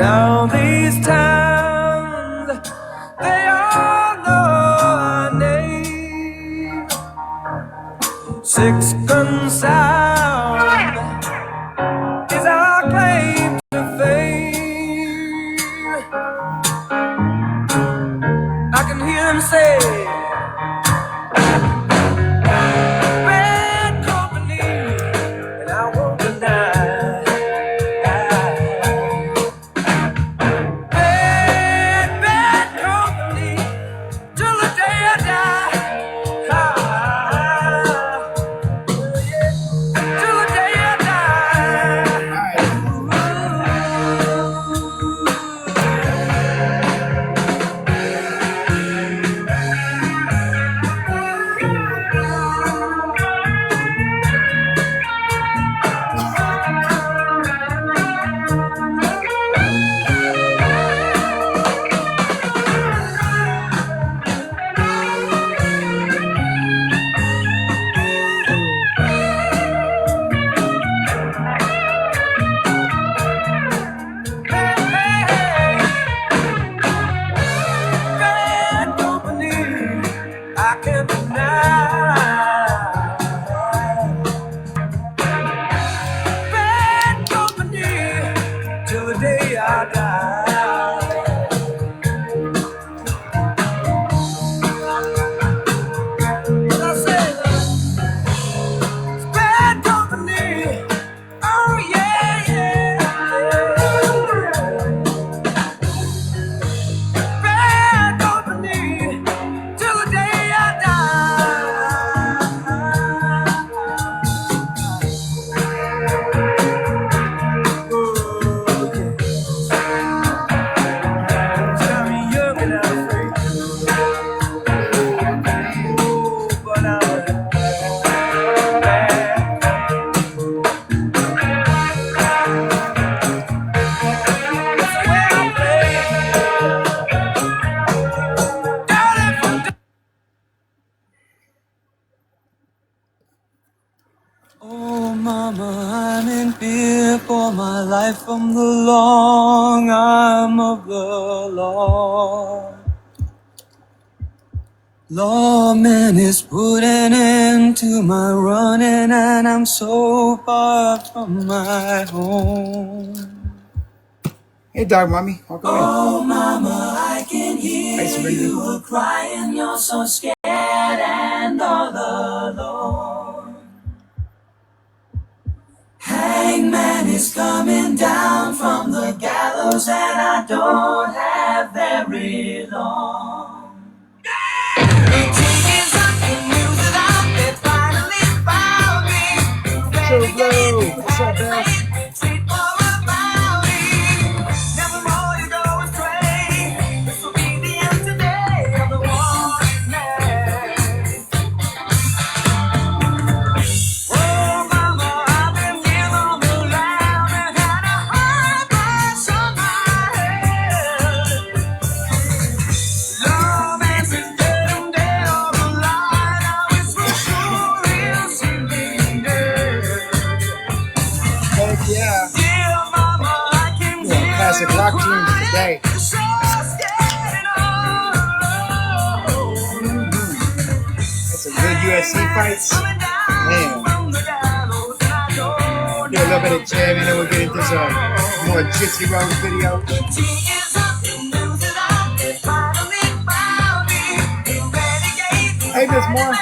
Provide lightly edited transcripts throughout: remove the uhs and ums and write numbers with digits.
Now these towns, they all know our name. Six Gun Sound is our claim to fame. I can hear them say, bad company, and I won't deny. Bad company, till the day I die. Till the day I bad company, I can't deny. Bad company, till the day I die. As I said, it's bad company. Oh yeah, yeah. Bad company, till the day I die. Tell me young and I'm free. But I'm bad. That's the way I play. Oh, mama, I'm in fear for my life from the long arm of the law. Lawman is putting an end to my running, and I'm so far from my home. Hey, dog, mommy. Welcome in. Oh, mama, I can hear Hey, sweetie. you crying. You're so scared and all alone. Hangman is coming down from the gallows, and I don't have very long. It is something new that they finally found me. So, bro, what's up, Bill? Sweet for a bounty. Never more you go astray. This will be the end today of the warning man. Oh, mama, I've been here on the land and had a hard price on my head. Love has been dead and dead all the line. I wish for sure he'll see me dead. Heck yeah. Yeah, mama, I can Yeah, hear classic you rock tunes crying. today. So scared and all alone. That's some good UFC fights. Man. Do a little bit of jam, and then we'll get into some more Gypsy Rose video. Hey, Miss Moore.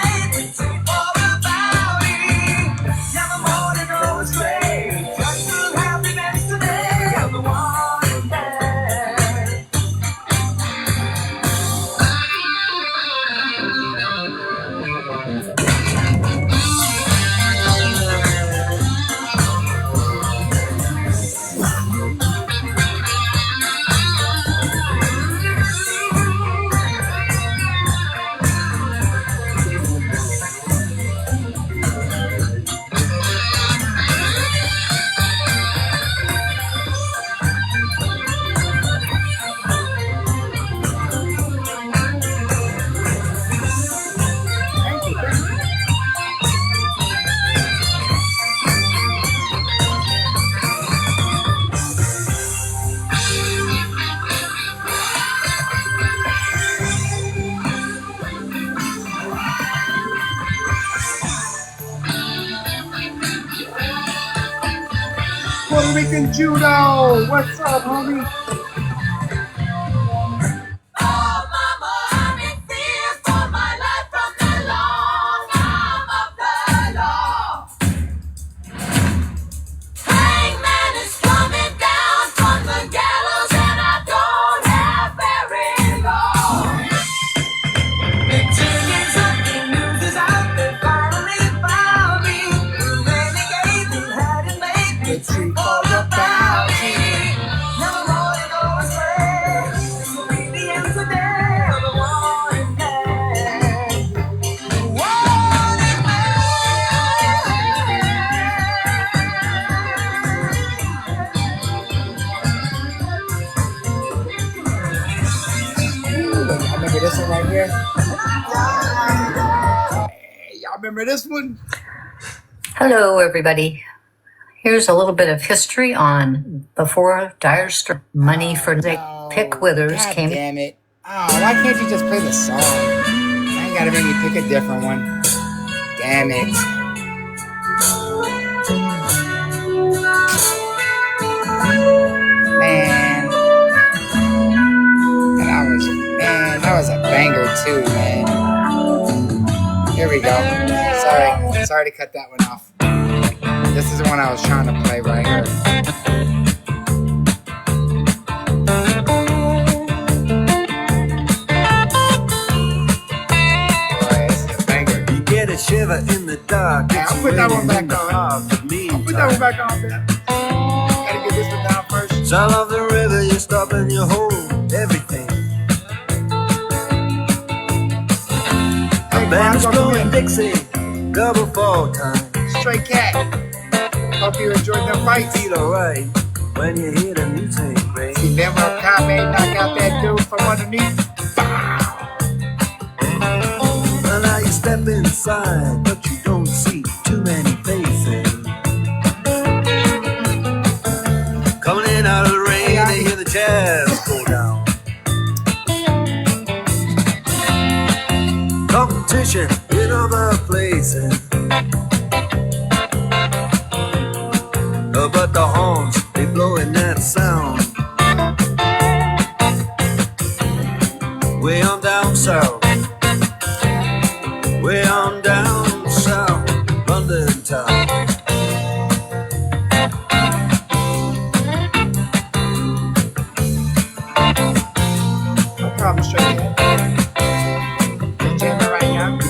Puerto Rican judo. What's up, homie? This one right here. Hey, y'all remember this one? Hello, everybody. Here's a little bit of history on before Dire Straits. Money for Pick Withers God came. Damn it! Oh, why can't you just play the song? Now you gotta make me pick a different one. Damn it! Man, that was a banger too, man. Here we go. Sorry to cut that one off. This is the one I was trying to play right here. Boy, this is a banger. You get a shiver in the dark. Hey, I'll put that one back on. I'll put that one back on, man. Gotta get this one down first. Sound of the river, you stop and you hold everything. Band is blowing Dixie, double fall time. Straight cat. Hope you enjoyed the fights. Feel alright when you hear the music ring. See, then when Kame knock out that dude from underneath. Bow. Well, now you step inside, but you don't see too many faces. Coming in out of the rain, they hear the jazz go down. Competition in other places, but the horns, they blowing that sound. Way on down south, way on down south, London town. No problem, straight cat.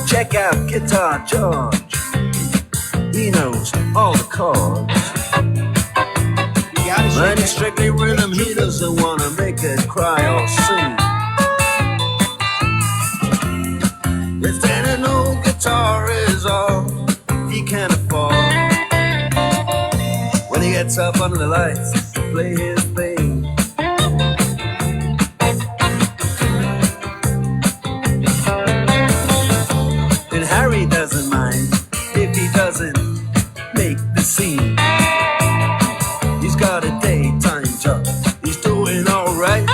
Check out Guitar George, he knows all the chords. When it's strictly rhythm, he doesn't wanna make it cry or sing. If then an old guitar is all he can afford, when he gets up under the lights to play his thing. And Harry doesn't mind if he doesn't make the scene. He's got a daytime job, he's doing alright.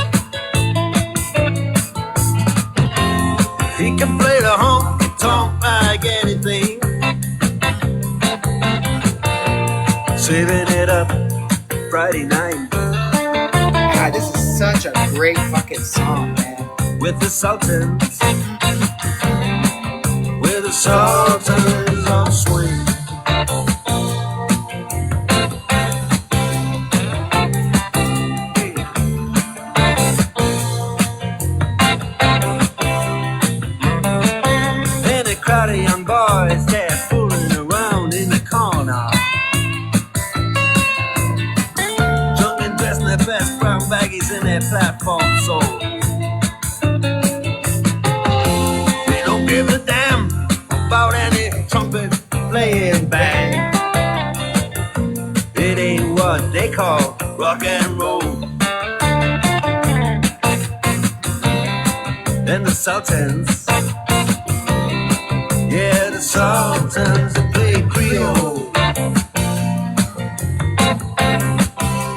He can play the honky tonk like anything, saving it up Friday night. God, this is such a great fucking song, man. With the Sultans, with the Sultans on swing. Crowd of young boys, they're fooling around in the corner, drunk and dressed in their best brown baggies in their platform soles. They don't give a damn about any trumpet playing band. It ain't what they call rock and roll. And the Sultans, yeah, the Sultans, they play Creole.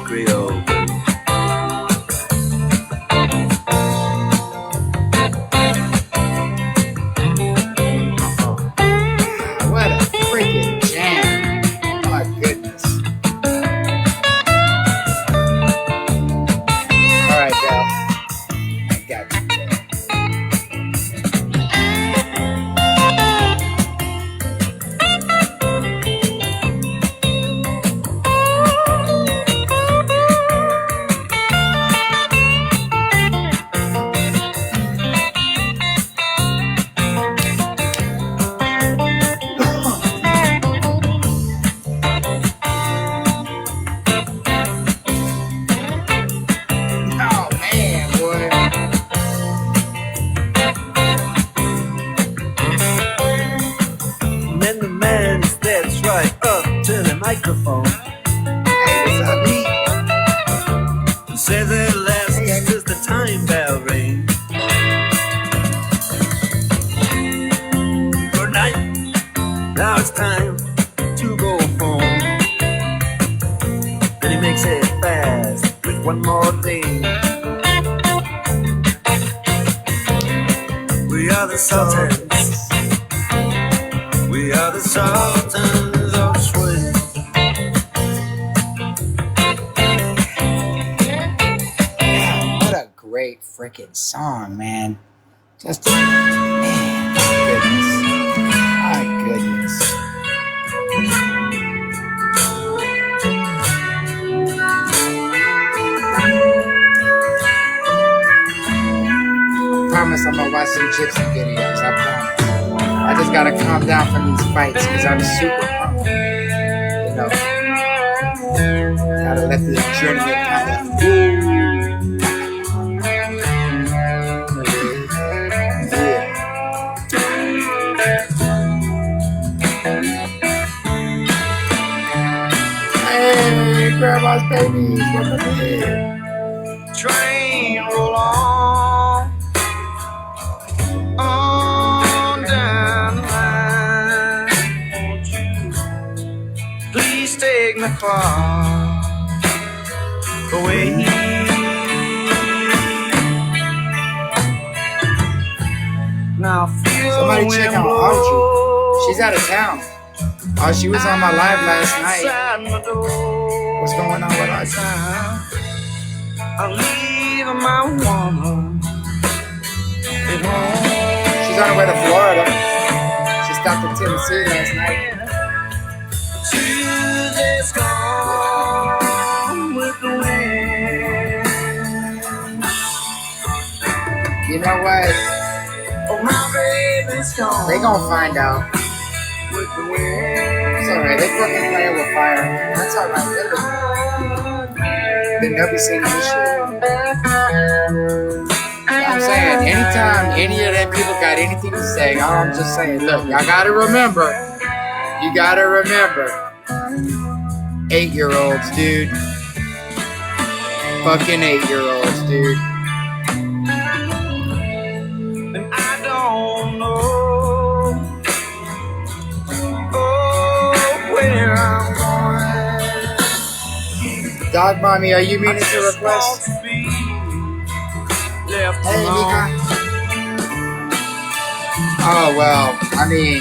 Creole. What a freaking jam. My goodness. sultans. We are the sultans of swing. What a great freaking song, man. Just, man, my goodness. I promise I'm gonna watch some gypsy videos, I promise. I just gotta calm down from these fights because I'm super pumped. You know, gotta let the adrenaline kind of. Hey, grandma's babies, welcome here. Train roll on down the line. Won't you please take me far away? Now feel Somebody the check wind out blow Audrey. She's out of town. Oh, she was on my live last night. outside my door. What's going on with Audrey? I'm leaving my woman at home. She's on her way to Florida. She stopped in Tennessee last night. Tuesday's gone with the wind. You know what? Oh, my baby's gone. They gonna find out. With the wind. It's alright. They fucking playing with fire. That's alright. Then they'll be singing this shit. I'm saying, anytime any of them people got anything to say, I'm just saying, look, y'all gotta remember. You gotta remember. 8-year-olds, dude. Fucking 8-year-olds, dude. And I don't know where I'm going. Dog mommy, are you meaning to request? Hey, Mika. Oh, well, I mean,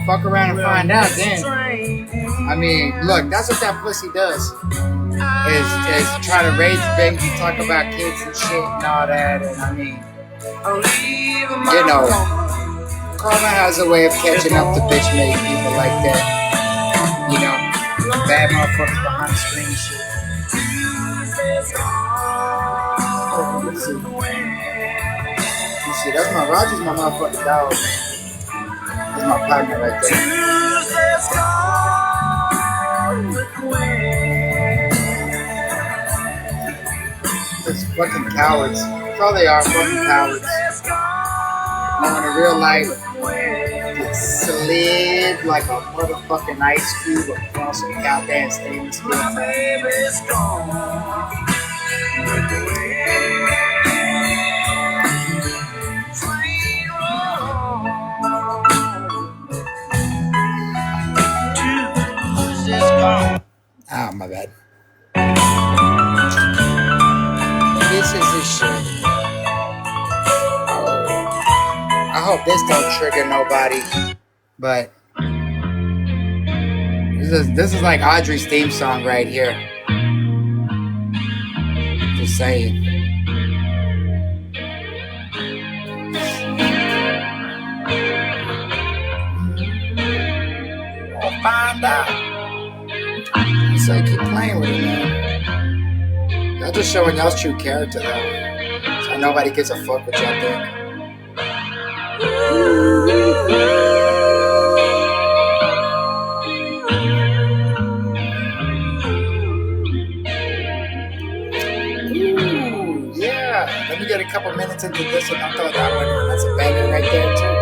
fuck around and find out then. I mean, look, that's what that pussy does. Is try to raise babies, talk about kids and shit and all that. And I mean, you know, karma has a way of catching up to bitch made people like that. You know, bad motherfuckers behind the screen and shit. Oh, let's see. You see, that's my Roger's my motherfucking dog, man. That's my partner right there. Those fucking cowards. That's all they are, fucking cowards. Knowing in real life, get slid like a motherfucking ice cube across some goddamn stainless steel tile. Ah, my bad. This is this shit. I hope this don't trigger nobody, but this is like Audrey's theme song right here. Just saying. We'll find out. So keep playing with it, man. Y'all just showing y'all's true character, though. So nobody gives a fuck what y'all think. Ooh, yeah. Let me get a couple minutes into this and I'll throw that one in. That's a banger right there, too.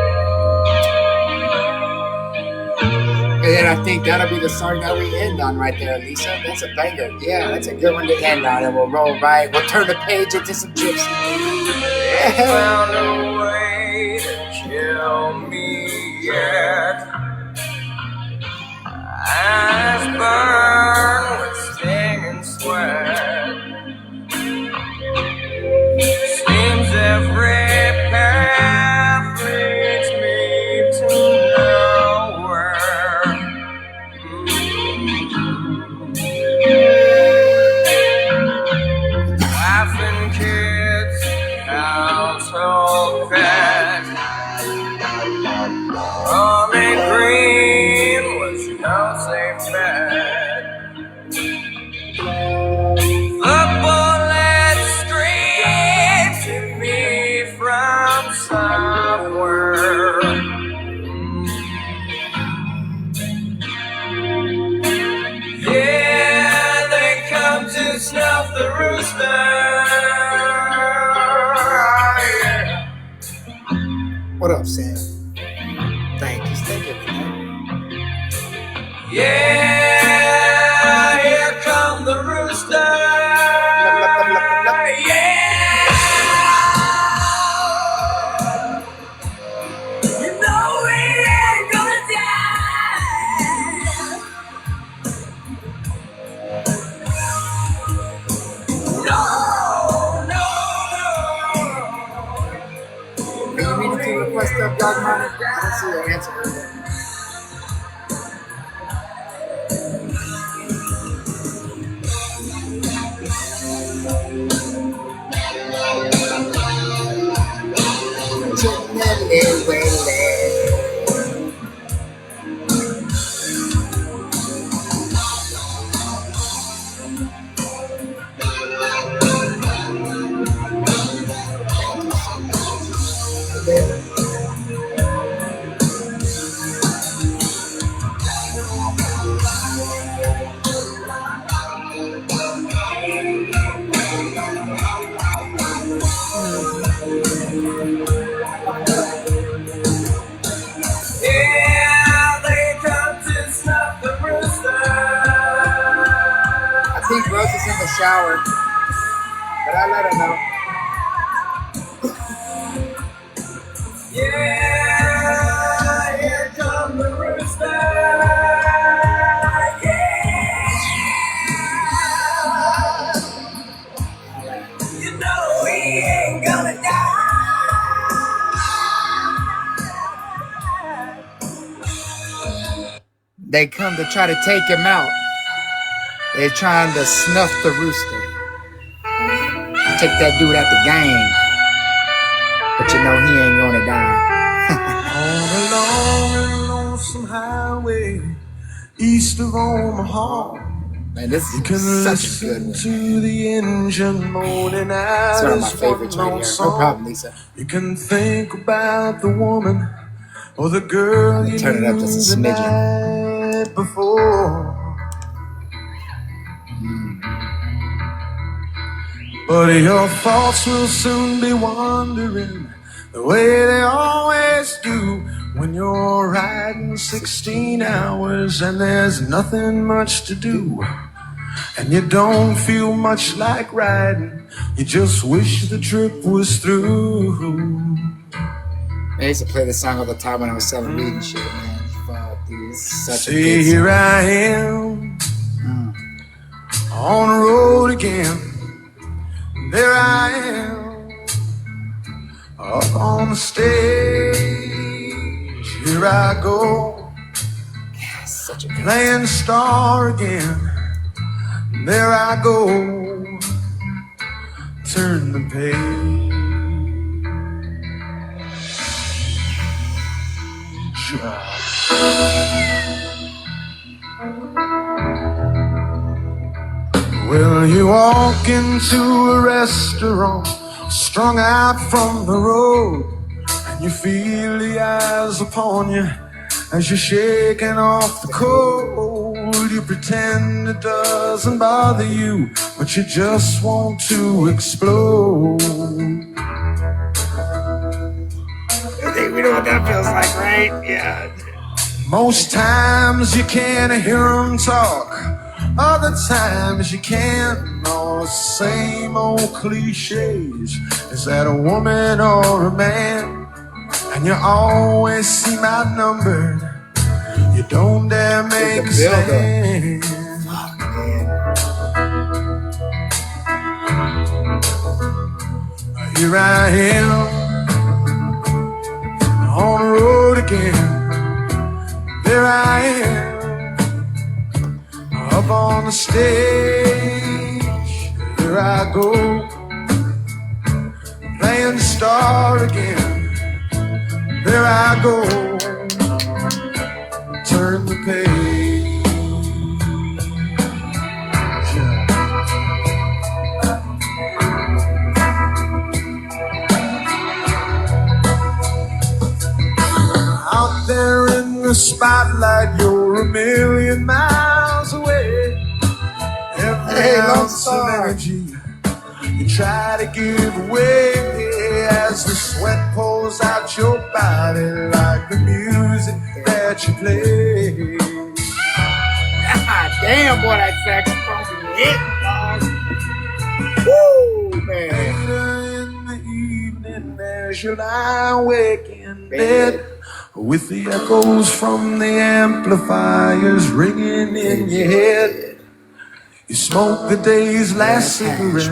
And then I think that'll be the song that we end on right there, Lisa. That's a banger. Yeah, that's a good one to end on. And we'll roll right. We'll turn the page into some gypsy. Yeah. Found a way to kill me yet. Eyes burn with stinging sweat. Seems every path the rooster. What up, Sam? Thank you. Yeah, here come the rooster. Yeah, you know we ain't gonna die. No. Are you meaning to request up, dog money? I don't see your answer. Yeah, they come to snuff the rooster. I think Rose is in the shower, but I'll let her know. Yeah, here come the rooster. Yeah, you know we ain't gonna die. They come to try to take him out. They're trying to snuff the rooster. Take that dude out the game. But you know he ain't gonna die. On a long and lonesome highway east of Omaha, Man, this you can is such a listen good one. to the engine moaning out. It's one of my favorites right here. No problem, Lisa. You can think about the woman or the girl you Turn it up knew just a the smidgen. night before. But your thoughts will soon be wandering the way they always do when you're riding 16 hours and there's nothing much to do. And you don't feel much like riding, you just wish the trip was through. I used to play this song all the time when I was selling weed and shit, man. Fuck, dude, it's such a See, good here song. I am on the road again. There I am up on the stage. Here I go It's such a good playing star again. There I go, turn the page. Well, you walk into a restaurant, strung out from the road, and you feel the eyes upon you as you're shaking off the cold. You pretend it doesn't bother you, but you just want to explode. We know what that feels like, right? Yeah. Most times you can't hear them talk, other times you can't. All the same old cliches. Is that a woman or a man? And you always seem outnumbered. You don't dare make a stand. Here I am on the road again. There I am up on the stage. Here I go playing the star again. There I go, turn the page. Out there in the spotlight, you're a million miles away. Every Hey, Lone ounce of Star. energy try to give way as the sweat pours out your body like the music that you play. God damn, boy, that saxophone be hitting, dog. Woo, man. Later in the evening, as you lie awake in bed, with the echoes from the amplifiers ringing in your head, you smoke the day's last cigarette,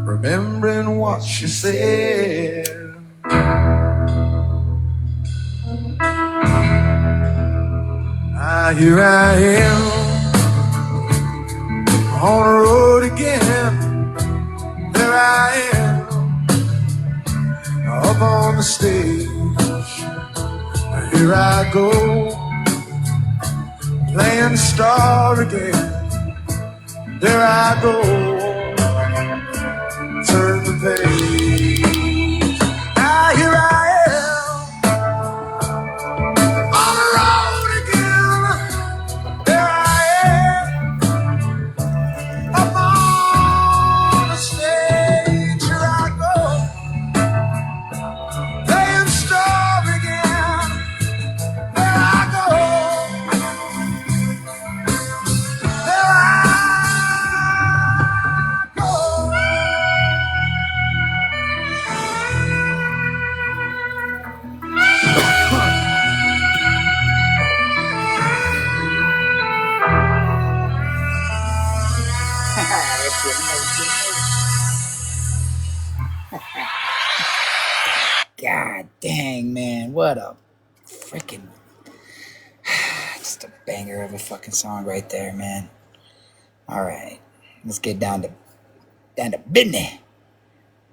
remembering what you said. Here I am, on the road again. There I am, up on the stage. Here I go, playing the star again. There I go, turn the page. Here I am, on the road again. There I am, up on the stage. Here I go, playing star again. There I go, there I go. God dang, man. What a freaking... Just a banger of a fucking song right there, man. All right. Let's get down to business.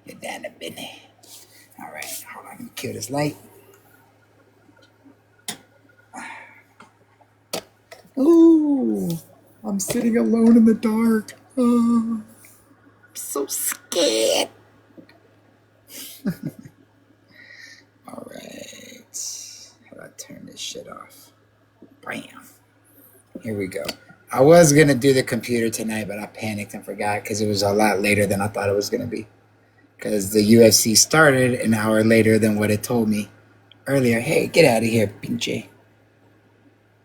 Get down to business. All right. Hold on. Let me kill this light. Ooh. I'm sitting alone in the dark. Oh, I'm so scared. All right. How do I turn this shit off? Bam. Here we go. I was going to do the computer tonight, but I panicked and forgot because it was a lot later than I thought it was going to be. Because the UFC started an hour later than what it told me earlier. Hey, get out of here, pinche.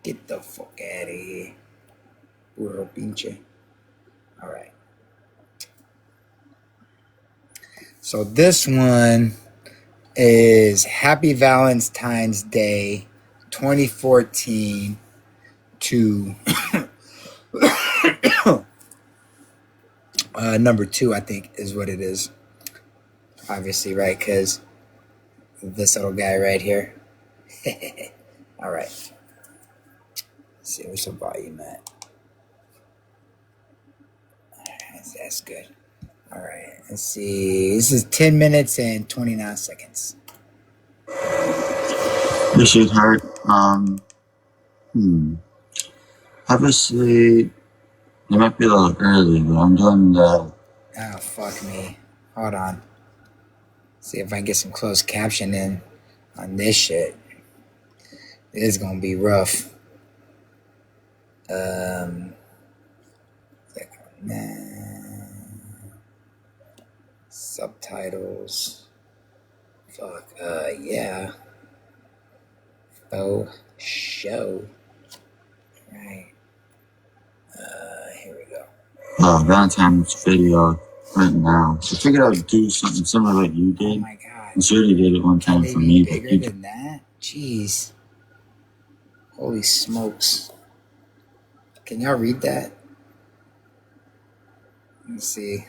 Get the fuck out of here. Puro pinche. All right. So this one is Happy Valentine's Day 2014 to number 2, I think, is what it is. Obviously, right? Because this little guy right here. All right. Let's see, where's the volume at? That's good. All right. Let's see. This is 10 minutes and 29 seconds. This shit hurt. Obviously, it might be a little early, but I'm doing the... Oh, fuck me. Hold on. See if I can get some closed caption in on this shit. This is gonna be rough. Click on that. Subtitles. Fuck. Yeah. Oh, show. Right. Here we go. Valentine's video right now. So I figured I would do something similar like you Oh did. my god. And she already did it one time Can for they me. be But bigger than that? Jeez. Holy smokes. Can y'all read that? Let's see.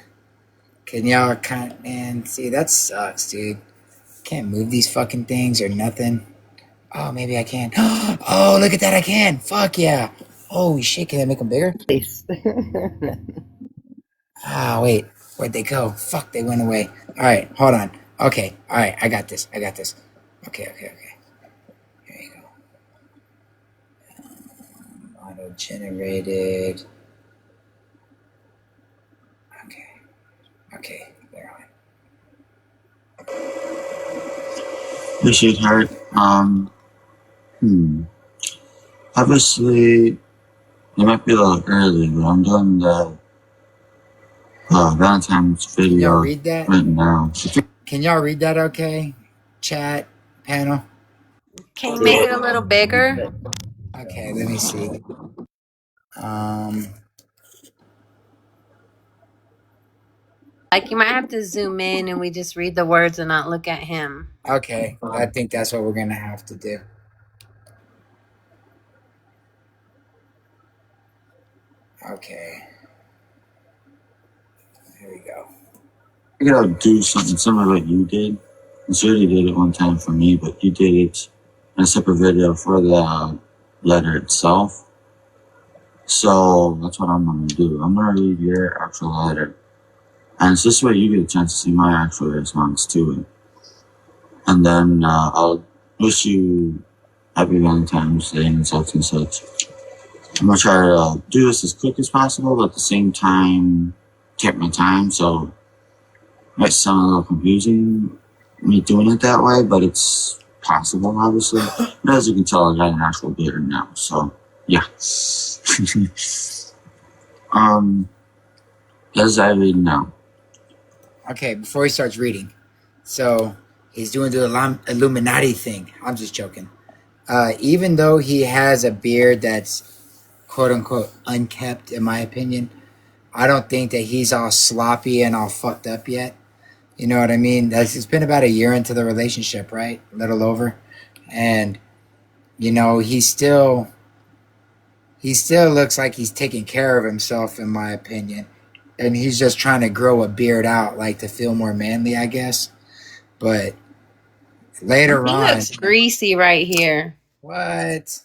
Can y'all man, see, that sucks, dude. Can't move these fucking things or nothing. Oh, maybe I can. Oh, look at that, I can. Fuck yeah. Holy shit, can I make them bigger? Ah, wait. Where'd they go? Fuck, they went away. All right, hold on. Okay, all right, I got this. Okay. Here you go. Auto-generated. Okay, they're on. this shit hurt. Obviously, it might be a little early, but I'm doing the... Valentine's Can y'all video read that? right now. Can y'all read that okay? Chat, panel? Can you make it a little bigger? Okay, let me see. Like you might have to zoom in and we just read the words and not look at him. Okay, I think that's what we're going to have to do. Okay. Here we go. I gotta do something similar like you did. I'm sure you did it one time for me, but you did it in a separate video for the letter itself. So that's what I'm gonna do. I'm gonna read your actual letter. And it's this way you get a chance to see my actual response to it. And then I'll wish you happy Valentine's Day and such and such. I'm gonna try to do this as quick as possible, but at the same time, take my time. So it might sound a little confusing, me doing it that way, but it's possible, obviously. But as you can tell, I got an actual beard now, so yeah. As I read now. Okay, before he starts reading. So he's doing the Illuminati thing. I'm just joking. Even though he has a beard that's quote unquote unkept, in my opinion, I don't think that he's all sloppy and all fucked up yet. You know what I mean? It's been about a year into the relationship, right? A little over. And, you know, he still looks like he's taking care of himself, in my opinion. And he's just trying to grow a beard out, like to feel more manly, I guess. But later He on. looks greasy right here. What?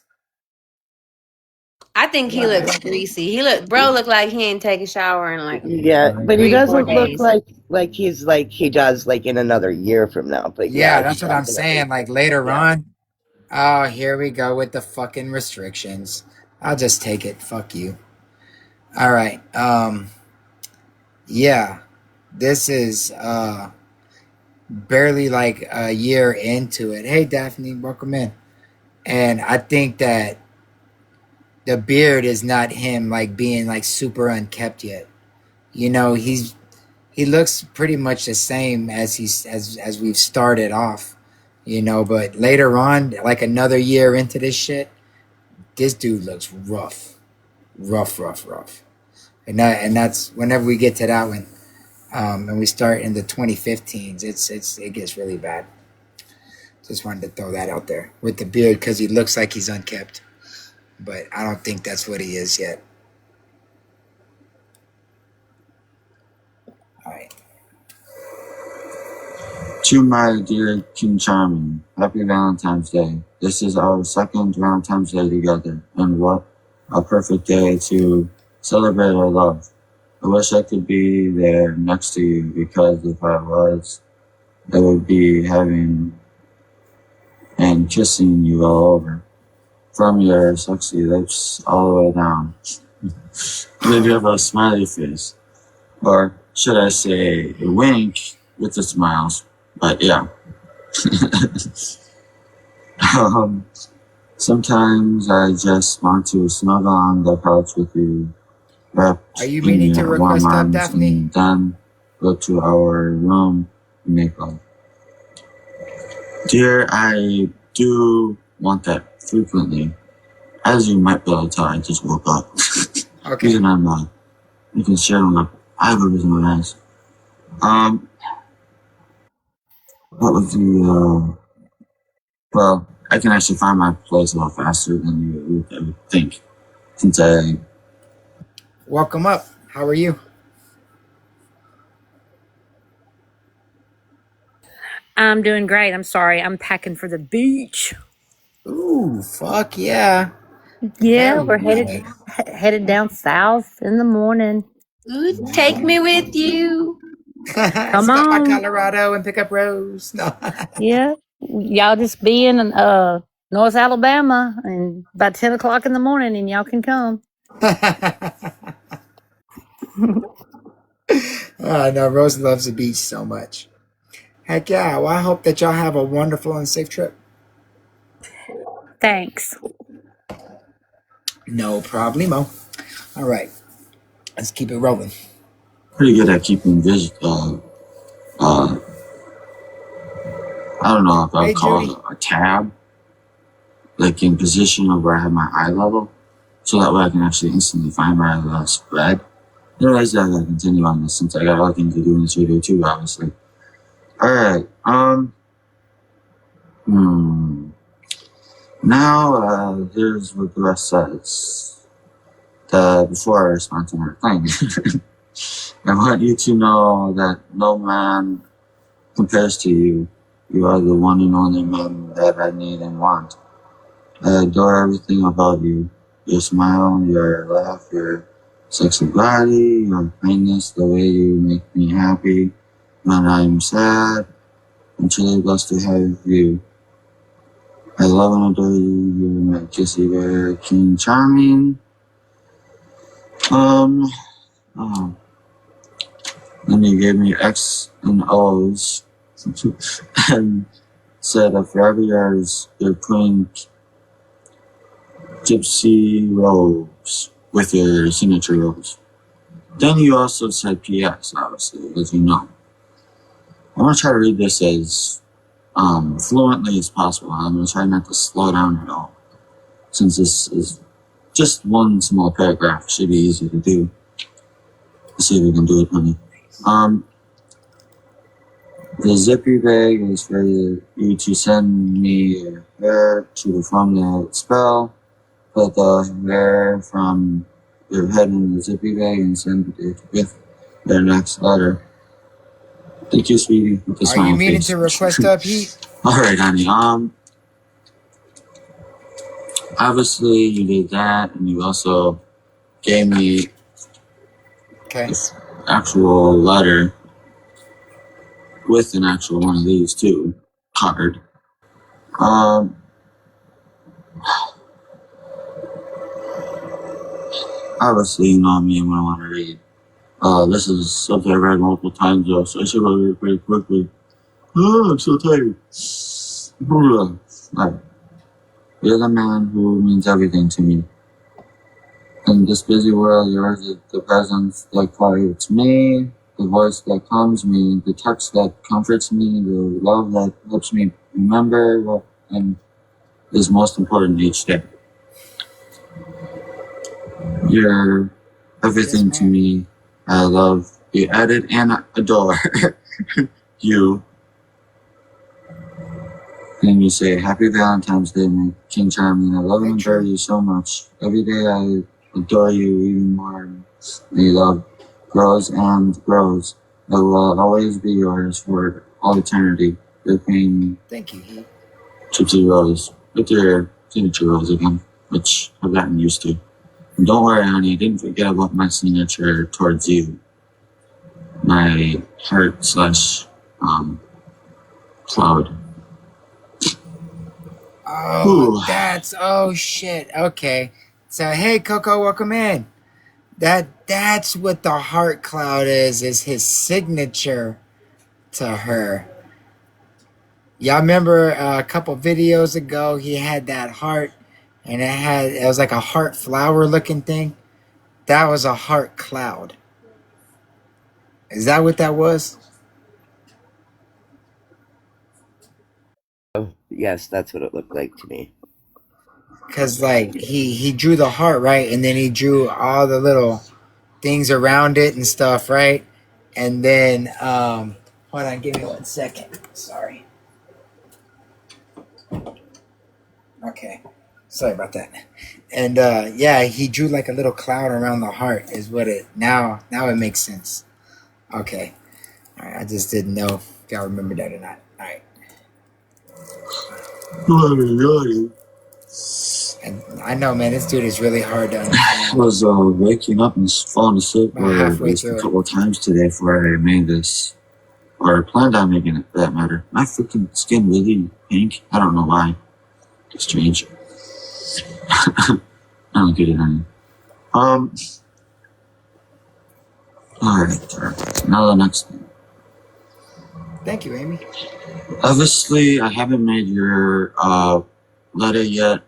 I think he looks greasy. Bro look like he ain't take a shower in like Yeah, but he 3-4 doesn't look days. like he's like he does like in another year from now. But Yeah, that's what I'm definitely. saying. Like later Yeah. on. Oh, here we go with the fucking restrictions. I'll just take it. Fuck you. All right. Yeah. This is barely like a year into it. Hey Daphne, welcome in. And I think that the beard is not him like being like super unkept yet. You know, he looks pretty much the same as as we've started off, you know, but later on, like another year into this shit, this dude looks rough. Rough. And that's whenever we get to that one, and we start in the 2015s, it gets really bad. Just wanted to throw that out there with the beard because he looks like he's unkept, but I don't think that's what he is yet. All right. To my dear King Charming, happy Valentine's Day. This is our second Valentine's Day together, and what a perfect day to celebrate our love. I wish I could be there next to you, because if I was, I would be having and kissing you all over. From your sexy lips all the way down. Maybe you have a smiley face. Or should I say a wink with the smiles. But yeah. Sometimes I just want to snuggle on the couch with you, wrapped Are you in meaning to your request warm up, arms, Daphne? and then go to our room and make love. Dear, I do want that frequently. As you might be able to tell, I just woke up. Okay. Reason I'm you can share my eyebrows in my eyes. What was the well, I can actually find my place a lot faster than you would think. Since I Welcome up. How are you? I'm doing great. I'm sorry. I'm packing for the beach. Ooh, fuck yeah. Yeah, Hell we're yeah. headed down south in the morning. Ooh, take me with you. Come Stop by on. Colorado and pick up Rose. No. Yeah. Y'all just be in North Alabama and about 10 o'clock in the morning and y'all can come. Oh, no, Rose loves the beach so much. Heck yeah. Well, I hope that y'all have a wonderful and safe trip. Thanks. No problemo. All right. Let's keep it rolling. pretty good at keeping uh, I don't know if I Hey, would call Judy. it a tab, like in position of where I have my eye level, so that way I can actually instantly find where I last read. Otherwise, I gotta continue on this since I got other things to do in this video too, obviously. Alright, now, here's what the rest says. Before I respond to her thing, I want you to know that no man compares to you. You are the one and only man that I need and want. I adore everything about you. Your smile, your laugh, your sexy body, your kindness, the way you make me happy when I'm sad. I'm truly blessed to have you. I love and adore you. You're my kissy bear, king charming. Oh. Then you gave me X and O's and said, forever yours, your pink gypsy robes with your signature robes. Then you also said PS, obviously, as you know. I'm going to try to read this as fluently as possible. I'm going to try not to slow down at all, since this is just one small paragraph. It should be easy to do. Let's see if we can do it, honey. The zippy bag is for you to send me hair to perform the spell. Put the hair from your head in the zippy bag and send it with their next letter. Thank you, sweetie. With the Are you smile meaning face. to request up heat? Alright, honey. Obviously you did that, and you also gave me Okay. this actual letter with an actual one of these too, card. Obviously you know me and what I want to read. This is something I read multiple times though, so I should go read it pretty quickly. Oh, I'm so tired. Alright. You're the man who means everything to me. In this busy world, yours is the presence that quiets me, the voice that calms me, the touch that comforts me, the love that helps me remember what and is most important each day. You're everything to me. I love you, added and adore you. And you say, Happy Valentine's Day, my King Charming. I love and adore you so much. Every day I adore you even more. My love grows and grows. I will always be yours for all eternity. Your pain. Thank you. Gypsy Rose. With your signature rose again, which I've gotten used to. And don't worry, honey, I didn't forget about my signature towards you. My heart slash cloud. Oh shit. Okay. So hey Coco, welcome in. That's what the heart cloud is his signature to her. Y'all remember a couple videos ago he had that heart and it was like a heart flower looking thing? That was a heart cloud. Is that what that was? Oh, yes, that's what it looked like to me. Cause like he drew the heart, right? And then he drew all the little things around it and stuff, right? And then hold on, give me 1 second. Sorry. Okay. Sorry about that. And yeah, he drew like a little cloud around the heart is what it now it makes sense. Okay. All right, I just didn't know if y'all remember that or not. All right. And I know, man, this dude is really hard to understand. I was waking up and falling asleep About at halfway least a through it. couple of times today before I made this, or planned on making it for that matter. My freaking skin really pink. I don't know why. It's strange. I don't get it on. Alright. Now the next thing. Thank you, Amy. Obviously, I haven't made your letter yet.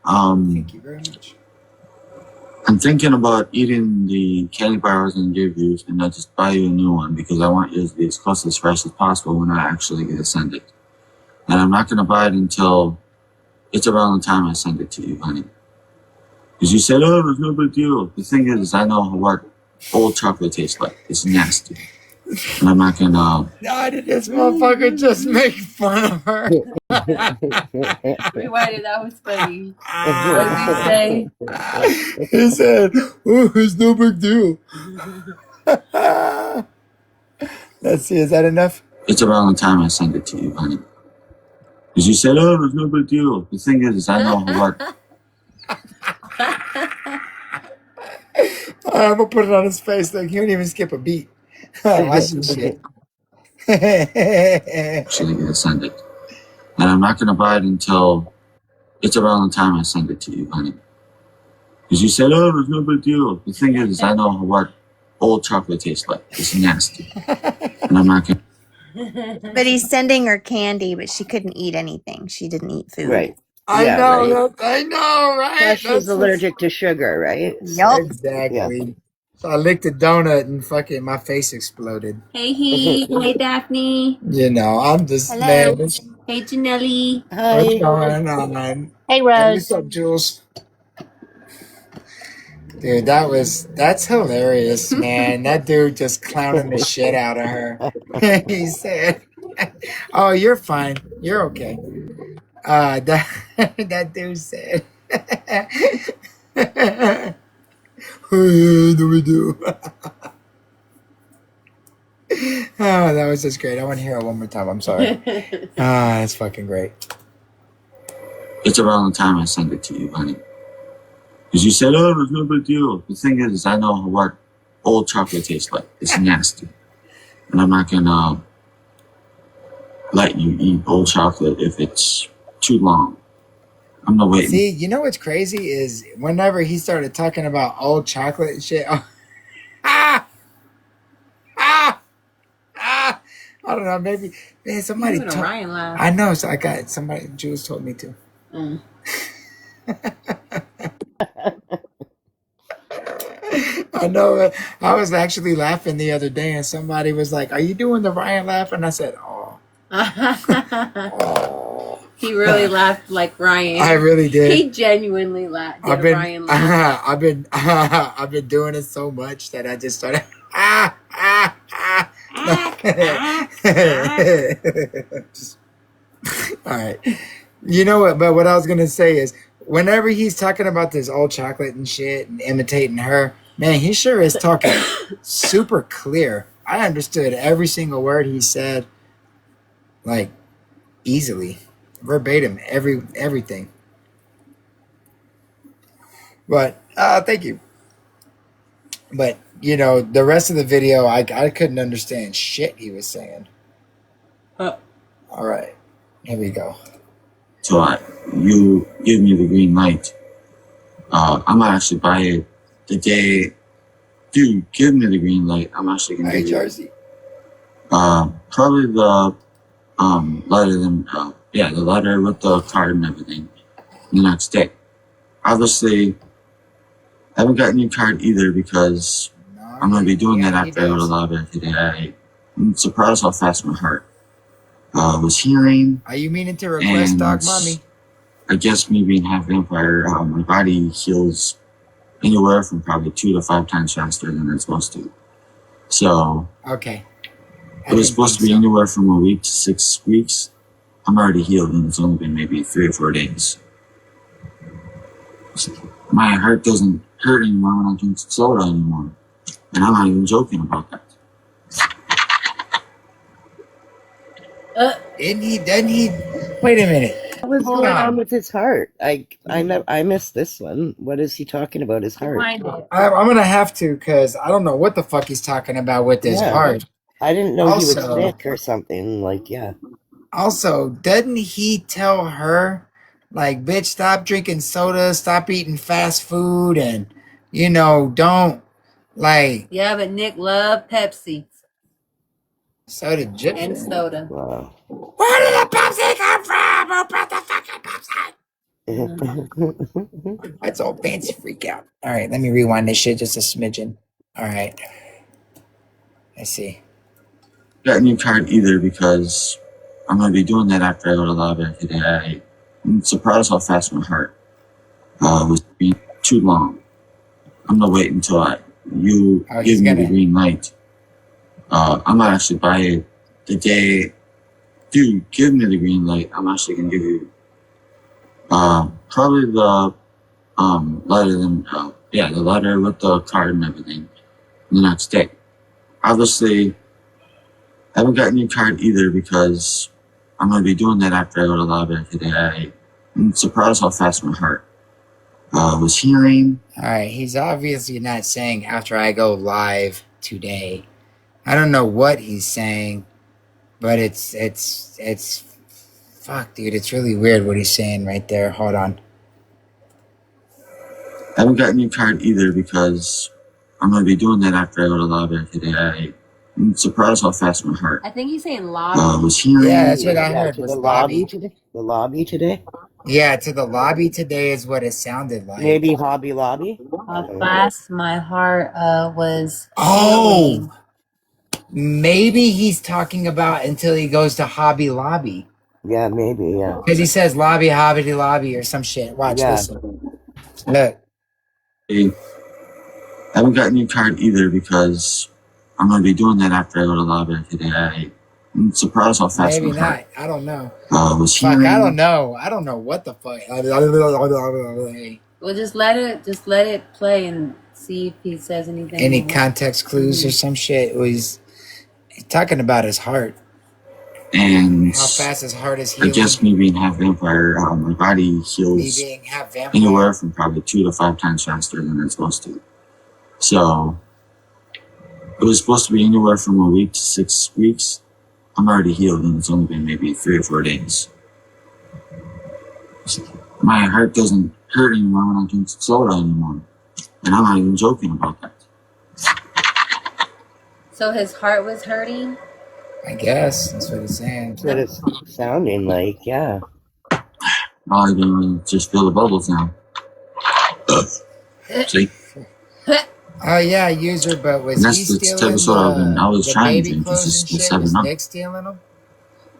Thank you very much. I'm thinking about eating the candy bar I was going to give you and I'll just buy you a new one because I want yours to be as close as fresh as possible when I actually get to send it. And I'm not going to buy it until it's around the time I send it to you, honey. Because you said, oh, there's no big deal. The thing is, I know what old chocolate tastes like. It's nasty. And I'm not going to... Why did this motherfucker just make fun of her? Rewind it. That was funny. What did he say? He said, oh, it's no big deal. Let's see, is that enough? It's around the time I send it to you, honey. Because you said, oh, there's no big deal. The thing is, I know what... I'm gonna put it on his face. Like, he don't even skip a beat. Watch this shit. Actually get to send it. And I'm not going to buy it until it's around the time I send it to you, honey. Because you said, oh, there's no big deal. The thing is, I know what old chocolate tastes like. It's nasty. And I'm not going to... But he's sending her candy, but she couldn't eat anything. She didn't eat food. Right. I Yeah, know, right. I know, right? Plus, she's That's allergic to sugar, right? Yup. exactly. So I licked a donut and fucking my face exploded. Hey, Heath. Hey, Daphne. You know, I'm just Hello. man. What's Hey, Janelli. Hi. going on? Hey, Hey, Rose. what's up, Jules? Dude, that's hilarious, man. That dude just clowning the shit out of her. He said, "Oh, you're fine. You're okay." That that dude said, "Oh, do we do?" Oh, that was just great. I want to hear it one more time. I'm sorry. Ah, that's fucking great. It's around the time I send it to you, honey. Because you said, oh, there's no big deal. The thing is, I know what old chocolate tastes like. It's nasty. And I'm not going to let you eat old chocolate if it's too long. I'm not waiting. See, you know what's crazy is whenever he started talking about old chocolate and shit. Oh, I don't know. Maybe somebody. Doing a Ryan laugh. I know. So I got somebody. Jules told me to. I know. I was actually laughing the other day, and somebody was like, "Are you doing the Ryan laugh?" And I said, "Oh, oh." He really laughed like Ryan. I really did. He genuinely laughed. Did a Ryan laugh. I've been doing it so much that I just started. All right. You know what? But what I was gonna say is, whenever he's talking about this old chocolate and shit and imitating her, man, he sure is talking super clear. I understood every single word he said, like easily, verbatim, everything. But thank you. But you know, the rest of the video, I couldn't understand shit he was saying. All right, here we go. So you give me the green light. I'm gonna actually buy it the day. Dude, give me the green light. I'm actually gonna Hey, give you Jersey. probably the letter the letter with the card and everything the next day. Obviously, I haven't gotten your card either because I'm gonna be doing that after I go to the library today. I'm surprised how fast my heart was healing. Are you meaning to request Dog Mommy? I guess me being half vampire, my body heals anywhere from probably 2 to 5 times faster than it's supposed to. So Okay. it was supposed to be anywhere from a week to 6 weeks. I'm already healed, and it's only been maybe 3 or 4 days. My heart doesn't hurt anymore when I drink soda anymore, and I'm not even joking about that. Didn't he? Wait a minute. What's Hold going on. on with his heart? I missed this one. What is he talking about? His heart? Rewind it. I'm gonna have to because I don't know what the fuck he's talking about with his Yeah. heart. I didn't know he was Also- sick or something. Like, yeah. Also, doesn't he tell her, like, bitch, stop drinking soda, stop eating fast food, and you know, don't like Yeah, but Nick loved Pepsi soda drip. and soda. Wow. Where did the Pepsi come from? Who put the fucking Pepsi? That's all fancy freak out. All right, let me rewind this shit just a smidgen. All right. I see. Got a new card either because I'm going to be doing that after I go to the lobby today. I'm surprised how fast my heart was being too long. I'm going to wait until you give me the green light. I'm going to actually buy it the day. Dude, give me the green light. I'm actually going to give you probably the letter, the letter with the card and everything the next day. Obviously, I haven't got a new card either because I'm going to be doing that after I go to the lobby today. I'm surprised how fast my heart was healing. All right, he's obviously not saying after I go live today. I don't know what he's saying, but it's fuck, dude. It's really weird what he's saying right there. Hold on. I haven't got a new card either because I'm going to be doing that after I go to the lobby today. I'm surprised how fast my heart I think he's saying lobby. was healing. Yeah, that's what I heard. To Was the lobby. lobby today? The lobby today? Yeah, to the lobby today is what it sounded like. Maybe Hobby Lobby? How fast my heart was. Oh, maybe he's talking about until he goes to Hobby Lobby. Yeah, maybe, yeah. Because he says lobby, Hobby Lobby or some shit. Watch, listen. Look. I haven't got a new card either because I'm going to be doing that after I go to the lobby today. I'm surprised how fast Maybe my not. heart I don't know. was Fuck, healing. I don't know. I don't know what the fuck. Well, just let it play and see if he says anything. Any context clues or some shit? He's talking about his heart. And how fast his heart is I healing. guess me being half vampire, my body Me heals being half vampire. anywhere from probably 2 to 5 times faster than it's supposed to. So it was supposed to be anywhere from a week to 6 weeks. I'm already healed, and it's only been maybe 3 or 4 days. My heart doesn't hurt anymore when I drink soda anymore, and I'm not even joking about that. So his heart was hurting? I guess that's what he's saying. That's what it's sounding like, yeah. All I do is just feel the bubbles now. See? Oh yeah, user, but was And that's he the stealing type of soda I was the trying to baby drink. clothes It's and just shit? Was 7 Up. Nick stealing them?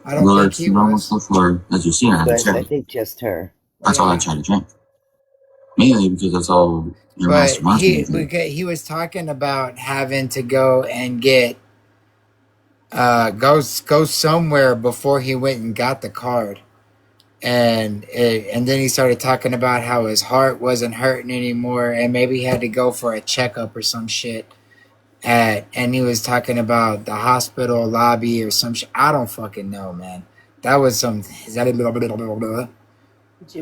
I don't Well, think it's he normal was. stuff for, as you see, I But I check. think just her. That's all I try to drink. Mainly because that's all your But master wants me to drink. he was talking about having to go and get go somewhere before he went and got the card, and then he started talking about how his heart wasn't hurting anymore, and maybe he had to go for a checkup or some shit. And he was talking about the hospital lobby or some shit. I don't fucking know, man. That was some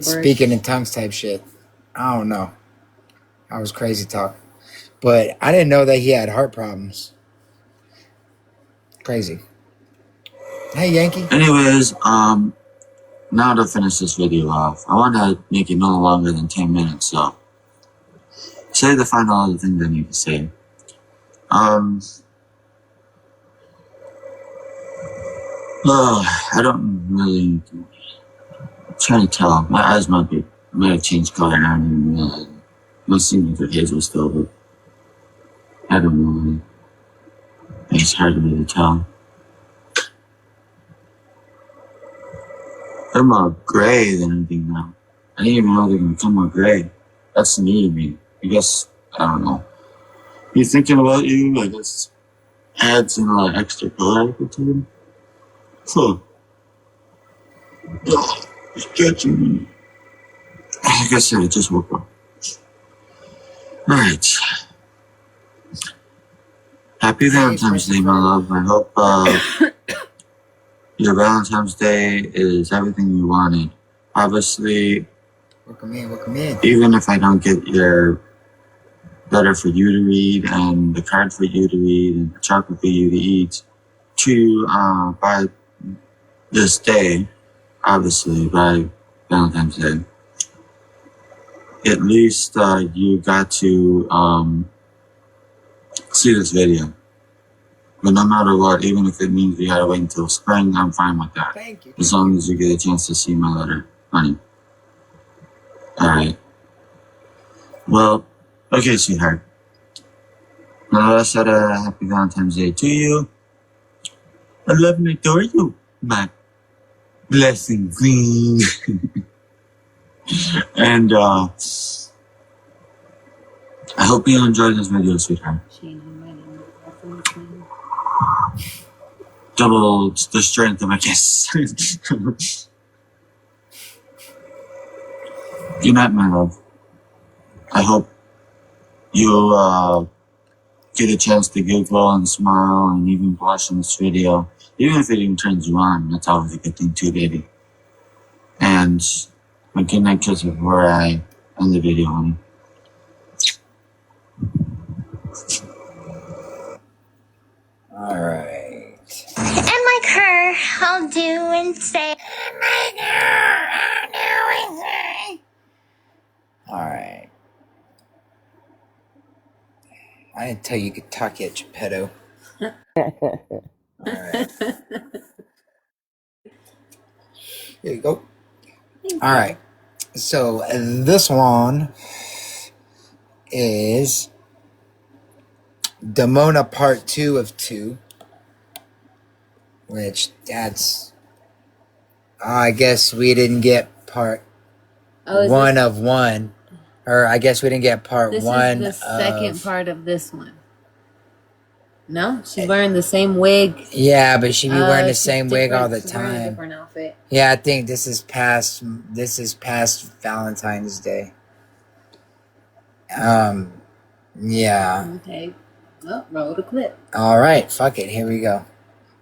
speaking in tongues type shit. I don't know. I was crazy talk. But I didn't know that he had heart problems. Crazy. Hey, Yankee. Anyways, now to finish this video off, I want to make it no longer than 10 minutes, so say the final other things I need to say. I don't really, I'm trying to tell. My eyes might have changed color and I don't even realize it. Might seem like they're hazel still, but I don't know. It's hard to really tell. They're more gray than anything now. I didn't even know they're gonna become more gray. That's new to me. I guess, I don't know. Me thinking about you, I guess, adds in a lot of extra color to them. So, it's stretching me. Like I said, I just woke up. Alright. Happy Valentine's Day, my love. I hope, your Valentine's Day is everything you wanted. Obviously, Welcome in. even if I don't get your letter for you to read and the card for you to read and the chocolate for you to eat by this day, obviously by Valentine's Day, at least you got to see this video. But no matter what, even if it means we gotta wait until spring, I'm fine with that. Thank you. As long as you get a chance to see my letter, honey. Alright. Well, okay, sweetheart. Now I said happy Valentine's Day to you. I love and adore you, my blessing queen. And I hope you enjoyed this video, sweetheart. Double the strength of my kiss. Good night, my love. I hope you get a chance to giggle and smile and even blush in this video. Even if it even turns you on, that's always a good thing too, baby. And a good night kiss before I end the video, honey. Alright. And like her, I'll do and say. Alright. I didn't tell you could talk yet, you pedo. Alright. Here you go. Alright. So this one is Demona Part 2 of 2. Which that's I guess we didn't get part one of one. Or I guess we didn't get part This one. is the second part of this one. No, she's wearing the same wig. Yeah, but she be wearing the same wig all the She's wearing a time. different outfit. Yeah, I think this is past Valentine's Day. Yeah. Okay. Oh, roll the clip. All right, fuck it. Here we go.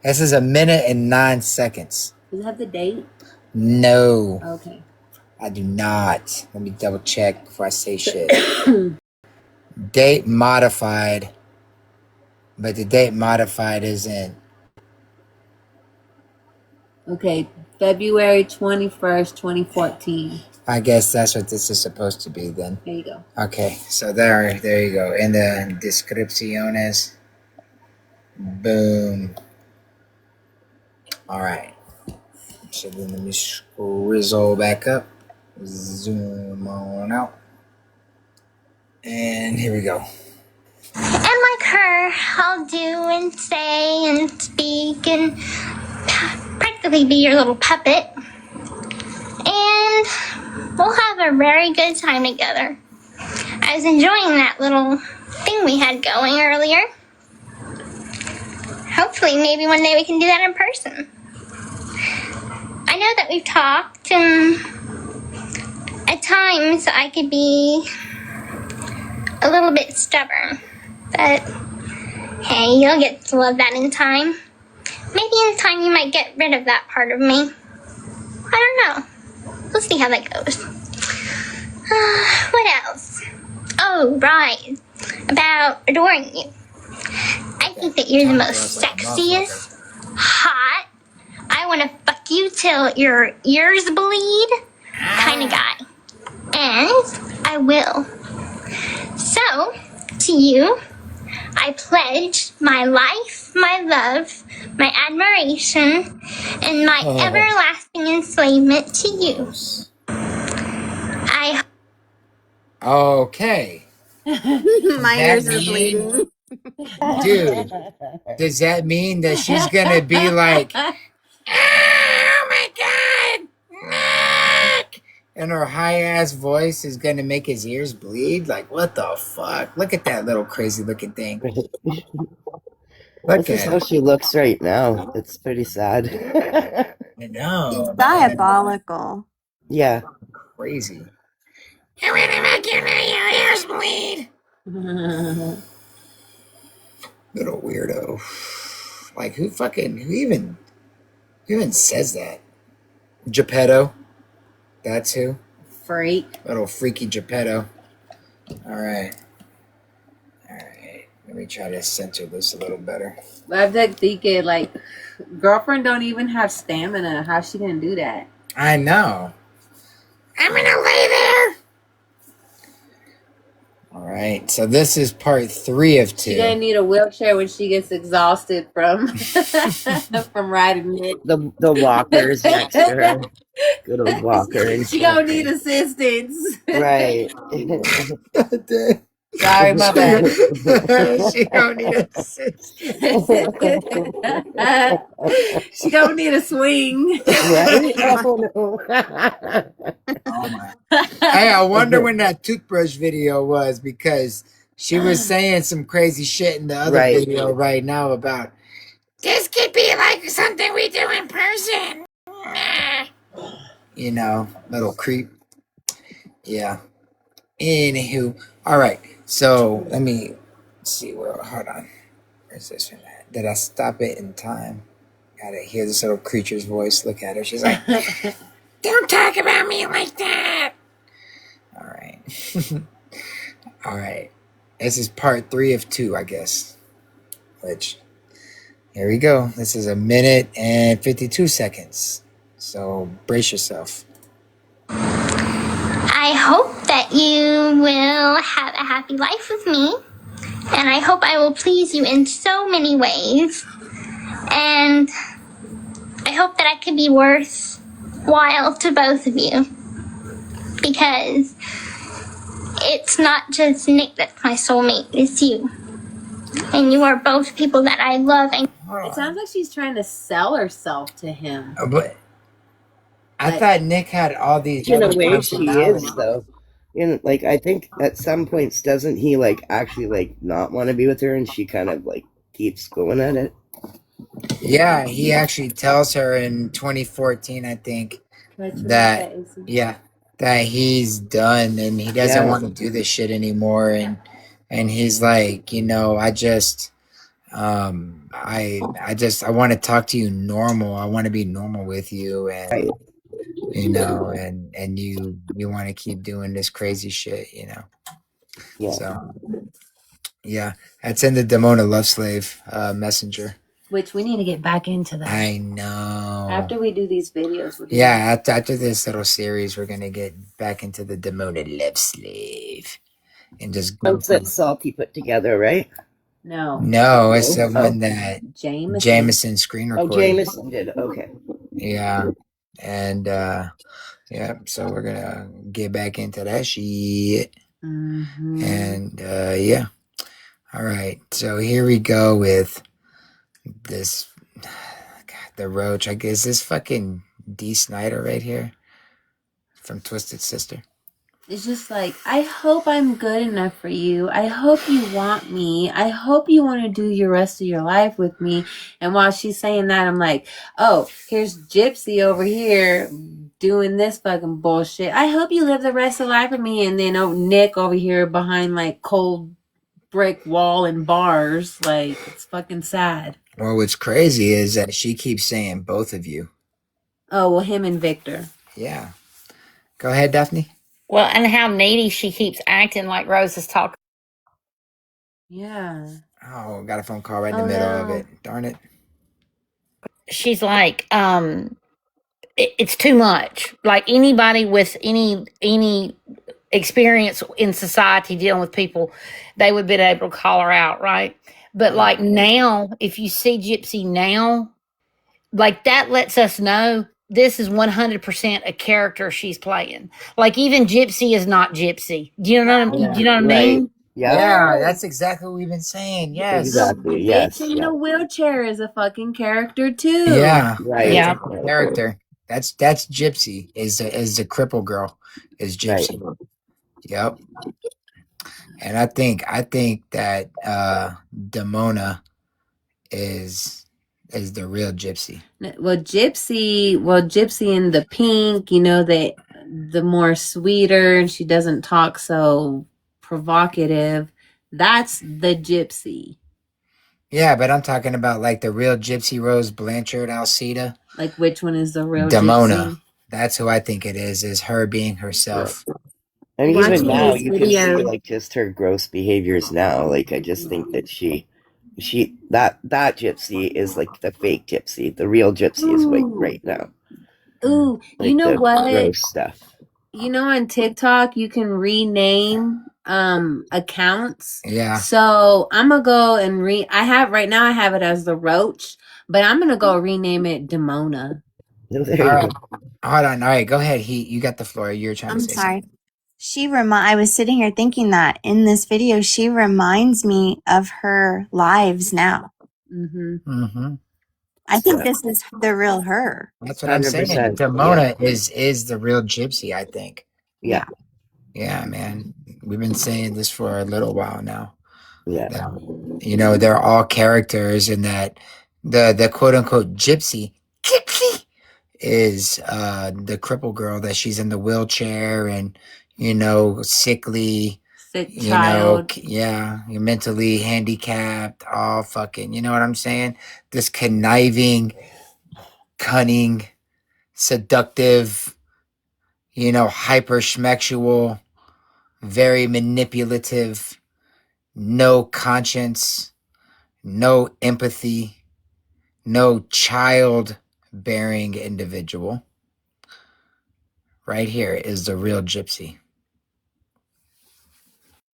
This is 1 minute and 9 seconds. Does it have the date? No, Okay. I do not. Let me double check before I say shit. Date modified, but the date modified isn't. Okay, February 21st, 2014. I guess that's what this is supposed to be then. There you go. Okay, so there you go. In the descripciones. Boom. All right. So then let me scrizzle back up. Zoom on out. And here we go. And like her, I'll do and say and speak and practically be your little puppet. And we'll have a very good time together. I was enjoying that little thing we had going earlier. Hopefully, maybe one day we can do that in person. I know that we've talked, and at times I could be a little bit stubborn. But hey, you'll get to love that in time. Maybe in time you might get rid of that part of me. I don't know. We'll see how that goes. What else? Oh, right. About adoring you. I think that you're the most sexiest, hot, I want to fuck you till your ears bleed kind of guy. And I will. So, to you, I pledge my life, my love, my admiration, and my everlasting enslavement to you. Okay. My ears are bleeding. Dude, does that mean that she's gonna be like, oh my god, Nick! And her high ass voice is gonna make his ears bleed? Like, what the fuck? Look at that little crazy looking thing. Look This is at how it. she looks right now. It's pretty sad. I know. Diabolical. Yeah. Crazy. I'm gonna make your ears bleed. Little weirdo. Like, who even says that? Geppetto. That's who. Freak. Little freaky Geppetto. Alright. Let me try to center this a little better. I'm just thinking, like, girlfriend don't even have stamina. How's she gonna do that? I know. I'm gonna lay there. Alright. right, so this is part 3 of 2. She's gonna need a wheelchair when she gets exhausted from from riding it. The walker's next to her. Good old walker. And She gonna need assistance. right. Sorry, my bad. She don't need assistance. She gonna need a swing. Right? Oh no. Oh my. Hey, I wonder when that toothbrush video was, because she was saying some crazy shit in the other Right. video right now about this could be like something we do in person. You know, little creep. Yeah. Anywho, all right. So let me see where. Hold on. Where's this one at? Did I stop it in time? Gotta hear this little creature's voice. Look at her. She's like, "Don't talk about me like that." All right. All right. This is part 3 of 2, I guess. Which, here we go. This is 1 minute and 52 seconds. So brace yourself. I hope that you will have a happy life with me. And I hope I will please you in so many ways. And I hope that I can be worthwhile to both of you. Because it's not just Nick that's my soulmate, it's you. And you are both people that I love. And It sounds like she's trying to sell herself to him. But I thought Nick had all these. In a other way, she is personalities. though. And like, I think at some points, doesn't he like actually like not want to be with her, and she kind of like keeps going at it. Yeah, he actually tells her in 2014, I think, that he's done and he doesn't Yeah. want to do this shit anymore, and he's like, you know, I want to talk to you normal. I want to be normal with you, and Right. you know, and you want to keep doing this crazy shit, you know. Yeah. So yeah, that's in the Demona Love Slave messenger. Which we need to get back into that. I know. After we do these videos. We'll do Yeah, after this little series, we're gonna get back into the Demona Love Slave and just go. Ones that Salty put together, right? No. No, it's the Oh. one that Jameson screen Oh, recorded. Jameson did. Okay. Yeah, and yeah, so we're gonna get back into that shit. Mm-hmm. And yeah, all right. So here we go with this. God, the roach. I guess this fucking D. Snyder right here from Twisted Sister. It's just like, I hope I'm good enough for you. I hope you want me. I hope you want to do your rest of your life with me. And while she's saying that, I'm like, oh, here's Gypsy over here doing this fucking bullshit. I hope you live the rest of your life with me. And then Nick over here behind like cold brick wall and bars. Like, it's fucking sad. Well, what's crazy is that she keeps saying both of you. Oh, well, him and Victor. Yeah. Go ahead, Daphne. Well, and how needy she keeps acting like Rose is talking. Yeah. Oh, got a phone call right in the middle of it. Darn it. She's like, it's too much. Like anybody with any experience in society dealing with people, they would be able to call her out, right? But like now, if you see Gypsy now, like that lets us know this is 100% a character she's playing. Like even Gypsy is not Gypsy. Do you know what I mean? Yeah, that's exactly what we've been saying. Yes. Exactly. Yes. Bitch in a wheelchair is a fucking character too. Yeah. Right. Yeah. Character. That's Gypsy. Is the cripple girl is Gypsy. Right. Yep. And I think that Demona is the real Gypsy. Well, Gypsy in the pink, you know, the more sweeter, and she doesn't talk so provocative. That's the Gypsy. Yeah, but I'm talking about like the real Gypsy Rose Blanchard Alcida. Like which one is the real Demona? Gypsy? That's who I think it is her being herself. And even now, you can see video. like just her gross behaviors now. Like I just think that that Gypsy is like the fake Gypsy. The real Gypsy is like right now. Ooh, Like you know the what? gross stuff. You know, on TikTok, you can rename accounts. Yeah. So I'm gonna go and I have it as the Roach, but I'm gonna go rename it Demona. There All you right. go. Hold on. All right, go ahead. You got the floor. You're trying to I'm say something. sorry. I was sitting here thinking that in this video, she reminds me of her lives now. Mm-hmm. I think this is the real her. That's what I'm saying. 100%. Demona is the real gypsy, I think. Yeah. Yeah, man. We've been saying this for a little while now. Yeah. You know, they're all characters in that the quote unquote gypsy is the cripple girl that she's in the wheelchair and sickly, Sick child. you're mentally handicapped, all fucking, you know what I'm saying? This conniving, cunning, seductive, hyper very manipulative, no conscience, no empathy, no child-bearing individual. Right here is the real gypsy.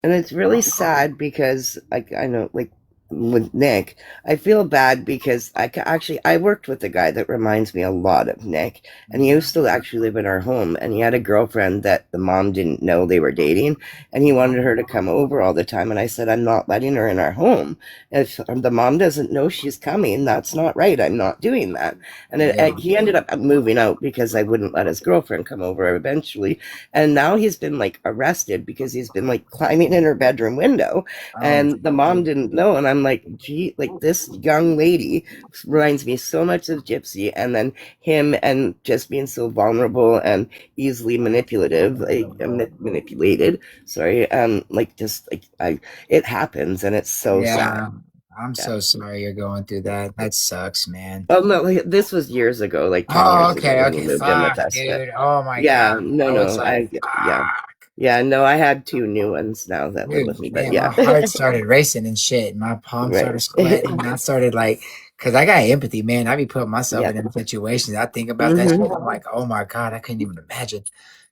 And it's really sad because I know, like with Nick, I feel bad because I worked with a guy that reminds me a lot of Nick, and he used to actually live in our home, and he had a girlfriend that the mom didn't know they were dating, and he wanted her to come over all the time, and I said, I'm not letting her in our home. If the mom doesn't know she's coming, that's not right. I'm not doing that. And he ended up moving out because I wouldn't let his girlfriend come over eventually, and now he's been like arrested because he's been like climbing in her bedroom window, and the mom didn't know. And I'm like, gee, like this young lady reminds me so much of Gypsy, and then him, and just being so vulnerable and easily manipulative, manipulated. Sorry, it happens, and it's so sad. I'm so sorry you're going through that. That sucks, man. Oh no, like, this was years ago, like 10 years ago when he moved in with Fuck, us. dude. Oh my Yeah, god. no, I was no, like, I had 2 new ones now that live with me, but man, yeah. my heart started racing and shit. And my palms started Right. sweating. And I started like, because I got empathy, man. I be putting myself in them situations. I think about that shit. I'm like, oh my god, I couldn't even imagine.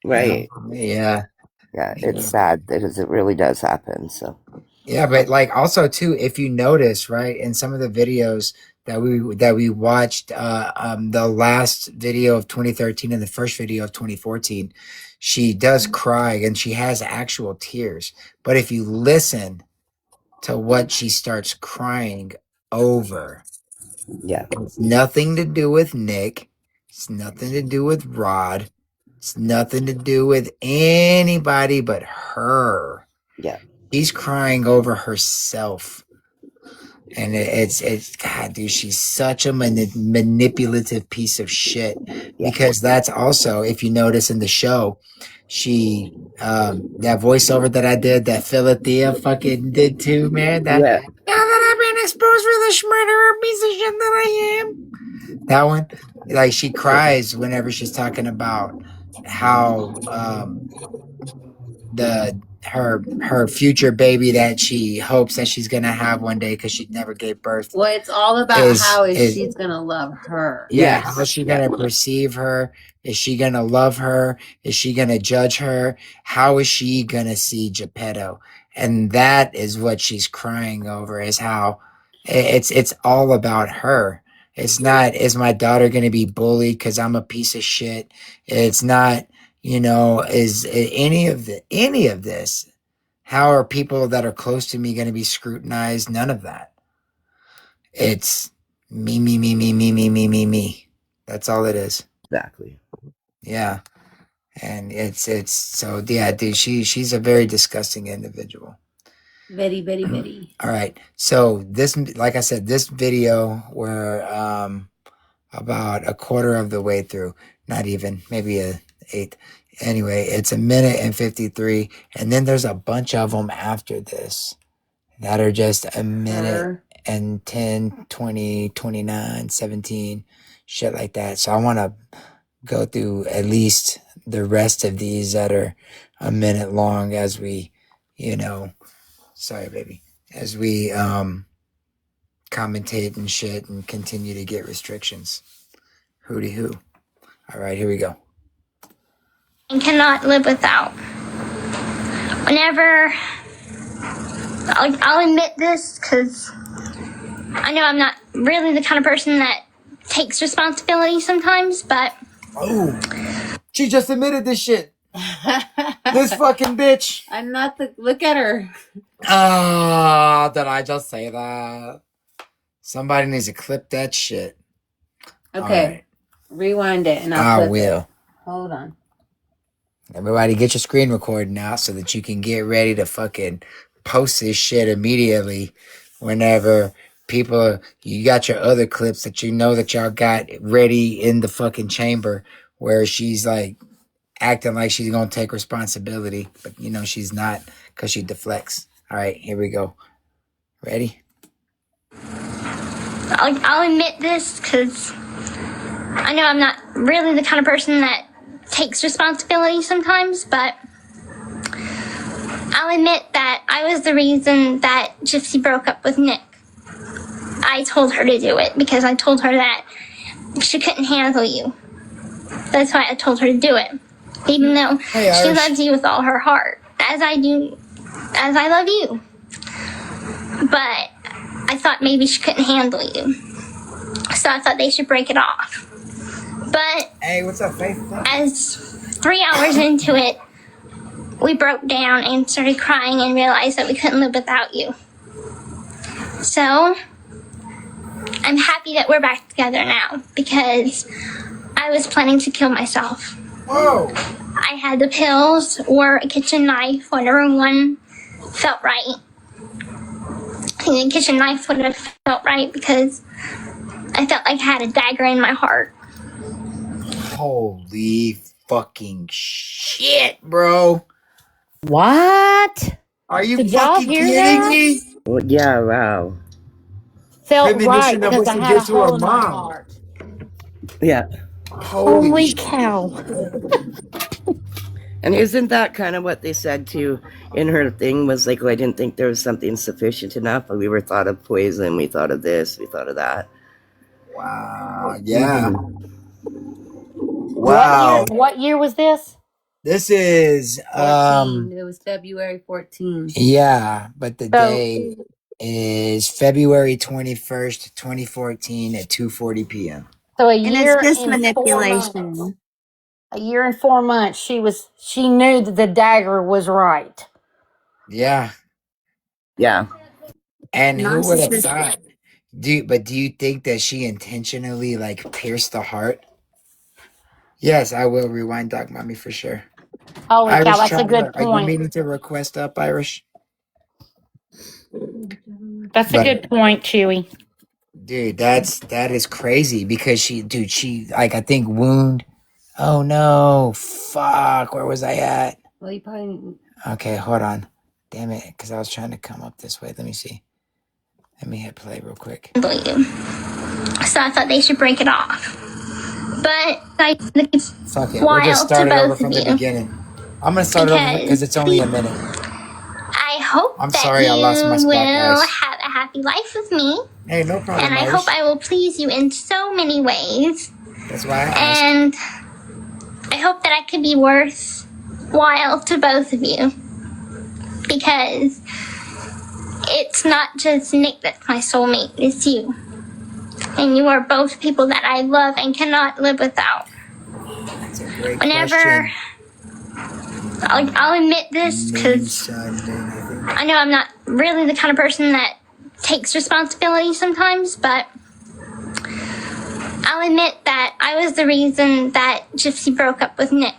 Right. Yeah. Yeah, it's sad because it really does happen. So Yeah, but like also too, if you notice, right, in some of the videos that we watched, the last video of 2013 and the first video of 2014, she does cry and she has actual tears. But if you listen to what she starts crying over, yeah, it's nothing to do with Nick. It's nothing to do with Rod. It's nothing to do with anybody but her. yeah, She's crying over herself. And it's God, dude, she's such a manipulative piece of shit. yeah, Because that's also, if you notice in the show, she that voiceover that I did, that Philathea fucking did too, man. That yeah, now that I've been exposed for the murderer piece of shit that I am. That one, like she cries whenever she's talking about how her future baby that she hopes that she's gonna have one day because she never gave birth. Well, it's all about how she's gonna love her. Yeah, how is she gonna perceive her? Is she gonna love her? Is she gonna judge her? How is she gonna see Geppetto? And that is what she's crying over, is how it's all about her. It's not, is my daughter gonna be bullied because I'm a piece of shit? It's not, is any of this. How are people that are close to me gonna be scrutinized? None of that. It's me, me, me, me, me, me, me, me, me. That's all it is. exactly. Yeah. And it's so yeah, dude, she's a very disgusting individual. Very, very, very. All right. So this, like I said, this video, we're about a quarter of the way through. Not even, maybe a eighth. Anyway, it's 1 minute and 53. And then there's a bunch of them after this that are just a minute and 10, 20, 29, 17, shit like that. So I want to go through at least the rest of these that are a minute long as we, sorry, baby, as we commentate and shit and continue to get restrictions. Hooty hoo. All right, here we go. And cannot live without. whenever, I'll admit this because I know I'm not really the kind of person that takes responsibility sometimes, but... Oh, she just admitted this shit. This fucking bitch. I'm not the. Look at her. Ah, did I just say that? Somebody needs to clip that shit. Okay. Right. Rewind it and I I'll clip will. it. Hold on. Everybody get your screen recording now so that you can get ready to fucking post this shit immediately whenever people, you got your other clips that you know that y'all got ready in the fucking chamber where she's like acting like she's going to take responsibility, but you know she's not because she deflects. All right, here we go. Ready? I'll admit this because I know I'm not really the kind of person that takes responsibility sometimes, but I'll admit that I was the reason that Gypsy broke up with Nick. I told her to do it because I told her that she couldn't handle you. That's why I told her to do it. Even though she loves you with all her heart, as I do, as I love you. But I thought maybe she couldn't handle you. So I thought they should break it off. But hey, what's up, Faith? as 3 hours into it, we broke down and started crying and realized that we couldn't live without you. So I'm happy that we're back together now because I was planning to kill myself. Whoa! I had the pills or a kitchen knife, whatever one felt right. And the kitchen knife would have felt right because I felt like I had a dagger in my heart. Holy fucking shit, bro. What? Are you Did y'all fucking hear kidding that? me? Well, yeah, wow. Felt right Premonition that because was I to had a get to her hole in my mom. heart. Yeah. Holy cow. And isn't that kind of what they said too in her thing was like, oh, I didn't think there was something sufficient enough, but we were thought of poison, we thought of this, we thought of that. Wow, yeah. What Wow. year was this? This is 14. It was February 14. yeah, but the So- day is February 21st, 2014 at 2:40 p.m. So a And year it's just and 4 manipulation. months. A year and 4 months. She knew that the dagger was right. Yeah. Yeah. And who would have Narcissist. thought? Do you think that she intentionally like pierced the heart? Yes, I will rewind Doc Mommy for sure. Holy cow, Irish that's a Traveler, good are you point. meaning to request up, Irish? That's a But- good point, Chewy. Dude, that is crazy because she like I think wound. Oh no, fuck, where was I at? Well, you probably. Okay, hold on. Damn it, because I was trying to come up this way. Let me see. Let me hit play real quick. So I thought they should break it off. But I think it's Fuck it, we'll wild just to start it over both from of the you. beginning. I'm gonna start it over because it's only a minute. I hope I'm that sorry, I lost my you spot, will guys. have a happy life with me. Hey, no problem, And I Irish. hope I will please you in so many ways. That's why I asked. And I hope that I could be worthwhile to both of you. Because it's not just Nick that's my soulmate, it's you. And you are both people that I love and cannot live without. That's a great Whenever question. I'll admit this because I know I'm not really the kind of person that takes responsibility sometimes, but I'll admit that I was the reason that Gypsy broke up with Nick.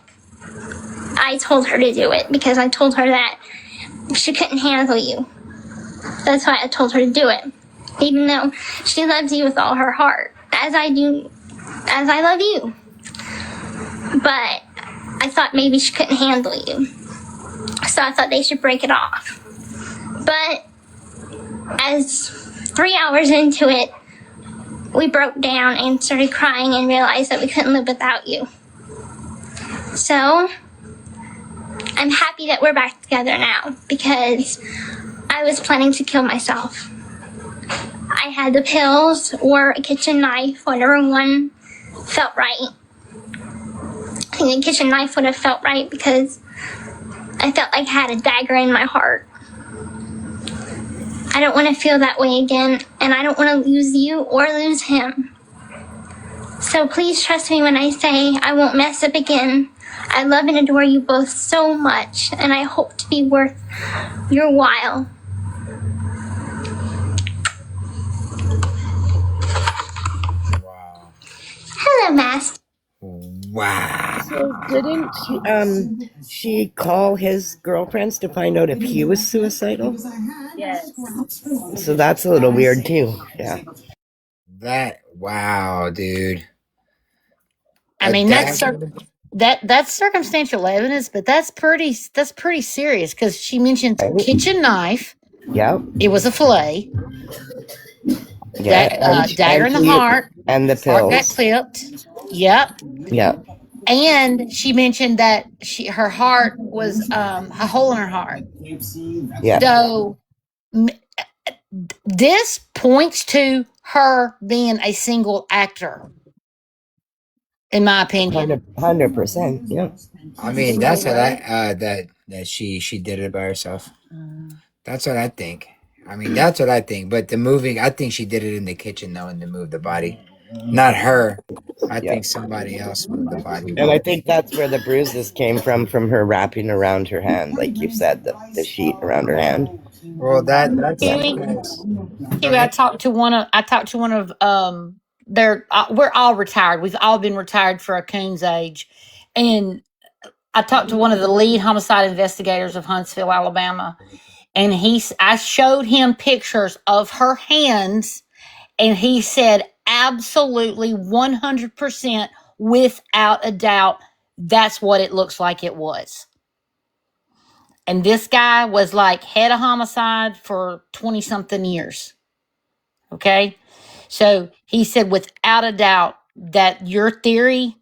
I told her to do it because I told her that she couldn't handle you. That's why I told her to do it. Even though she loves you with all her heart, as I do, as I love you. But I thought maybe she couldn't handle you. So I thought they should break it off. But as 3 hours into it, we broke down and started crying and realized that we couldn't live without you. So I'm happy that we're back together now because I was planning to kill myself. I had the pills or a kitchen knife, whatever one felt right. And the kitchen knife would have felt right because I felt like I had a dagger in my heart. I don't want to feel that way again, and I don't want to lose you or lose him. So please trust me when I say I won't mess up again. I love and adore you both so much, and I hope to be worth your while. Wow. Hello, Master. Wow. So didn't she call his girlfriends to find out if he was suicidal? Yes. So that's a little weird too. Yeah. Wow, dude. I mean, that's circumstantial evidence, but that's pretty serious because she mentioned kitchen knife. Yep. It was a fillet. Yeah. Dagger in the heart. And the Heart got pills. clipped. Yep. Yep. And she mentioned that her heart was a hole in her heart. Yeah. So this points to her being a single actor, in my opinion. 100%. Yeah. I mean, that's what that she did it by herself. That's what I think. I mean, that's what I think. But the moving, I think she did it in the kitchen though, and to move the body, not her. I think somebody else moved the body. And I think that's where the bruises came from her wrapping around her hand, like you said, the sheet around her hand. Well, that's Huey, I talked to one of we're all retired. We've all been retired for a coon's age. And I talked to one of the lead homicide investigators of Huntsville, Alabama, and I showed him pictures of her hands, and he said absolutely 100% without a doubt that's what it looks like it was. And this guy was like head of homicide for 20 something years. Okay. So he said, without a doubt, that your theory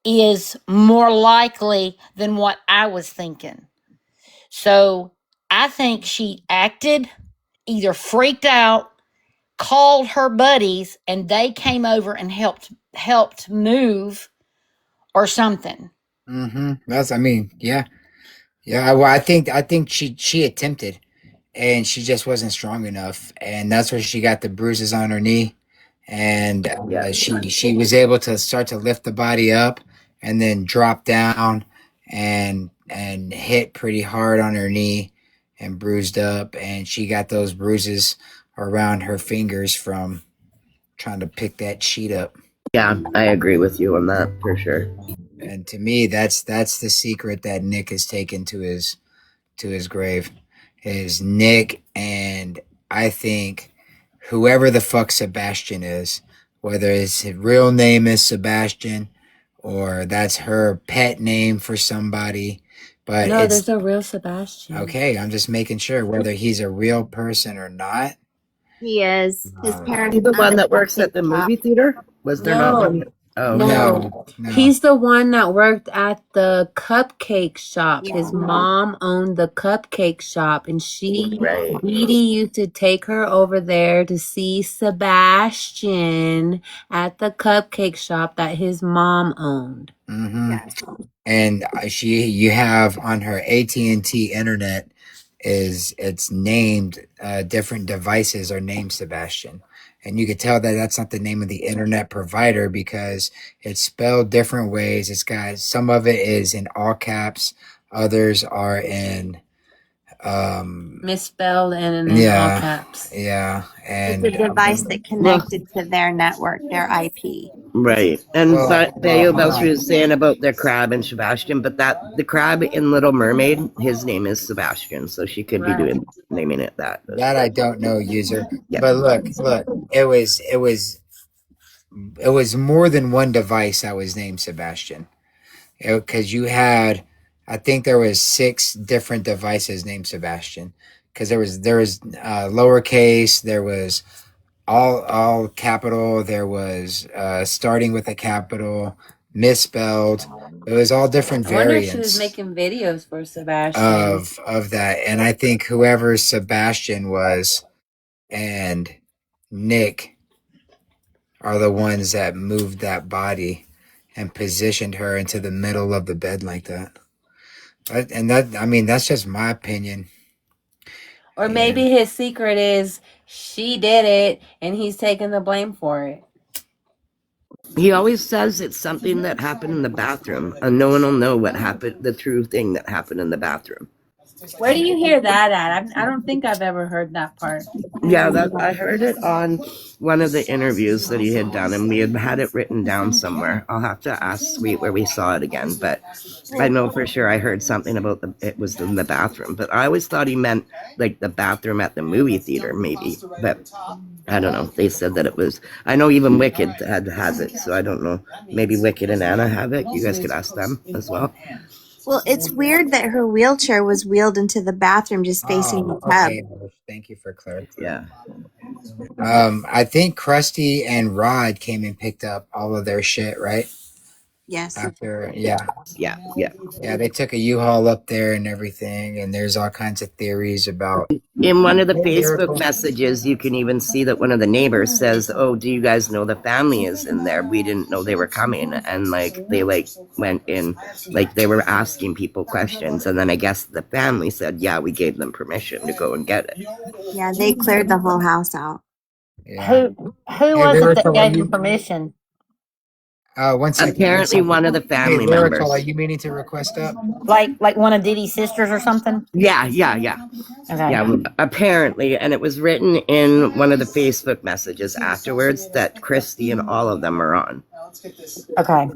is more likely than what I was thinking. So I think she acted, either freaked out, called her buddies, and they came over and helped move or something. That's. I mean, yeah. Well, I think she attempted, and she just wasn't strong enough, and that's where she got the bruises on her knee, and she was able to start to lift the body up, and then drop down, and hit pretty hard on her knee, and bruised up, and she got those bruises around her fingers from trying to pick that sheet up. Yeah, I agree with you on that for sure. And to me, that's the secret that Nick has taken to his grave, is Nick. And I think whoever the fuck Sebastian is, whether his real name is Sebastian or that's her pet name for somebody, but No, there's a real Sebastian. Okay, I'm just making sure whether he's a real person or not. He is. His parents. Is he the one that works at the movie theater? Was there not one? Oh, No. He's the one that worked at the cupcake shop. His mom owned the cupcake shop, and Edie used to take her over there to see Sebastian at the cupcake shop that his mom owned. And you have on her AT&T internet it's named, different devices are named Sebastian. And you could tell that that's not the name of the internet provider because it's spelled different ways. It's got, some of it is in all caps, others are in misspelled and in all caps. Yeah. And it's a device that connected to their network, their IP. Right. And Bayo Belcher was saying about their crab and Sebastian, but the crab in Little Mermaid, his name is Sebastian, so she could be naming it that. That I don't know, user. Yeah. But look, it was more than one device that was named Sebastian. Because you had, I think there was 6 different devices named Sebastian. Because there was lowercase, there was all capital, there was starting with a capital, misspelled. It was all different variants. I wonder if she was making videos for Sebastian of that. And I think whoever Sebastian was and Nick are the ones that moved that body and positioned her into the middle of the bed like that. I mean, that's just my opinion. Or Yeah. maybe his secret is she did it and he's taking the blame for it. He always says it's something that happened in the bathroom, and no one will know what happened, the true thing that happened in the bathroom. Where do you hear that at? I don't think I've ever heard that part. Yeah, that I heard it on one of the interviews that he had done, and we had it written down somewhere. I'll have to ask Sweet where we saw it again, but I know for sure I heard something about it was in the bathroom. But I always thought he meant like the bathroom at the movie theater, maybe. But I don't know. They said that it was. I know even Wicked has it, so I don't know. Maybe Wicked and Anna have it. You guys could ask them as well. Well, it's weird that her wheelchair was wheeled into the bathroom just facing the tub. Okay. Thank you for clarifying. Yeah. I think Krusty and Rod came and picked up all of their shit, right? Yes. After, yeah. Yeah. They took a U-Haul up there and everything, and there's all kinds of theories about. In one of the Facebook messages, you can even see that one of the neighbors says, "Oh, do you guys know the family is in there? We didn't know they were coming." And like they like went in, like they were asking people questions, and then I guess the family said, "Yeah, we gave them permission to go and get it." Yeah, they cleared the whole house out. Yeah. Who was it that gave you permission? One second. Apparently, one of the family Lyrical, members. are you meaning to request up? Like one of Dee Dee's sisters or something? Yeah. Okay. Yeah, apparently, and it was written in one of the Facebook messages afterwards that Christy and all of them are on. Okay.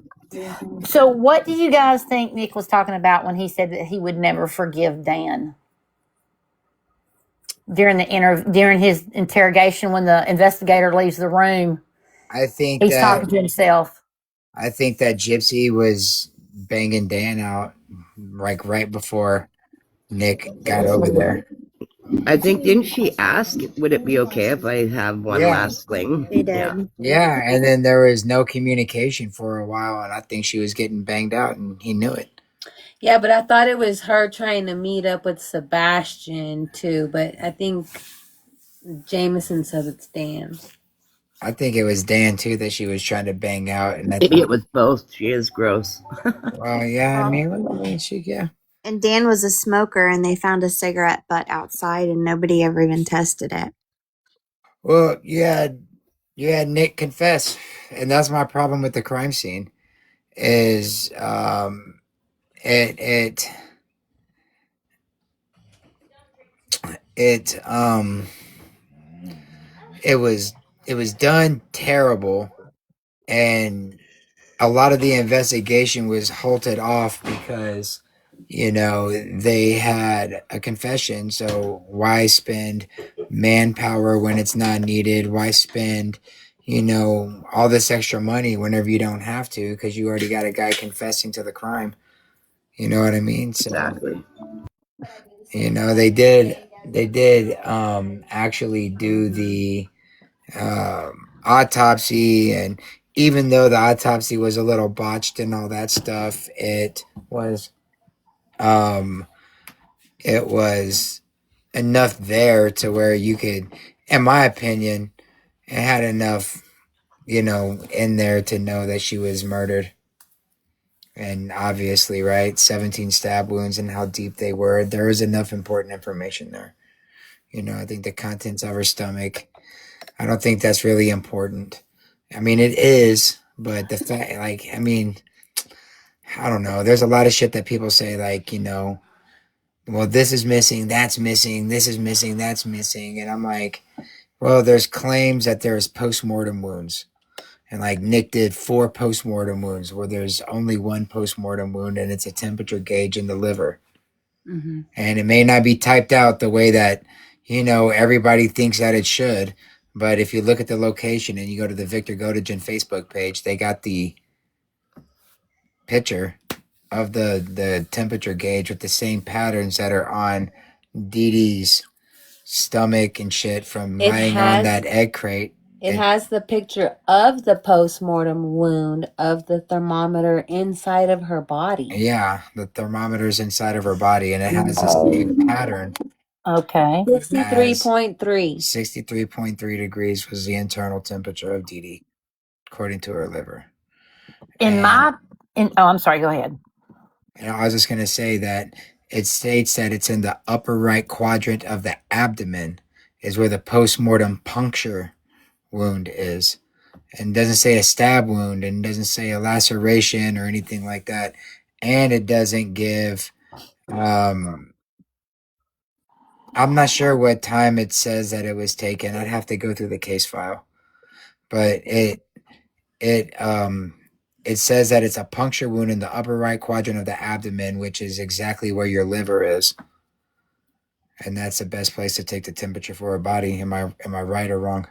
So what did you guys think Nick was talking about when he said that he would never forgive Dan? During his interrogation, when the investigator leaves the room, I think he's talking to himself. I think that Gypsy was banging Dan out like right before Nick got over there. I think, didn't she ask, would it be okay if I have one last fling? They did. Yeah, and then there was no communication for a while, and I think she was getting banged out, and he knew it. Yeah, but I thought it was her trying to meet up with Sebastian too, but I think Jameson says it's Dan. I think it was Dan too that she was trying to bang out, and Maybe it was both. She is gross. Well, yeah, I mean, yeah. And Dan was a smoker, and they found a cigarette butt outside, and nobody ever even tested it. Well, you had Nick confess, and that's my problem with the crime scene. Is it was done terrible, and a lot of the investigation was halted off because they had a confession. So why spend manpower when it's not needed? Why spend all this extra money whenever you don't have to, because you already got a guy confessing to the crime? You know what I mean? So, exactly. They did actually do the autopsy, and even though the autopsy was a little botched and all that stuff, it was enough there to where you could, in my opinion, it had enough in there to know that she was murdered. And obviously, right, 17 stab wounds and how deep they were, there was enough important information there. I think the contents of her stomach, I don't think that's really important. I mean, it is, but the fact, like, I mean, I don't know. There's a lot of shit that people say, like, well, this is missing, that's missing, this is missing, that's missing. And I'm like, well, there's claims that there's post-mortem wounds. And like Nick did 4 post-mortem wounds where there's only 1 post-mortem wound, and it's a temperature gauge in the liver. Mm-hmm. And it may not be typed out the way that, everybody thinks that it should. But if you look at the location and you go to the Victor Gotigen Facebook page, they got the picture of the temperature gauge with the same patterns that are on Dee Dee's stomach and shit from lying on that egg crate. It has the picture of the post-mortem wound of the thermometer inside of her body. Yeah, the thermometer's inside of her body, and it has the same pattern. Okay. 63.3. 63.3 degrees was the internal temperature of Dee Dee, according to her liver. I'm sorry, go ahead. And I was just going to say that it states that it's in the upper right quadrant of the abdomen is where the postmortem puncture wound is. And doesn't say a stab wound and doesn't say a laceration or anything like that. And it doesn't give, I'm not sure what time it says that it was taken. I'd have to go through the case file. But it says that it's a puncture wound in the upper right quadrant of the abdomen, which is exactly where your liver is. And that's the best place to take the temperature for a body. Am I right or wrong?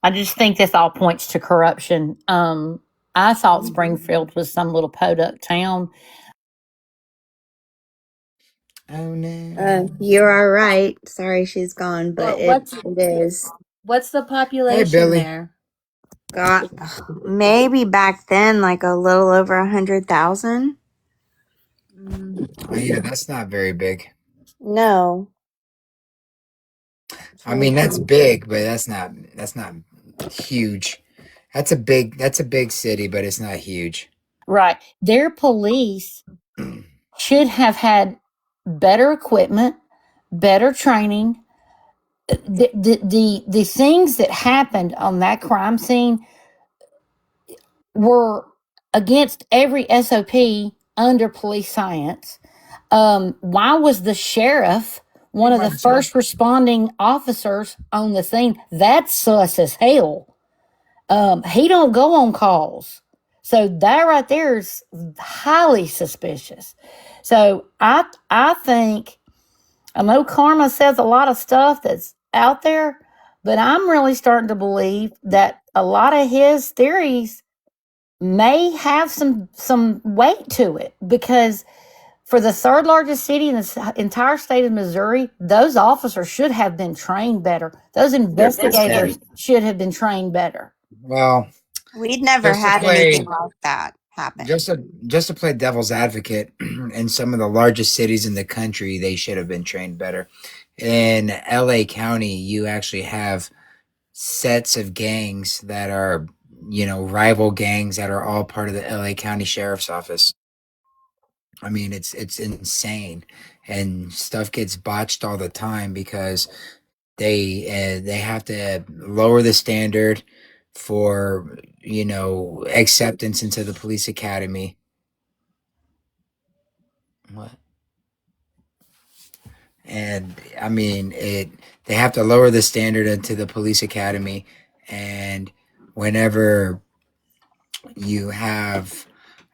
I just think this all points to corruption. I thought Springfield was some little podunk town. Oh no. You are right. Sorry she's gone, but Well, it is. what's the Hey population Billy. there? Got maybe back then like a little over 100,000. Oh yeah, that's not very big. No. I mean that's big, but that's not huge. That's a big city, but it's not huge. Right. Their police should have had better equipment, better training. The things that happened on that crime scene were against every SOP under police science. Why was the sheriff one of the first responding officers on the scene? That's sus as hell. He don't go on calls. So that right there is highly suspicious. So I think I know karma says a lot of stuff that's out there, but I'm really starting to believe that a lot of his theories may have some weight to it, because for the third largest city in the entire state of Missouri, those officers should have been trained better. Those investigators should have been trained better. Well, We'd never just to had play anything like that happen. just to play devil's advocate, in some of the largest cities in the country, they should have been trained better. In LA County, you actually have sets of gangs that are, rival gangs that are all part of the LA County Sheriff's Office. I mean, it's insane, and stuff gets botched all the time because they have to lower the standard for acceptance into the police academy. What? And I mean they have to lower the standard into the police academy, and whenever you have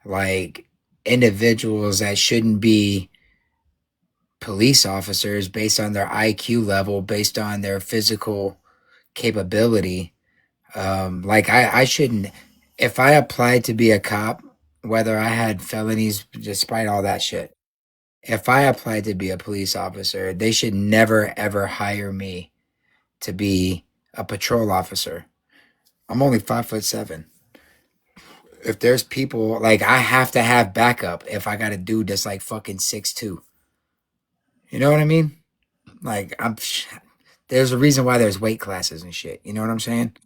like individuals that shouldn't be police officers based on their IQ level, based on their physical capability. Like I shouldn't, if I applied to be a cop, whether I had felonies, despite all that shit, if I applied to be a police officer, they should never ever hire me to be a patrol officer. I'm only 5'7". If there's people like I have to have backup if I got a dude that's like fucking 6'2". You know what I mean? Like there's a reason why there's weight classes and shit. You know what I'm saying?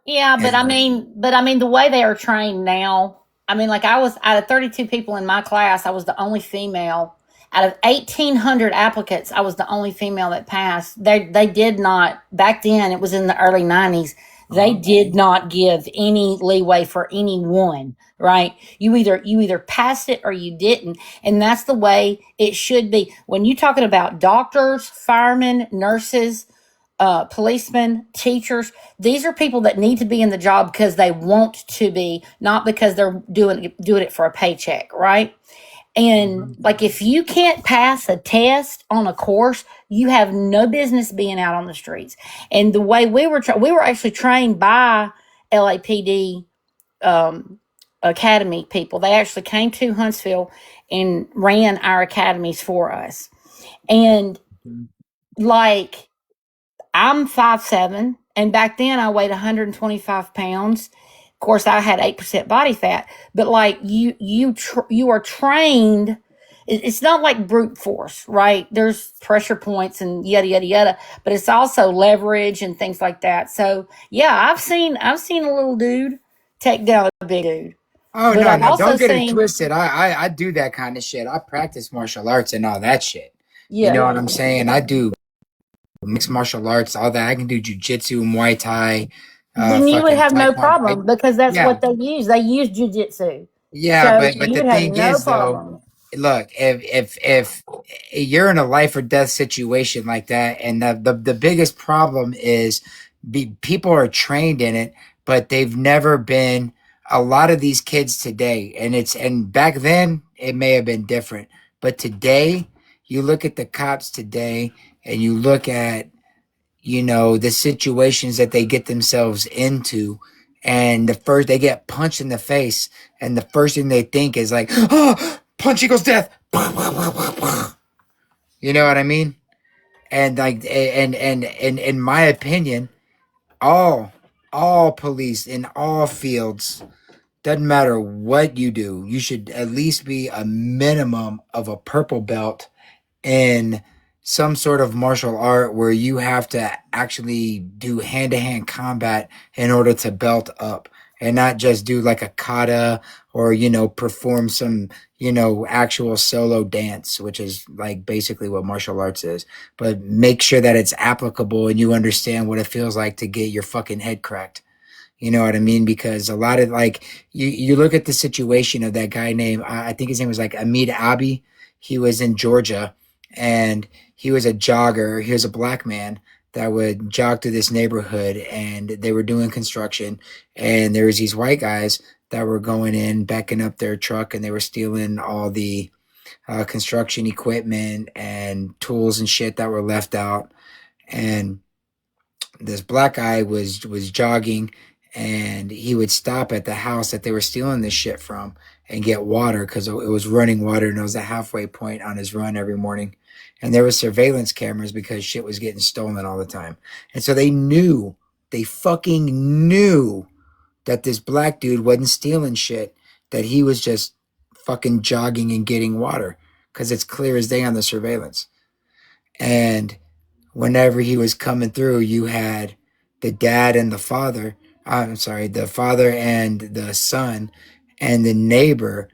Yeah, but And I mean the way they are trained now. I mean, like I was out of 32 people in my class, I was the only female. Out of 1,800 applicants, I was the only female that passed. They did not back then. It was in the early 90s. They did not give any leeway for anyone. Right? You either passed it or you didn't, and that's the way it should be. When you're talking about doctors, firemen, nurses, policemen, teachers. These are people that need to be in the job because they want to be, not because they're doing it for a paycheck, right? And like if you can't pass a test on a course, you have no business being out on the streets. And the way we were actually trained by LAPD academy people. They actually came to Huntsville and ran our academies for us. And like I'm 5'7", and back then I weighed 125 pounds. Of course, I had 8% body fat, but like you are trained. It's not like brute force, right? There's pressure points and yada yada yada, but it's also leverage and things like that. So yeah, I've seen a little dude, take down a big dude. Oh But no, I've no, also don't get it seen, twisted. I do that kind of shit. I practice martial arts and all that shit. You yeah. know what I'm saying? I do mixed martial arts, all that. I can do jujitsu, Muay Thai, Then you would fucking have no taekwondo. problem because that's Yeah, what they use. They use jujitsu. yeah, So but you the would have thing no is though, problem. look, if you're in a life or death situation like that, and the biggest problem is people are trained in it, but they've never been. A lot of these kids today, and back then it may have been different, but today you look at the cops today, and you look at the situations that they get themselves into, and they get punched in the face, and the first thing they think is like, oh, punch equals death. You know what I mean? And like, and in my opinion, all all police in all fields, doesn't matter what you do, you should at least be a minimum of a purple belt in some sort of martial art where you have to actually do hand-to-hand combat in order to belt up, and not just do like a kata, or perform some actual solo dance, which is like basically what martial arts is. But make sure that it's applicable and you understand what it feels like to get your fucking head cracked. You know what I mean? Because a lot of, like, you look at the situation of that guy named, I think his name was like Amid Abi. He was in Georgia, and he was a jogger. He was a black man that would jog through this neighborhood, and they were doing construction, and there was these white guys that were going in, backing up their truck, and they were stealing all the construction equipment and tools and shit that were left out. And this black guy was jogging, and he would stop at the house that they were stealing this shit from and get water, because it was running water, and it was a halfway point on his run every morning. And there was surveillance cameras because shit was getting stolen all the time. And so they fucking knew that this black dude wasn't stealing shit, that he was just fucking jogging and getting water, because it's clear as day on the surveillance. And whenever he was coming through, you had the dad and the father. I'm sorry, the father and the son and the neighbor,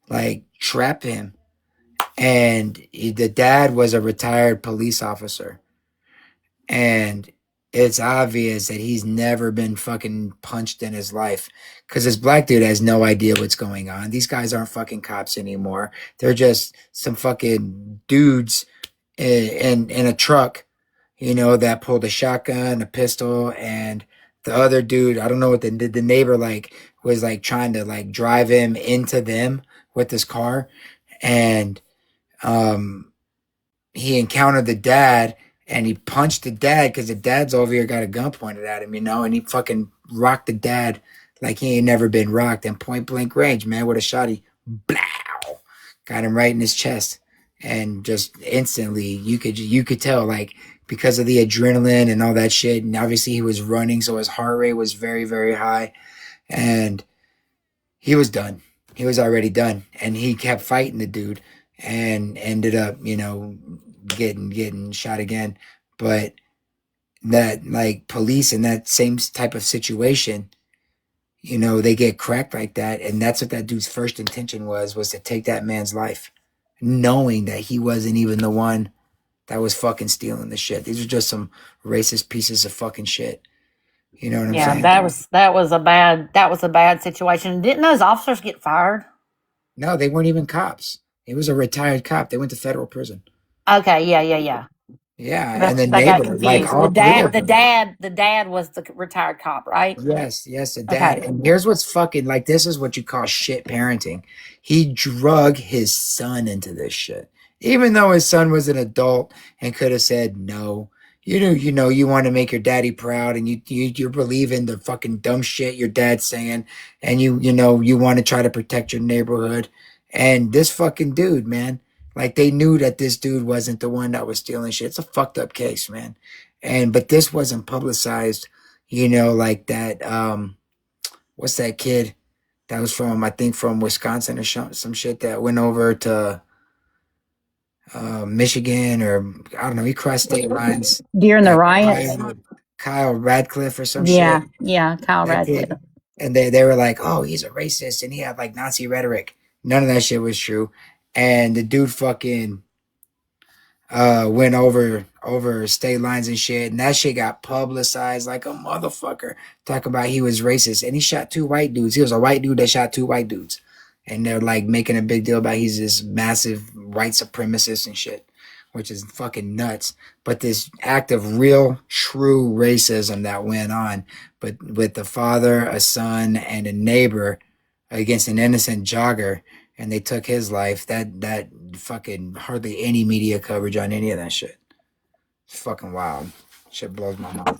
like, trap him. And the dad was a retired police officer. And it's obvious that he's never been fucking punched in his life, because this black dude has no idea what's going on. These guys aren't fucking cops anymore. They're just some fucking dudes in a truck, that pulled a shotgun, a pistol, and the other dude, I don't know what the neighbor, like, was like trying to like drive him into them with his car. And he encountered the dad, and he punched the dad because the dad's over here got a gun pointed at him, and he fucking rocked the dad like he ain't never been rocked, and point blank range, man, with a shotty, blow, got him right in his chest. And just instantly, you could tell, like, because of the adrenaline and all that shit, and obviously he was running, so his heart rate was very, very high, and he was done. He was already done, and he kept fighting the dude, and ended up, getting shot again. But that, like, police in that same type of situation, they get cracked like that, and that's what that dude's first intention was to take that man's life, knowing that he wasn't even the one that was fucking stealing the shit. These are just some racist pieces of fucking shit. You know what I'm Yeah, saying? that was a bad situation. Didn't those officers get fired? No, they weren't even cops. He was a retired cop. They went to federal prison. Okay, yeah. Yeah, and the I got neighbor, like, confused. all three of them. The dad was the retired cop, right? Yes, the dad. Okay. And here's what's fucking, like, this is what you call shit parenting. He drug his son into this shit, even though his son was an adult and could have said no. You want to make your daddy proud, and you believe in the fucking dumb shit your dad's saying, and you want to try to protect your neighborhood. And this fucking dude, man, like, they knew that this dude wasn't the one that was stealing shit. It's a fucked up case, man. But this wasn't publicized, like that. What's that kid that was from, I think, from Wisconsin or some shit, that went over to Michigan, or I don't know, he crossed state lines. During the That riots? Kyle Radcliffe or some Yeah, shit. yeah, Kyle That Radcliffe. kid, and they were like, oh, he's a racist and he had like Nazi rhetoric. None of that shit was true. And the dude fucking went over state lines and shit, and that shit got publicized like a motherfucker. Talk about he was racist, and he shot 2 white dudes. He was a white dude that shot 2 white dudes, and they're like making a big deal about he's this massive white supremacist and shit, which is fucking nuts. But this act of real, true racism that went on, but with the father, a son, and a neighbor against an innocent jogger, and they took his life. That fucking hardly any media coverage on any of that shit. It's fucking wild. Shit blows my mind.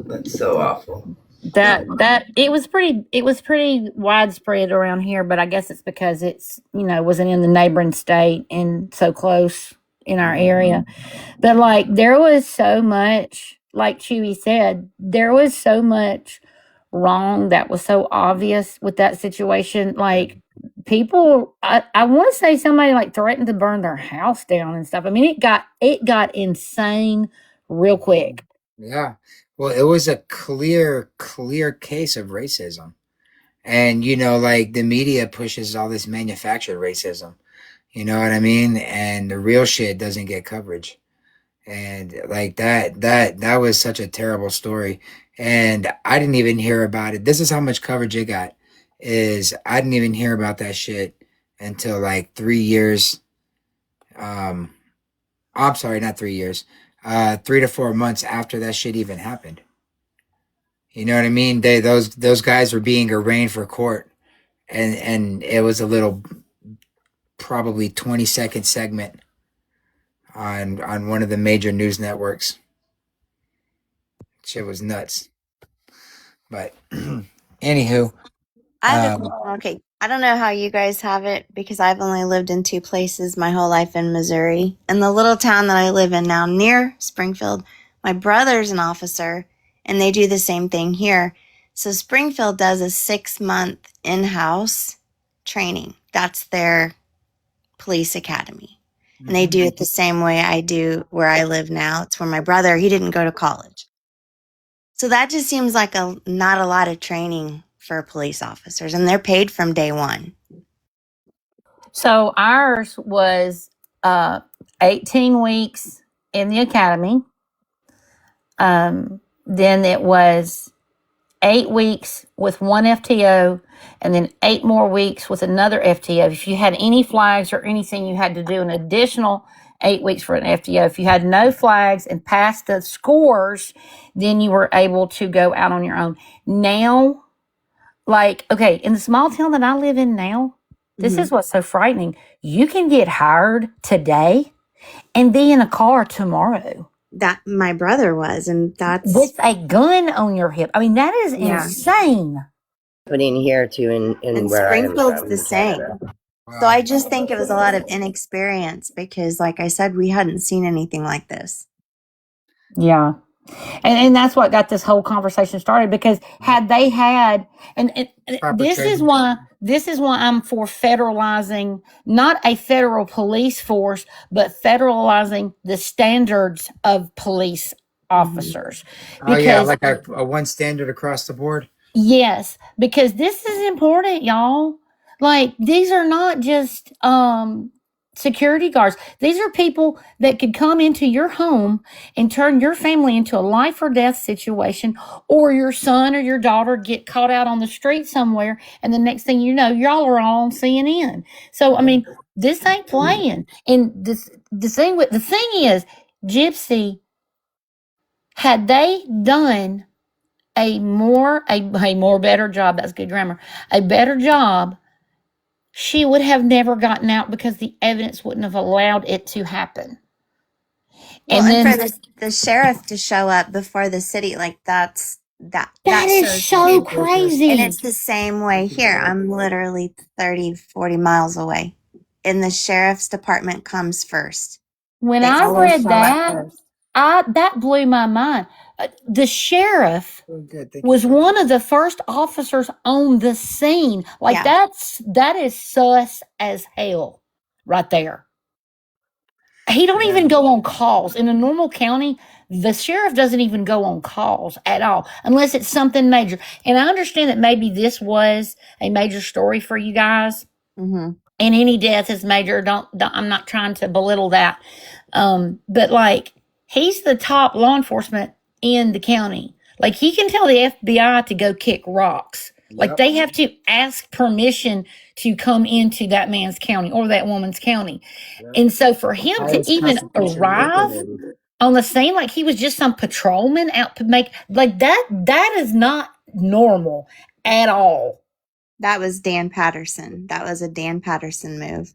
That's so awful. That it was pretty widespread around here, but I guess it's because it's wasn't in the neighboring state and so close in our area. But like there was so much, like Chewy said, there was so much wrong that was so obvious with that situation. Like people, I want to say somebody like threatened to burn their house down and stuff. I mean, it got insane real quick. Yeah. Well, it was a clear case of racism. And, like the media pushes all this manufactured racism. You know what I mean? And the real shit doesn't get coverage. And like that was such a terrible story. And I didn't even hear about it. This is how much coverage it got. Is I didn't even hear about that shit until like 3 years. I'm sorry, not 3 years. 3 to 4 months after that shit even happened. You know what I mean? Those guys were being arraigned for court, and it was a little, probably 20-second segment on one of the major news networks. Shit was nuts. But anywho, Okay, I don't know how you guys have it because I've only lived in 2 places my whole life in Missouri. In the little town that I live in now near Springfield, my brother's an officer and they do the same thing here. So Springfield does a 6-month in-house training. That's their police academy. And they do it the same way I do where I live now. It's where my brother, he didn't go to college. So that just seems like not a lot of training for police officers, and they're paid from day one. So ours was 18 weeks in the academy. Then it was 8 weeks with one FTO, and then 8 more weeks with another FTO. If you had any flags or anything, you had to do an additional 8 weeks for an FTO. If you had no flags and passed the scores, then you were able to go out on your own. Now, like, okay, in the small town that I live in now, this is what's so frightening. You can get hired today and be in a car tomorrow. That my brother was, and that's with a gun on your hip. I mean, that is insane. Putting here too in where Springfield's I'm the from, same. Canada. So I just think it was a lot of inexperience because, like I said, we hadn't seen anything like this. Yeah. And that's what got this whole conversation started, because had they had, and this is why I'm for federalizing, not a federal police force, but federalizing the standards of police officers. Oh yeah, like a one standard across the board. Yes, because this is important, y'all. Like, these are not just security guards. These are people that could come into your home and turn your family into a life or death situation, or your son or your daughter get caught out on the street somewhere, and the next thing you know, y'all are all on CNN. So, I mean, this ain't playing. And the thing is, Gypsy, had they done a more better job, that's good grammar, a better job, she would have never gotten out because the evidence wouldn't have allowed it to happen. Well, and for the sheriff to show up before the city, like that is so crazy. And it's the same way here. I'm literally 30, 40 miles away. And the sheriff's department comes first. When I read that, that blew my mind. The sheriff was one of the first officers on the scene. Like, that is sus as hell right there. He don't even go on calls. In a normal county, the sheriff doesn't even go on calls at all unless it's something major. And I understand that maybe this was a major story for you guys. Mm-hmm. And any death is major. Don't I'm not trying to belittle that. But like he's the top law enforcement in the county. Like he can tell the FBI to go kick rocks. Like they have to ask permission to come into that man's county or that woman's county. And so for him to even arrive on the scene like he was just some patrolman out to make like that is not normal at all. That was Dan Patterson. That was a Dan Patterson move.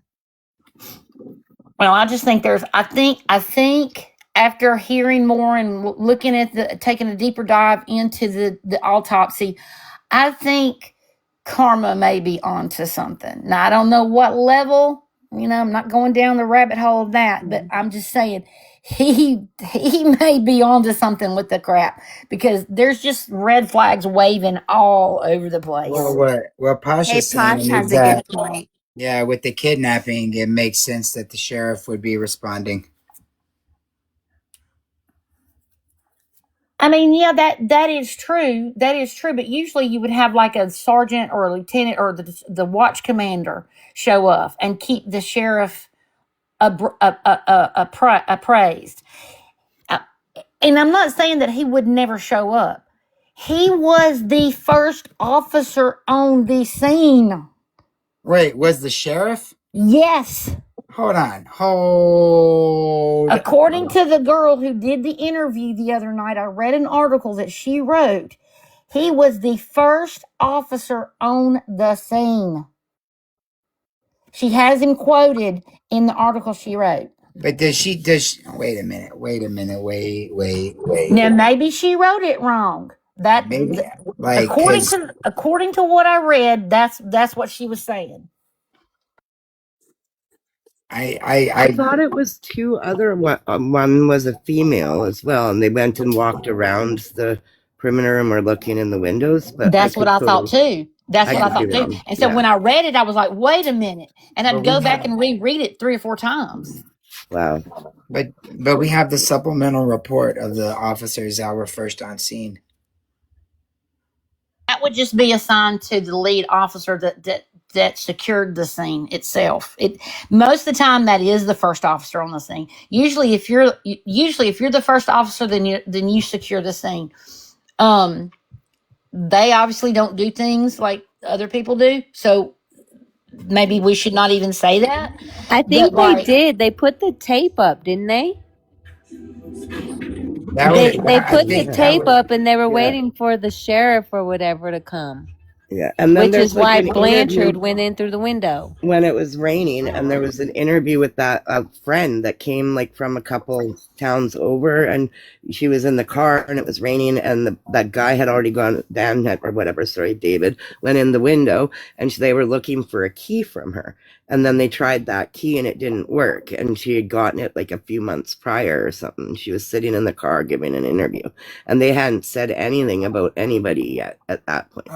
Well, I just think I think after hearing more and looking at taking a deeper dive into the autopsy, I think karma may be onto something. Now, I don't know what level, I'm not going down the rabbit hole of that, but I'm just saying he may be onto something with the crap because there's just red flags waving all over the place. Well, what Posh Hey, is saying Posh has is a that, good point. yeah, with the kidnapping, it makes sense that the sheriff would be responding. I mean, yeah, that is true. That is true. But usually, you would have like a sergeant or a lieutenant or the watch commander show up and keep the sheriff appraised. And I'm not saying that he would never show up. He was the first officer on the scene. Wait, was the sheriff? Yes. Hold on. According to the girl who did the interview the other night, I read an article that she wrote. He was the first officer on the scene. She has him quoted in the article she wrote. But does she wait a minute. Now maybe she wrote it wrong. That Maybe like according to what I read, that's what she was saying. I thought it was two other one was a female as well, and they went and walked around the perimeter and were looking in the windows. But that's what I thought too. That's what I thought too. And so when I read it, I was like, wait a minute. And I'd go back and reread it 3 or 4 times. Wow. But we have the supplemental report of the officers that were first on scene. That would just be assigned to the lead officer that secured the scene itself. Most of the time that is the first officer on the scene. Usually if you're the first officer, then you secure the scene. They obviously don't do things like other people do, so maybe we should not even say that. I think they did. They put the tape up, didn't they? They put the tape up and they were waiting for the sheriff or whatever to come. Yeah, and then which is why like Blanchard went in through the window when it was raining, and there was an interview with that friend that came like from a couple towns over, and she was in the car and it was raining, and that guy had already gone down or whatever. Sorry, David went in the window, and they were looking for a key from her, and then they tried that key and it didn't work, and she had gotten it like a few months prior or something. She was sitting in the car giving an interview, and they hadn't said anything about anybody yet at that point.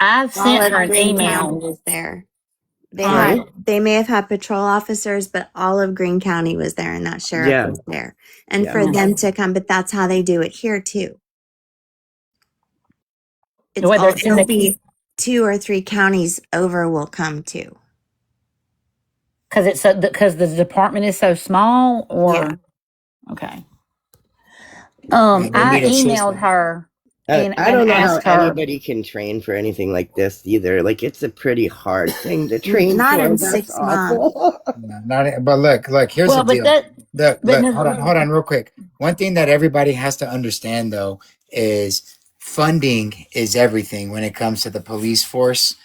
I've sent her an email. Was there. They may have had patrol officers, but all of Greene County was there and that sheriff was there. And for them to come, but that's how they do it here too. It'll be 2 or 3 counties over will come too. Because the department is so small, or okay. I emailed her. I don't know how anybody can train for anything like this either. Like, it's a pretty hard thing to train not for. In 6 months. But look, here's the deal. Look, hold on real quick. One thing that everybody has to understand, though, is funding is everything when it comes to the police force.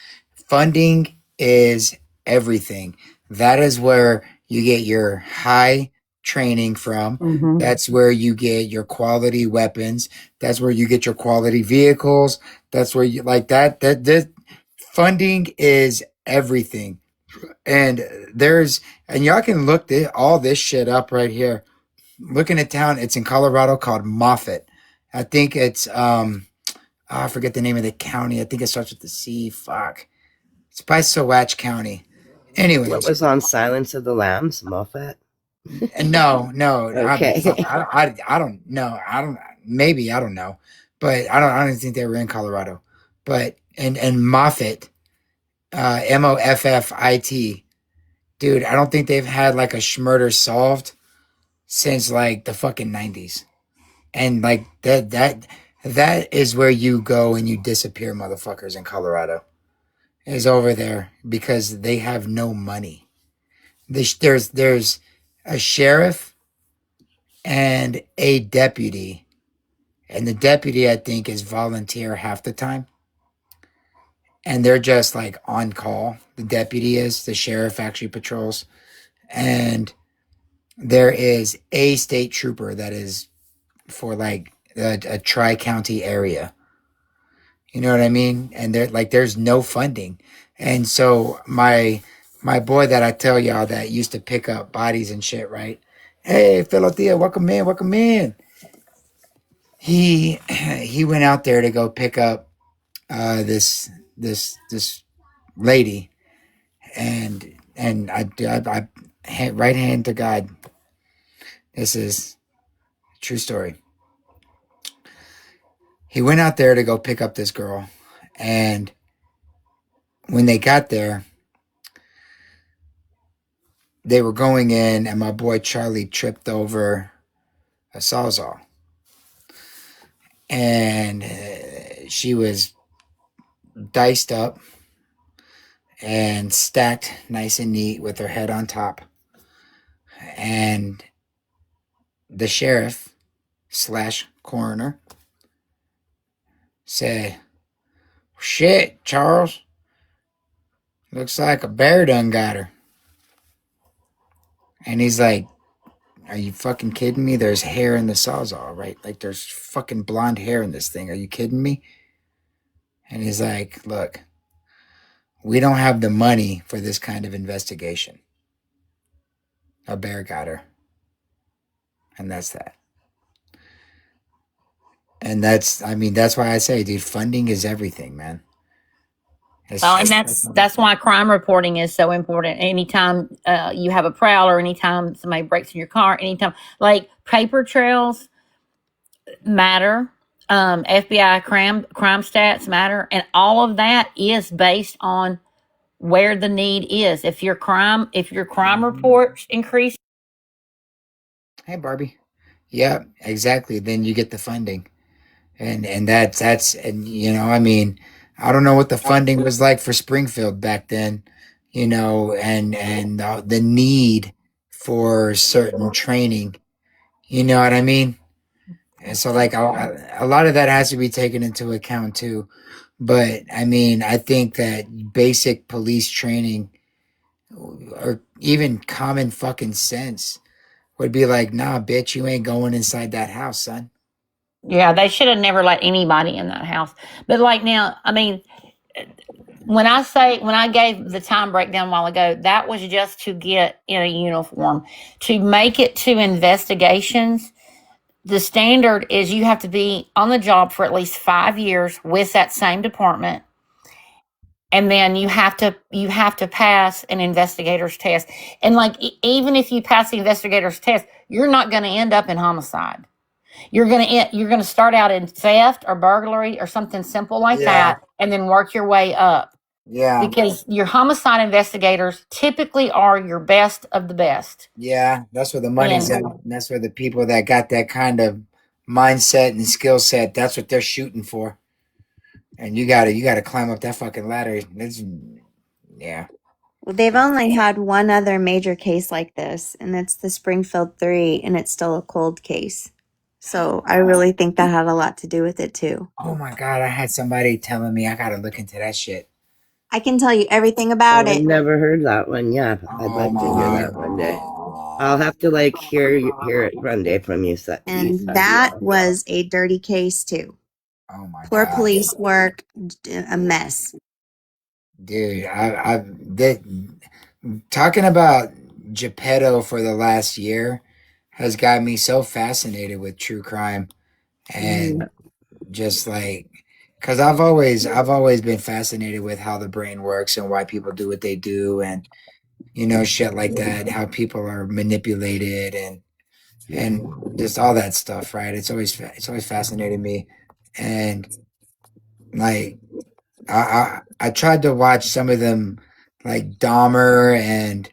Funding is everything. That is where you get your high training from. Mm-hmm. That's where you get your quality weapons. That's where you get your quality vehicles. That's where you like that funding is everything. And y'all can look all this shit up right here. Looking at town, it's in Colorado, called Moffett. I think it's I forget the name of the county. I think it starts with the C. Fuck. It's by Saguache County. Anyways. What was on Silence of the Lambs, Moffett? No. Okay. I don't know. I don't. Maybe I don't know, but I don't think they were in Colorado. But and Moffat, Moffit, dude. I don't think they've had like a schmurder solved since like the fucking 90s. And like that is where you go and you disappear, motherfuckers, in Colorado. Is over there because they have no money. There's a sheriff and a deputy, and the deputy I think is volunteer half the time, and they're just like on call. The deputy is, the sheriff actually patrols, and there is a state trooper that is for like a tri-county area. You know what I mean? And there like there's no funding. And so my boy that I tell y'all that used to pick up bodies and shit, right? Hey, Philothea, welcome in, welcome in. He went out there to go pick up this lady, and right hand to God, this is a true story. He went out there to go pick up this girl, and when they got there, they were going in, and my boy Charlie tripped over a sawzall, and she was diced up and stacked nice and neat with her head on top. And the sheriff slash coroner said, "Shit, Charles, looks like a bear done got her." And he's like, "Are you fucking kidding me? There's hair in the sawzall, right? Like there's fucking blonde hair in this thing. Are you kidding me?" And he's like, "Look, we don't have the money for this kind of investigation. A bear got her. And that's that." And that's why I say, dude, funding is everything, man. Well, and that's why crime reporting is so important. Anytime you have a prowler, anytime somebody breaks in your car, anytime like paper trails matter, FBI crime stats matter, and all of that is based on where the need is. If your crime reports increase. Hey, Barbie. Yeah, exactly. Then you get the funding, and that's and I mean, I don't know what the funding was like for Springfield back then, and the need for certain training. You know what I mean? And so, like, a lot of that has to be taken into account too. But I mean, I think that basic police training or even common fucking sense would be like, nah, bitch, you ain't going inside that house, son. Yeah, they should have never let anybody in that house. But like now, I mean, when I gave the time breakdown a while ago, that was just to get in a uniform. To make it to investigations, the standard is you have to be on the job for at least 5 years with that same department. And then you have to pass an investigator's test. And like even if you pass the investigator's test, you're not going to end up in homicide. You're gonna start out in theft or burglary or something simple like Yeah, that, and then work your way up. yeah, Because your homicide investigators typically are your best of the best. yeah. That's where the money's at. And And that's where the people that got that kind of mindset and skill set, that's what they're shooting for. And you gotta climb up that fucking ladder. Yeah. Well, they've only had one other major case like this, and it's the Springfield 3, and it's still a cold case. So I really think that had a lot to do with it too. Oh my God, I had somebody telling me I gotta look into that shit. I can tell you everything Oh, about I've it. never heard that one. Yeah, I'd Oh like to hear my that one day. I'll have to like hear it one day from you. And that was a dirty case too. Oh my Poor God. police work, a mess. Dude, talking about Geppetto for the last year has got me so fascinated with true crime and just like because I've always been fascinated with how the brain works and why people do what they do, and shit like that, how people are manipulated and just all that stuff, right? It's always fascinated me, and like I tried to watch some of them, like Dahmer and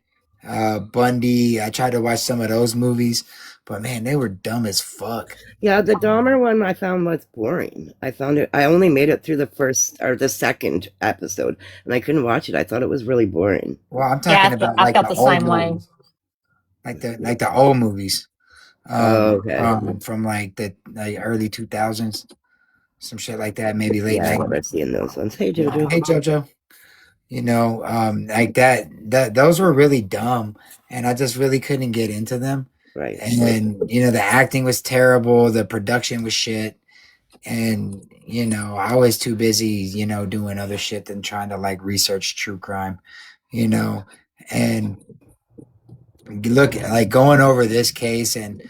Bundy. I tried to watch some of those movies, but man, they were dumb as fuck. Yeah, the Dahmer one I found was boring. I only made it through the first or the second episode, and I couldn't watch it. I thought it was really boring. Well, I'm Yeah, talking about I like felt the the old same way. movies, like the old movies, Okay. from like the early 2000s, some shit like that, maybe late Yeah, I 90s. never seen those ones. Hey, Jojo. Hey Jojo, like that those were really dumb, and I just really couldn't get into them. Right. And then the acting was terrible, the production was shit, and I was too busy doing other shit than trying to like research true crime, you know and look, like, going over this case, and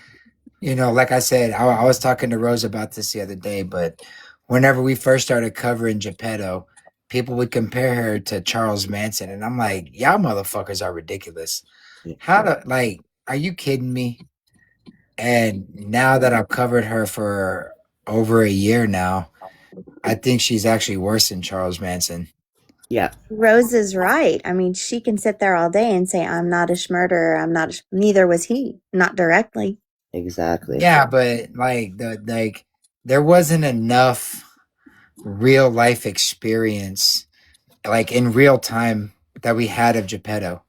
like I said, I was talking to Rose about this the other day, but whenever we first started covering Geppetto, people would compare her to Charles Manson, and I'm like, y'all motherfuckers are ridiculous. How to like, are you kidding me? And now that I've covered her for over a year now, I think she's actually worse than Charles Manson. Yeah, Rose is right. I mean, she can sit there all day and say, I'm not a schmurderer. Neither was he. Not directly. exactly. Yeah, but there wasn't enough real life experience, like in real time, that we had of Geppetto.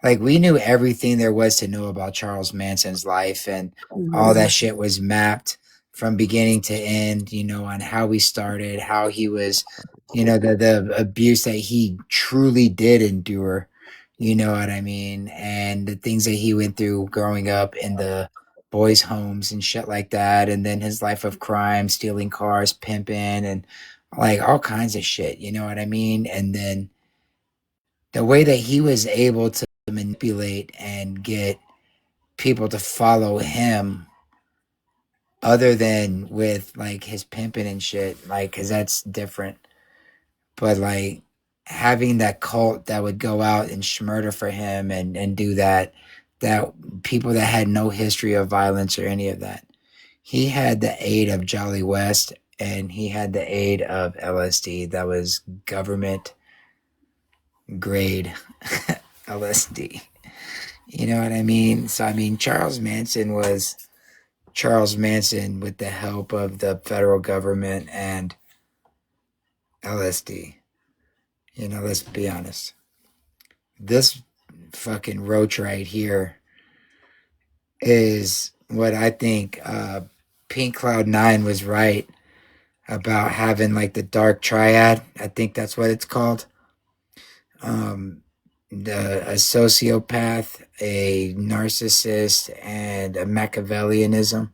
Like, we knew everything there was to know about Charles Manson's life, and all that shit was mapped from beginning to end, on how he started, how he was, the abuse that he truly did endure, you know what I mean? And the things that he went through growing up in the boys' homes and shit like that. And then his life of crime, stealing cars, pimping, and like all kinds of shit, you know what I mean? And then the way that he was able to manipulate and get people to follow him, other than with like his pimping and shit, like, because that's different. But like, having that cult that would go out and schmurder for him, and do that people that had no history of violence or any of that, he had the aid of Jolly West, and he had the aid of LSD. That was government grade LSD. You know what I mean? So, I mean, Charles Manson was Charles Manson with the help of the federal government and LSD. Let's be honest. This fucking roach right here is what I think Pink Cloud 9 was right about, having like the dark triad. I think that's what it's called. A sociopath, a narcissist, and a Machiavellianism.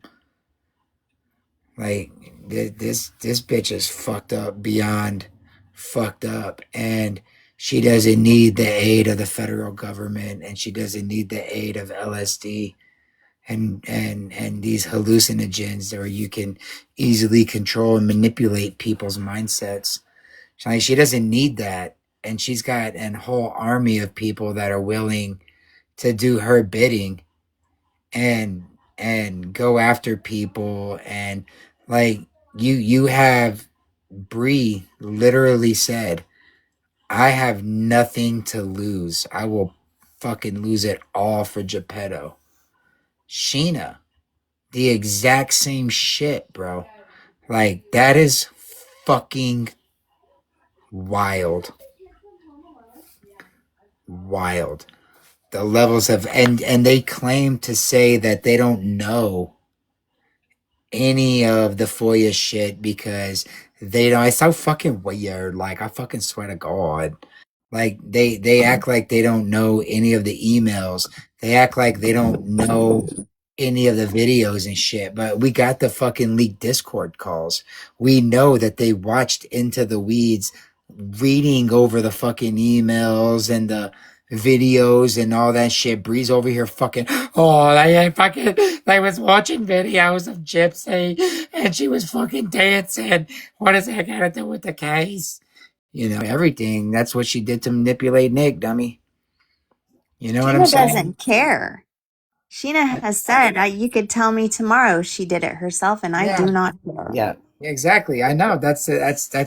Like, this bitch is fucked up beyond fucked up, and she doesn't need the aid of the federal government, and she doesn't need the aid of LSD and these hallucinogens where you can easily control and manipulate people's mindsets. Like, she doesn't need that, and she's got a whole army of people that are willing to do her bidding, and go after people. And like, you have Bree literally said, I have nothing to lose. I will fucking lose it all for Geppetto. Sheena, the exact same shit, bro. Like, that is fucking wild. Wild. The levels of, and they claim to say that they don't know any of the FOIA shit because they don't. It's so fucking weird. Like, I fucking swear to God. Like, they act like they don't know any of the emails. They act like they don't know any of the videos and shit. But we got the fucking leaked Discord calls. We know that they watched Into the Weeds, reading over the fucking emails and the videos and all that shit. Breeze over here fucking, oh, I was watching videos of Gypsy, and she was fucking dancing. What does that got to do with the case? Everything. That's what she did to manipulate Nick, dummy. You know what I'm Sheena saying? doesn't care. Sheena has said, you could tell me tomorrow she did it herself, and I Yeah. do not care. Yeah. Exactly. I know. That's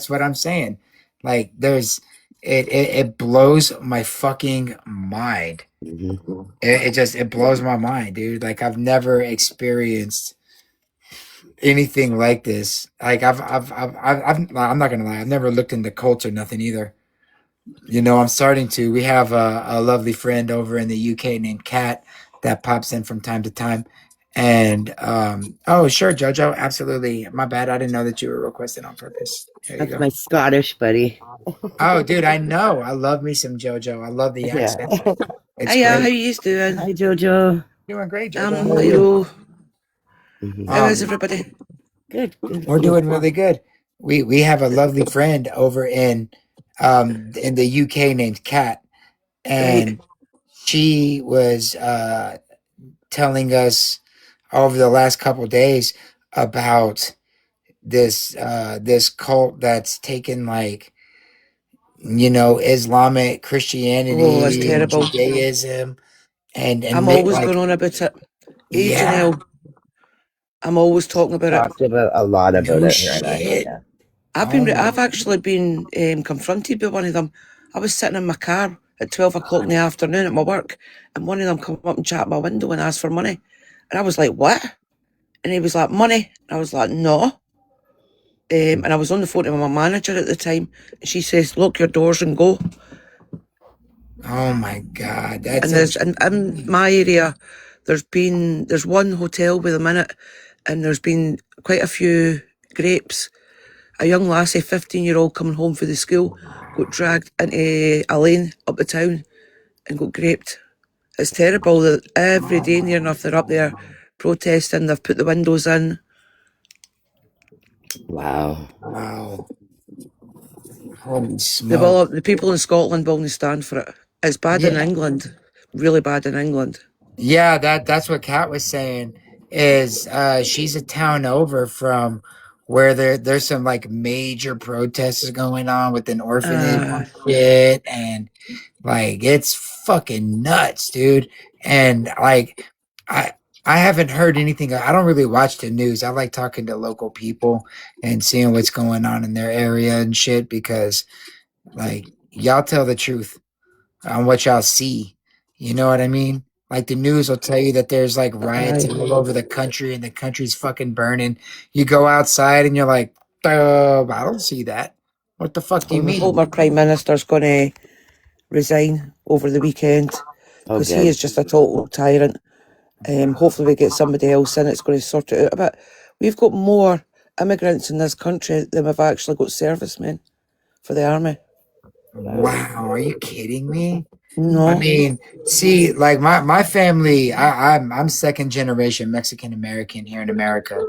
what I'm saying. Like there's it blows my fucking mind. Mhm. It blows my mind, dude. Like I've never experienced anything like this. Like I'm not gonna lie, I've never looked into cults or nothing either. You know, I'm starting to. We have a lovely friend over in the UK named Kat that pops in from time to time. And oh sure, Jojo, absolutely. My bad. I didn't know that you were requested on purpose. There you That's go. my Scottish buddy. Oh, dude, I know. I love me some Jojo. I love the Yeah. accent. It's Hiya, how great. you doing? Hi, Jojo. Doing great, Jojo. How are you? Hello. Mhm. How is Um, everybody? Good, good. we're doing really good. We have a lovely friend over in the UK named Kat, Right. and she was telling us over the last couple days about this cult that's taken like Islamic Oh, it's Christianity and terrible. Judaism and I'm make always like going on about it. Hey, yeah, Janelle, I'm always talking about it. Talked about a lot about no it, her and I. shit. Yeah. Oh my I've actually been confronted by one of them. I was sitting in my car at 12 o'clock in the afternoon at my work, and one of them come up and chat at my window and asked for money. And I was like, what? And he was like, money. And I was like, no. And I was on the phone to my manager at the time, and she says, lock your doors and go. oh my god, that's And there's in my area, there's one hotel with them in it, and there's been quite a few grapes. A young lassie, 15-year-old, coming home from the school, got dragged into a lane up the town and got graped. It's terrible that every day near enough they're up there protesting. They've put the windows in. Wow. wow. Holy The smoke. people in Scotland will not stand for it. It's bad in Yeah. England, really bad in England. Yeah, that's what Kat was saying is she's a town over from where there's some like major protests going on with an orphanage and shit and like it's fucking nuts, dude. And like I I haven't heard anything. I don't really watch the news. I like talking to local people and seeing what's going on in their area and shit because like y'all tell the truth on what y'all see. You know what I mean? Like the news will tell you that there's like riots Aye. all over the country and the country's fucking burning. You go outside and you're like, I don't see that. What the fuck do you Well, we hope mean? our Prime Minister's going to resign over the weekend Oh, because he good. is just a total tyrant. Hopefully we get somebody else in that's going to sort it out a bit. We've got more immigrants in this country than we've actually got servicemen for the army. Wow, are you kidding me? I No. mean, see, like my family, I'm second generation Mexican American here in America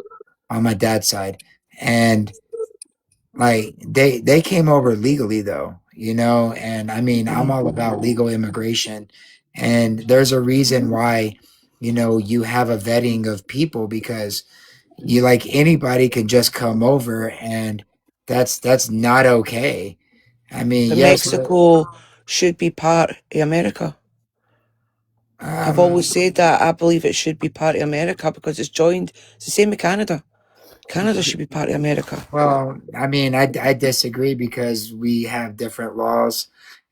on my dad's side, and like they came over legally though, and I mean I'm all about legal immigration, and there's a reason why, you have a vetting of people because you like anybody can just come over and that's not okay. I mean, But yes, Mexico should be part of America. I've um, always said that. I believe it should be part of America because it's joined. It's the same with Canada. Canada should be part of America. well, I mean, I disagree because we have different laws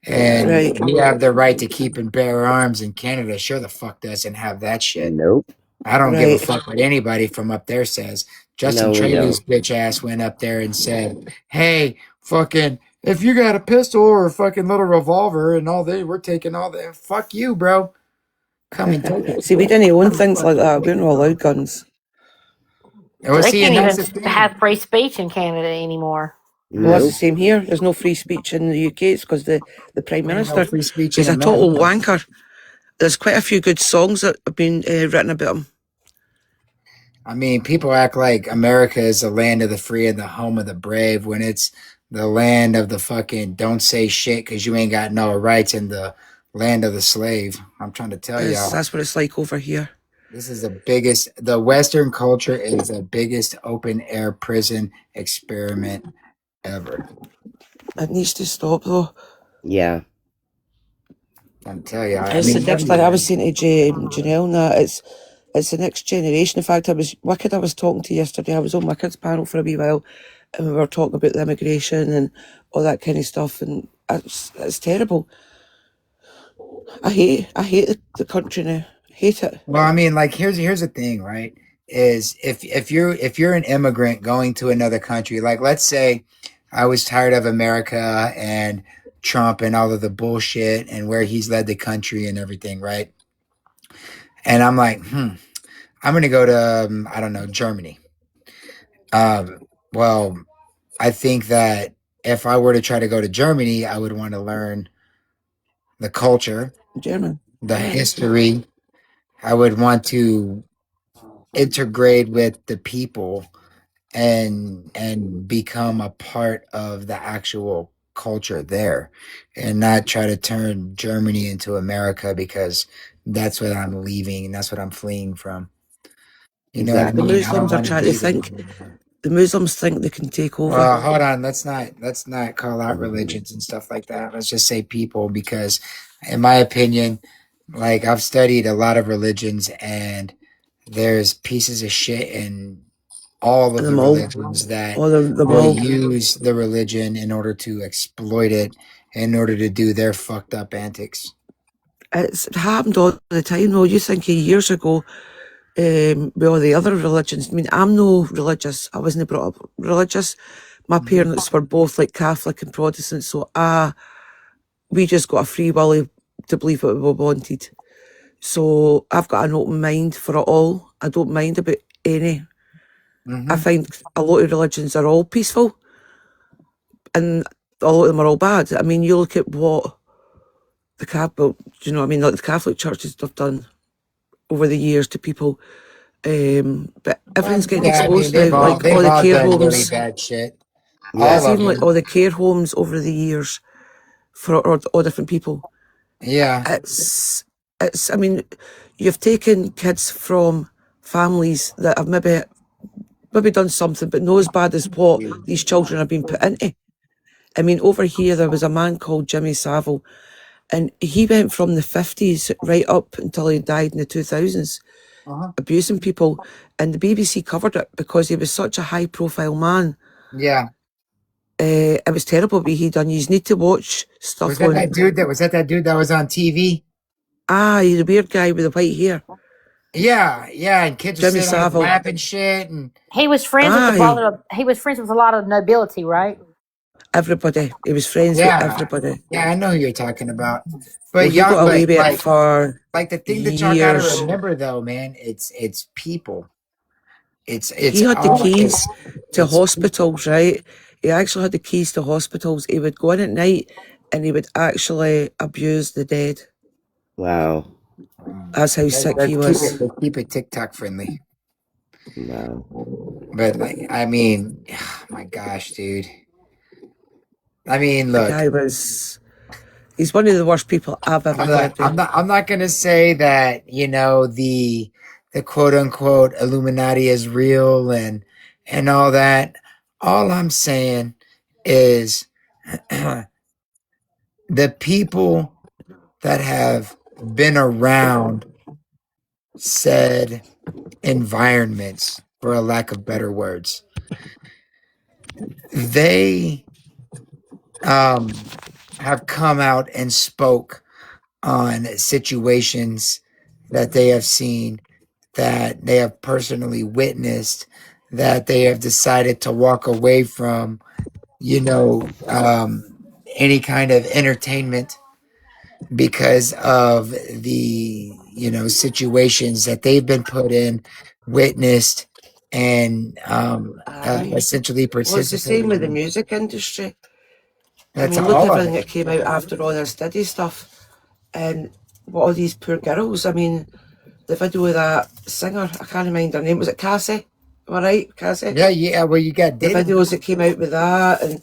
Yeah. and Right. we have the right to keep and bear arms, and Canada sure the fuck doesn't have that shit. Nope. I don't give a Right. fuck what anybody from up there says. Justin No, we Trudeau's don't. bitch ass went up there and said, "Hey, fucking, if you got a pistol or a fucking little revolver and all we're taking all that. Fuck you, bro. Come and take it." See, we didn't own things like that. We weren't allowed guns. And So we'll they see, can't and even that's the thing. have free speech in Canada anymore. Well, that's the Nope. same here. There's no free speech in the UK. It's because the Prime There ain't no Minister free speech in is a total America. wanker. There's quite a few good songs that have been written about him. I mean, people act like America is the land of the free and the home of the brave when it's the land of the fucking don't say shit because you ain't got no rights and the land of the slave. I'm trying to tell y'all, That's what it's like over here. this is the Western culture is the biggest open air prison experiment ever. It needs to stop, though. Yeah. I'm telling you. It's the next, like I was saying to Janelle, and that it's the next generation. In fact, I was talking to yesterday. I was on my kids' panel for a wee while, and we were talking about the immigration and all that kind of stuff, and it's terrible. I hate the country now. Hate it. Well, I mean, like here's the thing, right? Is if you're an immigrant going to another country, like let's say I was tired of America and Trump and all of the bullshit and where he's led the country and everything, right? And I'm like, I'm gonna go to I don't know, Germany. Well, I think that if I were to try to go to Germany, I would want to learn the culture, German. the history. I would want to integrate with the people and become a part of the actual culture there and not try to turn Germany into America because that's what I'm leaving and that's what I'm fleeing from. You know what I Exactly. The mean? I don't Muslims are want to trying to be think. there. The Muslims think they can take over. Well, hold on. Let's not call out religions and stuff like that. Let's just say people because in my opinion, like I've studied a lot of religions and there's pieces of shit in all of And the them all, religions that them will all. use the religion in order to exploit it, in order to do their fucked up antics. It's happened all the time. Though you think of years ago, with all the other religions. I mean, I'm no religious. I wasn't brought up religious. My parents were both like Catholic and Protestant, so we just got a free will to believe what we wanted. So I've got an open mind for it all. I don't mind about any. I find a lot of religions are all peaceful, and a lot of them are all bad. I mean, you look at what the Catholic, you know, what I mean, like the Catholic churches have done over the years to people. But everything's getting Yeah, I mean exposed now, like all they've the all care done really homes. bad shit. Yeah. All It's of even like them. all the care homes over the years for all different people. Yeah. It's I mean, you've taken kids from families that have maybe done something, but not as bad as what these children have been put into. I mean, over here there was a man called Jimmy Savile, and he went from the 50s right up until he died in the 2000s, abusing people, and the BBC covered it because he was such a high-profile man. Yeah. It was terrible what he done. You need to watch stuff Was that on. that dude that was on TV? He's a weird guy with the white hair. Yeah, yeah, and kids are Jimmy sitting on his Savile. lap and shit and He was friends with he was friends with a lot of nobility, right? Everybody. He was friends with everybody. Yeah, I know who you're talking about. Well, But he got away with it for like the thing that y'all gotta years. remember though, man, it's people. It's He had the all keys to it's hospitals, right? He actually had the keys to hospitals. He would go in at night and he would actually abuse the dead. Wow. That's how sick he was. Let's keep it TikTok friendly. Wow. But like, I mean, oh my gosh, dude. I mean, The look, guy he's one of the worst people I've ever heard of. I'm not gonna say that, you know, the quote unquote Illuminati is real and all that. All I'm saying is the people that have been around said environments, for a lack of better words, they have come out and spoke on situations that they have seen, that they have personally witnessed, that they have decided to walk away from, you know, any kind of entertainment because of the, you know, situations that they've been put in, witnessed, and essentially Well, it's the same participated with the in. music industry. I That's mean, look at all of everything it. that came out after all this Diddy stuff. And what are these poor girls? I mean, the video of that singer, I can't remember her name. Was it Cassie? Am I right, Cassie? Yeah. Well, you got The Diddy. videos that came out with that, and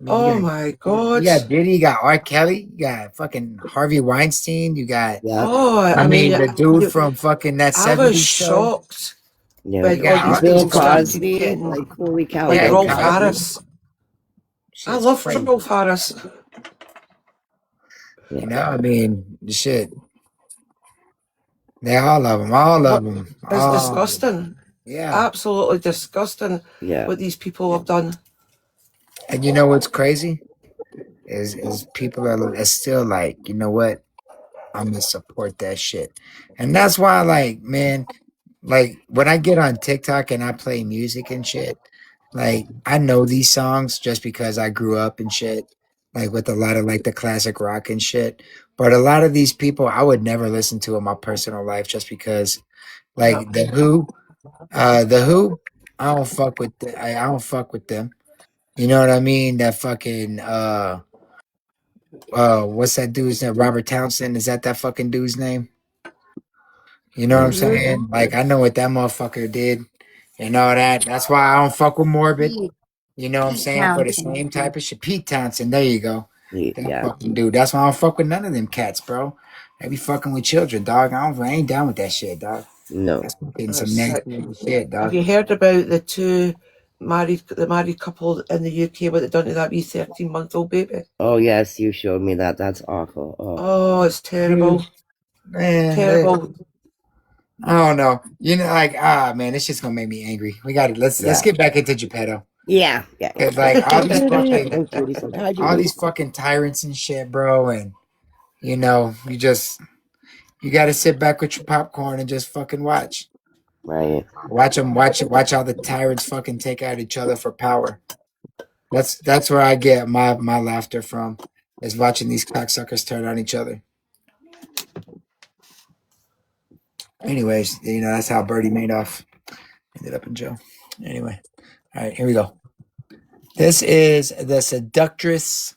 oh my God. You got Diddy, you got R. Kelly, you got fucking Harvey Weinstein, you got. Yeah. Oh, I mean, the dude from fucking that I was 70s show. shocked Yeah. when all these Bill people started Cosby. getting Like, holy cow. like Yeah, Rolf Cosby. Harris. I Shit's love crazy. Rolf Harris. You know, I mean, shit. They all of them. All of What them. is All. disgusting. Yeah. Absolutely disgusting Yeah. what these people have done. And you know what's crazy? Is people are still like, you know what? I'm gonna support that shit. And that's why, like, man, like when I get on TikTok and I play music and shit, like I know these songs just because I grew up and shit, like with a lot of like the classic rock and shit. But a lot of these people I would never listen to in my personal life just because, Yeah. like the Who, I don't fuck with them. You know what I mean? That fucking what's that dude's name? Robert Townsend, is that fucking dude's name? You know what I'm Mm-hmm. saying? Like I know what that motherfucker did and all that. That's why I don't fuck with Morbid. Pete, You know what I'm Pete saying? For the Townsend. same type of shit. Pete Townsend, there you go. That Yeah. fucking dude. That's why I don't fuck with none of them cats, bro. They be fucking with children, dog. I ain't down with that shit, dog. No. That's fucking some That's sick. nasty shit, Have dog. you heard about the married couple in the UK, what they done to that wee 13-month-old baby? Oh yes, you showed me that. That's awful. Oh. Oh, it's terrible. Dude, man, Terrible. I don't know. You know, like man, this shit's gonna make me angry. We got to let's Yeah. get back into Geppetto. Yeah. Cause like And Judy said, "Hi, all Judy." these fucking tyrants and shit, bro, and you know, you got to sit back with your popcorn and just fucking watch. Right. Watch them, watch all the tyrants fucking take out each other for power. That's where I get my laughter from, is watching these cocksuckers turn on each other. Anyways, you know that's how Bertie Madoff ended up in jail. Anyway, all right, here we go. This is The Seductress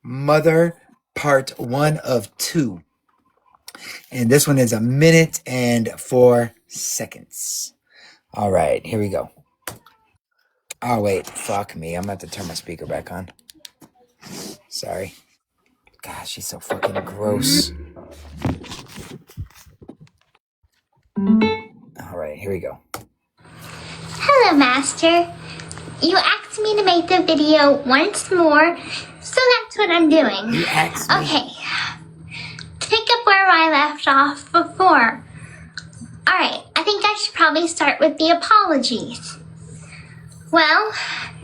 Mother, Part 1 of 2, and this one is 1 minute and 4 seconds. All right, here we go. Oh wait, fuck me. I'm about to turn my speaker back on. Sorry. God, she's so fucking gross. All right, here we go. Hello, Master. You asked me to make the video once more, so that's what I'm doing. You asked me. Okay. To pick up where I left off before. Alright, I think I should probably start with the apologies. Well,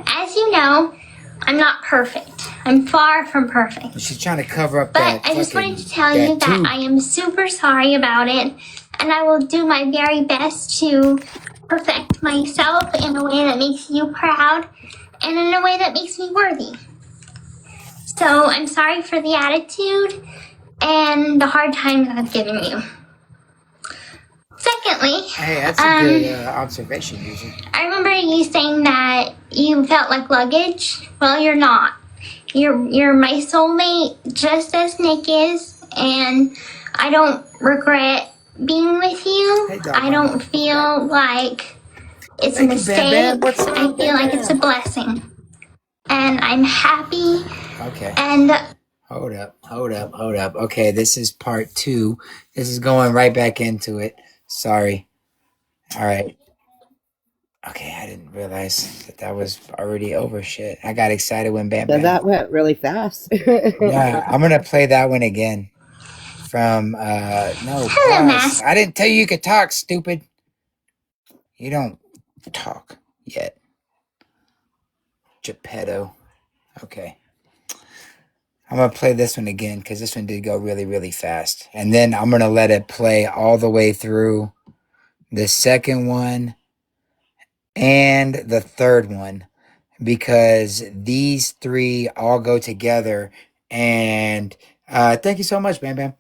as you know, I'm not perfect. I'm far from perfect. She's trying to cover up But that. I just fucking- wanted to tell you that tube. I am super sorry about it, and I will do my very best to perfect myself in a way that makes you proud and in a way that makes me worthy. So I'm sorry for the attitude and the hard times I've given you. Secondly, Hey, that's a good observation, user. I remember you saying that you felt like luggage. Well, you're not. You're my soulmate, just as Nick is, and I don't regret being with you. Hey, dog, I don't feel like it's a Thank you, mistake. Bam Bam. What's up, I feel Bam like Bam? it's a blessing. And I'm happy. Okay. And Hold up. Okay, this is part 2. This is going right back into it. Sorry. All right. Okay, I didn't realize that was already over. Shit. I got excited when Bam So Bam. that went really fast. Yeah, I'm gonna play that one again. From no, Hello, pause. I didn't tell you could talk, stupid. You don't talk yet. Geppetto. Okay. I'm gonna play this one again because this one did go really, really fast. And then I'm gonna let it play all the way through the second one and the third one, because these 3 all go together. And thank you so much, Bam Bam.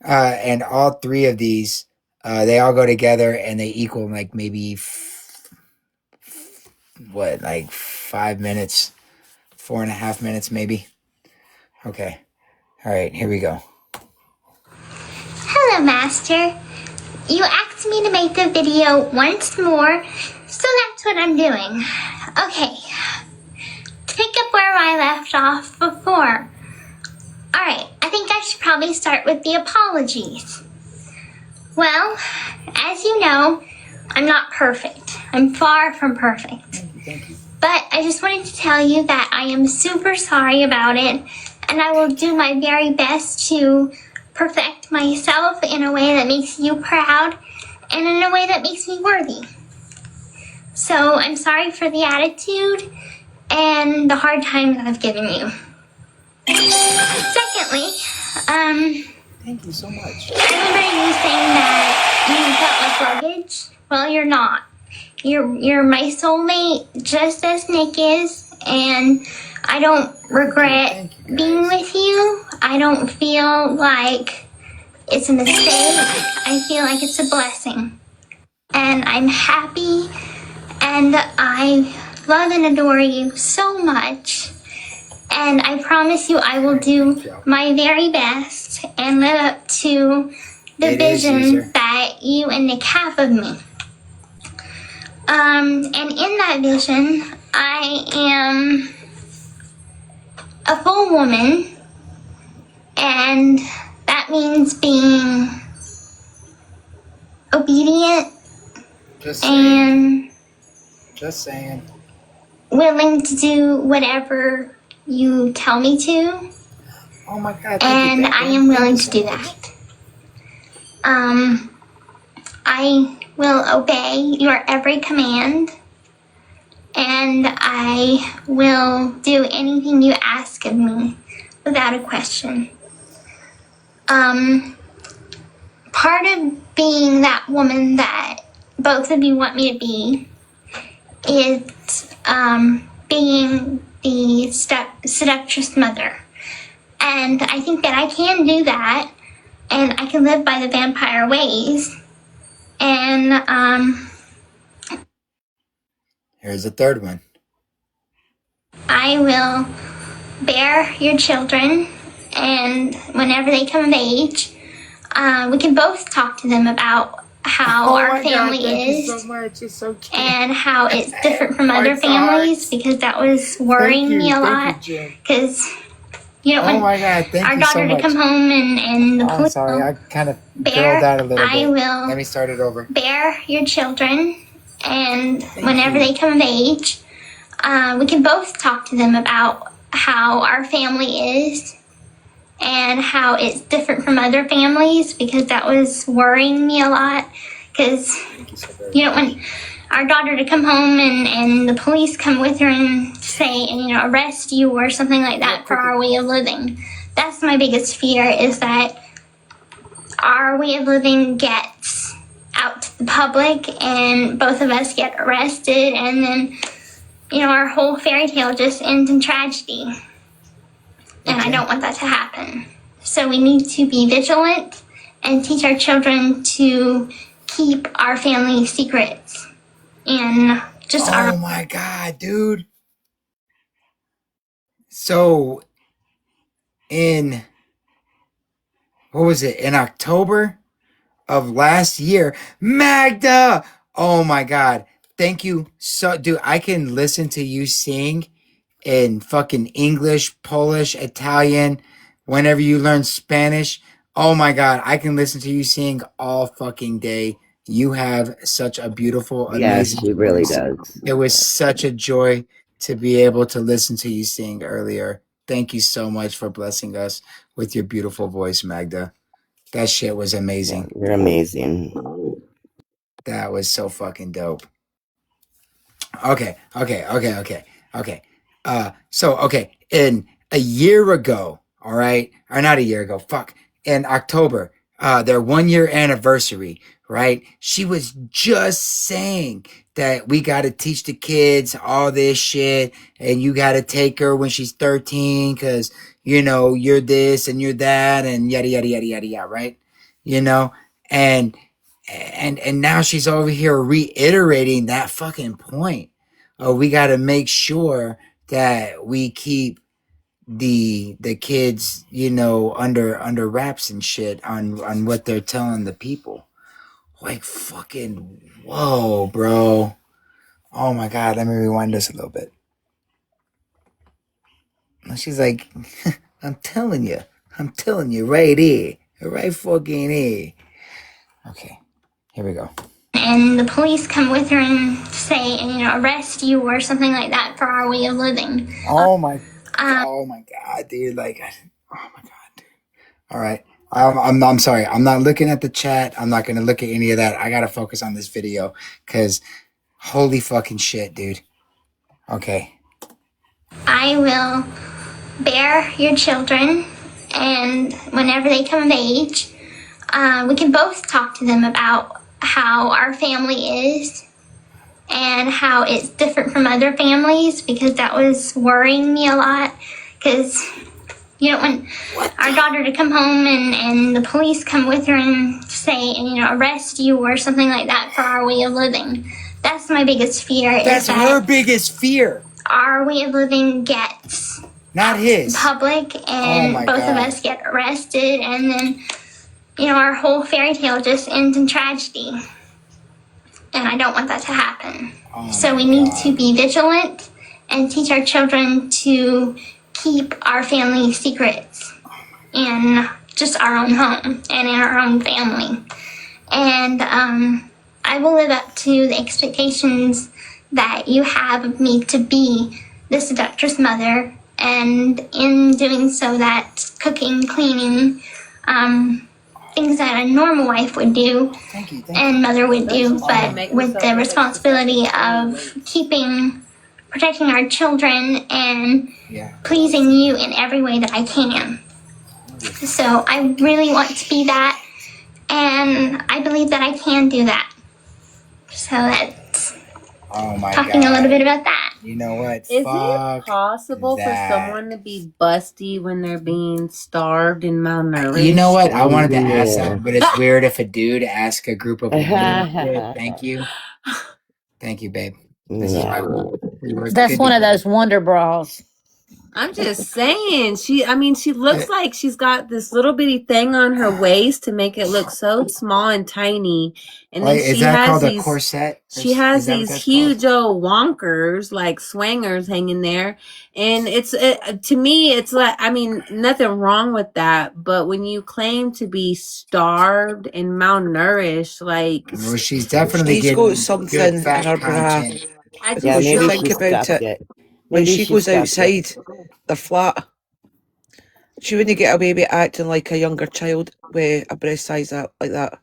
And all 3 of these, they all go together and they equal like maybe like 5 minutes, 4.5 minutes maybe. Okay. All right, here we go. hello, Master. You asked me to make the video once more, so that's what I'm doing. Okay. To pick up where I left off before. Alright, I think I should probably start with the apologies. Well, as you know, I'm not perfect. I'm far from perfect. Thank you. But I just wanted to tell you that I am super sorry about it, and and I will do my very best to perfect myself in a way that makes you proud and in a way that makes me worthy. So I'm sorry for the attitude and the hard time that I've given you. Secondly, Thank you so much. everybody was saying that you felt like luggage. Well, you're not. You're my soulmate, just as Nick is, and I don't regret being with you. I don't feel like it's a mistake. I feel like it's a blessing. And I'm happy, and I love and adore you so much. And I promise you I will do my very best and live up to the vision that you and Nick have of me. And in that vision, I am a full woman, and that means being obedient and Just saying. willing to do whatever you tell me to. Oh my God. And I am willing to do that. I will obey your every command, and I will do anything you ask of me without a question. Part of being that woman that both of you want me to be is being the seductress mother. And I think that I can do that, and I can live by the vampire ways. And Here's the third one. I will bear your children, and whenever they come of age, we can both talk to them about how our family is so much. It's so cute. and how it's different from other families, because that was worrying me a lot. Because you don't want our daughter to come home and the police. Sorry, I kind of Bear, girled out a little bit. I will Let me start it over. bear your children, and whenever they come of age, we can both talk to them about how our family is and how it's different from other families, because that was worrying me a lot. Because you don't want our daughter to come home and the police come with her and say, and arrest you or something like that for our way of living. That's my biggest fear, is that our way of living gets out to the public and both of us get arrested, and then our whole fairy tale just ends in tragedy. And I don't want that to happen. So we need to be vigilant and teach our children to keep our family secrets and just Oh my God, dude. So, in October of last year, Magda. Oh my God. Thank you. So, dude, I can listen to you sing in fucking English, Polish, Italian, whenever you learn Spanish. Oh my God. I can listen to you sing all fucking day. You have such a beautiful, amazing Yes, she really voice. does. It was such a joy to be able to listen to you sing earlier. Thank you so much for blessing us with your beautiful voice, Magda. That shit was amazing. Yeah, you're amazing. That was so fucking dope. Okay. In a year ago, all right, or not a year ago, in October, their 1 year anniversary, right? She was just saying that we got to teach the kids all this shit, and you got to take her when she's 13 because, you're this and you're that and yada, yada, yada, yada, yada, right? And now she's over here reiterating that fucking point. Oh, we got to make sure that we keep the kids, under wraps and shit on what they're telling the people. Like fucking whoa, bro. Oh my God, let me rewind this a little bit. And she's like, I'm telling you right here, right fucking here. Okay, here we go. And the police come with her and say, and arrest you or something like that for our way of living. Oh my Oh my god, dude! Like, oh my god, dude! All right, I'm sorry. I'm not looking at the chat. I'm not gonna look at any of that. I gotta focus on this video because holy fucking shit, dude. Okay. I will bear your children, and whenever they come of age, we can both talk to them about how our family is and how it's different from other families, because that was worrying me a lot. Because you don't want our daughter to come home and the police come with her and say, and arrest you or something like that for our way of living. That's my biggest fear. That's her biggest fear. Our way of living gets not his public, and both of us get arrested, and then our whole fairy tale just ends in tragedy. And I don't want that to happen. So we need to be vigilant and teach our children to keep our family secrets in just our own home and in our own family. And I will live up to the expectations that you have of me to be the seductress mother, and in doing so, that's cooking, cleaning, things that a normal wife would do and mother would do, but with the responsibility of protecting our children and pleasing you in every way that I can. So I really want to be that, and I believe that I can do that. So that's talking a little bit about that. You know what? Is it possible for someone to be busty when they're being starved and malnourished? You know what? I wanted to ask that, but it's weird if a dude asks a group of women. Thank you. Thank you, babe. This is why That's one of those wonder bras. I'm just saying, she looks like she's got this little bitty thing on her waist to make it look so small and tiny. And then is that called a corset? She has these huge old wonkers, like swangers hanging there. And to me, it's like, nothing wrong with that. But when you claim to be starved and malnourished, like... Well, she's definitely she's got something in her bra. Maybe you think about it. When she goes outside, they're flat. She wouldn't get away with acting like a younger child with a breast size like that.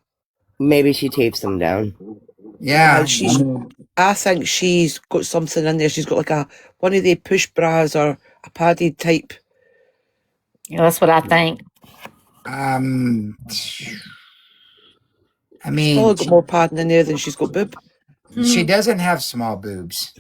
Maybe she tapes them down. Yeah. I think she's got something in there. She's got like one of the push bras or a padded type. Yeah, that's what I think. She's probably got more padding in there than she's got boob. She doesn't have small boobs.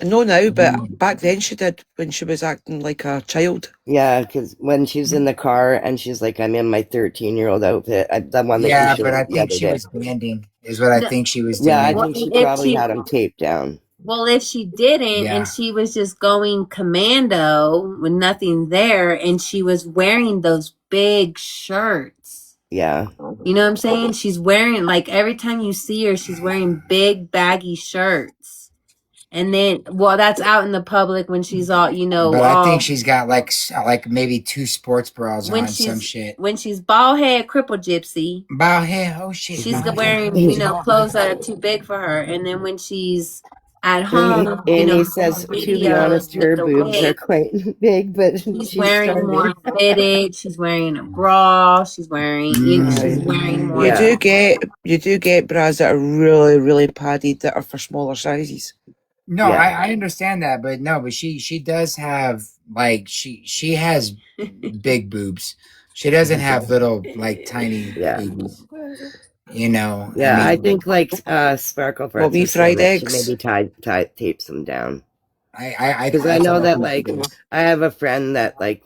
No, now, but back then she did, when she was acting like a child. Yeah, because when she was in the car and she's like, I'm in my 13-year-old outfit. That one that but I think she was bending, is what I think she was doing. Yeah, I think she probably had them taped down. Well, if she didn't, and she was just going commando with nothing there, and she was wearing those big shirts. Yeah. You know what I'm saying? She's wearing, like, every time you see her, she's wearing big baggy shirts. And then, that's out in the public when she's all, But I think she's got like maybe 2 sports bras on some shit. When she's bald head, cripple gypsy. Bald head, oh shit. She's wearing, clothes that are too big for her. And then when she's at home, Annie says, to be honest, her boobs are quite big, but she's wearing more fitted. She's wearing a bra. She's wearing, she's wearing more. You do get bras that are really, really padded that are for smaller sizes. No, I understand that, but she does have, like, she has big boobs. She doesn't have little, like, tiny boobs. Yeah, I think like Sparkle for fried eggs. Maybe tapes them down. Because I know that, like, I have a friend that like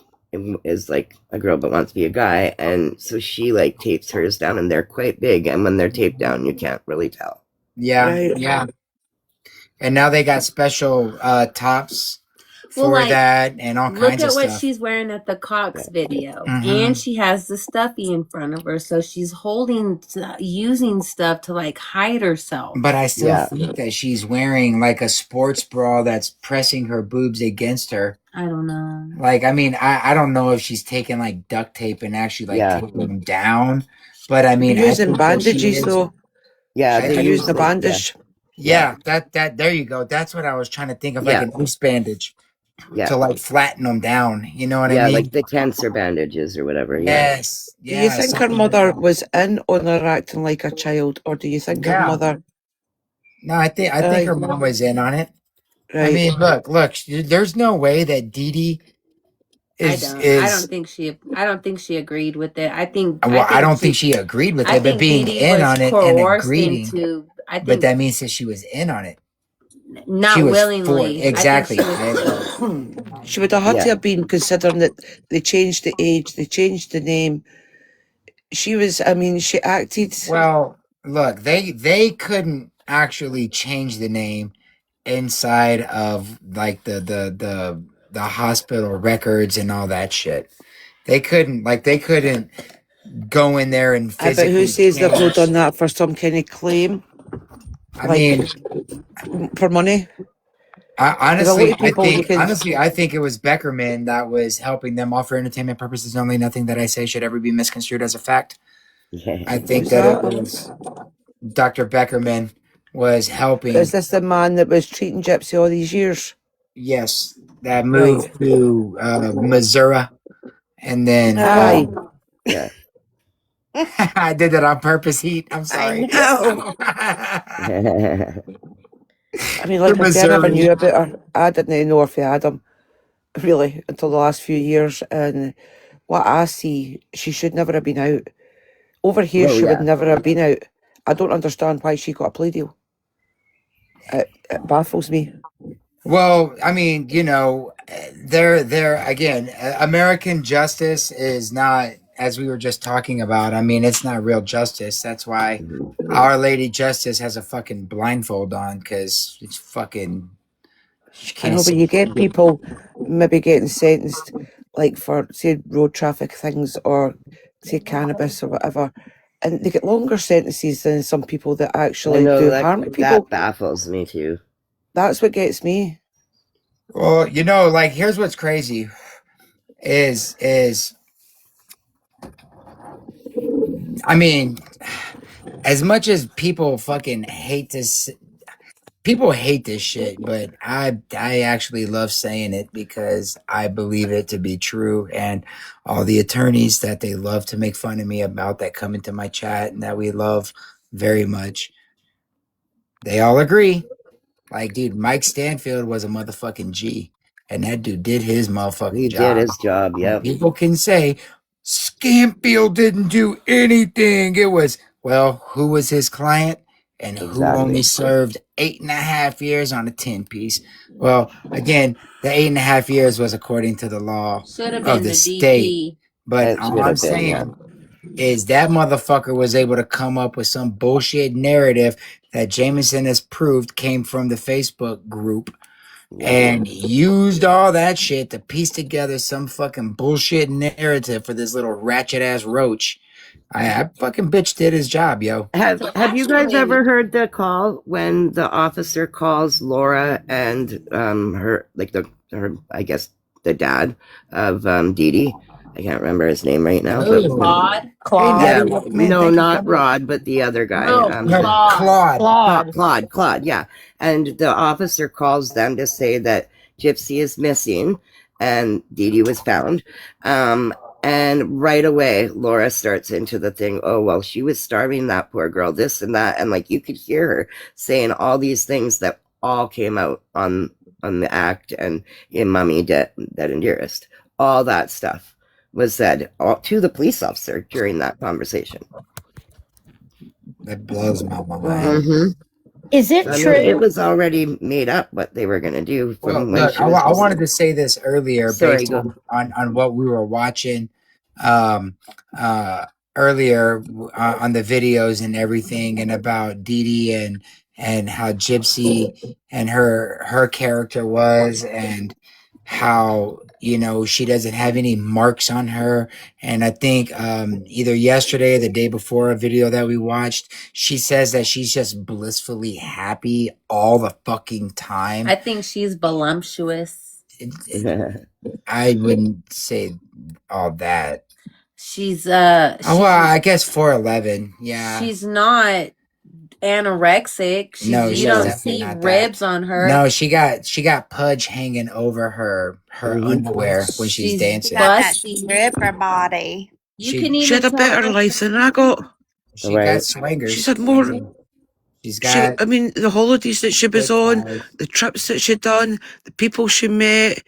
is like a girl but wants to be a guy, and so she like tapes hers down, and they're quite big, and when they're taped down, you can't really tell. Yeah. And now they got special tops for that and all kinds of stuff. Look at what she's wearing at the Cox video. And she has the stuffy in front of her. So she's using stuff to like hide herself. But I still think that she's wearing like a sports bra that's pressing her boobs against her. I don't know. Like, I don't know if she's taking like duct tape and actually like taping them down. But I mean, using bandages though. Yeah, they use the bandage. Yeah, that there you go. That's what I was trying to think of, like an loose bandage. Yeah. to like flatten them down. You know what I Yeah, mean? like the cancer bandages or whatever. Yeah. Yes. Do you Yeah. think her something like mother that. was in on her acting like a child, or do you think her Yeah. mother? No, I think Aye, her mom was in on it. I right. mean, look. There's no way that Dee Dee I is don't. is. I don't think she agreed with it. I think. Well, I don't think she agreed with I it, but think being Dee Dee in was on it and coerced agreeing, into. I but think that means that she was in on it. She not was for willingly. exactly. I think she was coerced. She would have had Yeah. to have been, considering that they changed the age, they changed the name. She was. I mean, she acted. Well, look, they couldn't actually change the name inside of like the hospital records and all that shit. They couldn't go in there and I bet who physically says they've not change. done that for some kind of claim, I like mean, for money? There's a lot honestly, of people you can. I think it was Beckerman that was helping them all for entertainment purposes only. Nothing that I say should ever be misconstrued as a fact. I think Who's that it that? was Dr. Beckerman was helping. Is this the man that was treating Gypsy all these years? Yes, that Right. moved to Missouri, and then Aye. Yeah. I did that on purpose. Heat. I'm sorry. know. I mean, like To I said, I never Missouri. knew about her. I didn't know if he had him, really, until the last few years. And what I see, she should never have been out. Over here, Oh, she would yeah. never have been out. I don't understand why she got a plea deal. It baffles me. Well, I mean, you know, there again. American justice is not, as we were just talking about. I mean, it's not real justice. That's why Our Lady Justice has a fucking blindfold on, because it's fucking. She I can't know, but see. you get people maybe getting sentenced, like for, say, road traffic things or, say, cannabis or whatever, and they get longer sentences than some people that I actually know do harm to people. that baffles me too. That's what gets me. Well, you know, like here's what's crazy is I mean, as much as people fucking hate this, people hate this shit, but I actually love saying it because I believe it to be true. And all the attorneys that they love to make fun of me about that come into my chat and that we love very much, they all agree. Like, dude, Mike Stanfield was a motherfucking G, and that dude did his motherfucking He job. did his job. Yep. People can say Scanfield didn't do anything. It was, well, who was his client and who only Exactly. served 8.5 years on a 10 piece? Well, again, the 8.5 years was according to the law Should have of been the the state. DP. But It all should I'm have been, yeah. saying is that motherfucker was able to come up with some bullshit narrative that Jameson has proved came from the Facebook group Yeah. and used all that shit to piece together some fucking bullshit narrative for this little ratchet ass roach. I fucking bitch did his job, yo. Have So you guys actually- ever heard the call when the officer calls Laura and her I guess the dad of Dee Dee? I can't remember his name right now. But Claude. Claude. yeah, Hey, Natty, man, no, thank you not so much. Rod, but the other guy. No, No, Claude. Claude, yeah. And the officer calls them to say that Gypsy is missing and Dee Dee was found. And right away, Laura starts into the thing, oh, well, she was starving that poor girl, this and that. And like you could hear her saying all these things that all came out on the act and in Mummy Dead and Dearest. All that stuff was said to the police officer during that conversation. That blows my mind. Mm-hmm. Is it I mean, true? it was already made up what they were going to do from Well, when look, she was I wanted to say this earlier Sorry, based go. on what we were watching earlier on the videos and everything, and about Dee Dee and how Gypsy and her character was, and how, you know, she doesn't have any marks on her. And I think either yesterday or the day before, a video that we watched, she says that she's just blissfully happy all the fucking time. I think she's voluptuous. I wouldn't say all that. She's Oh, well, I guess 4'11. Yeah. she's not anorexic. She's, No, you she's don't definitely see not that. ribs on her. No, she got pudge hanging over her underwear when she's She's dancing. Got that busty. stripper body. You She can She even had a tell better her. life than I got. she got Right. swingers. She's had more. She's got I mean, the holidays that she was thick on, thighs. the trips that she'd done, the people she met.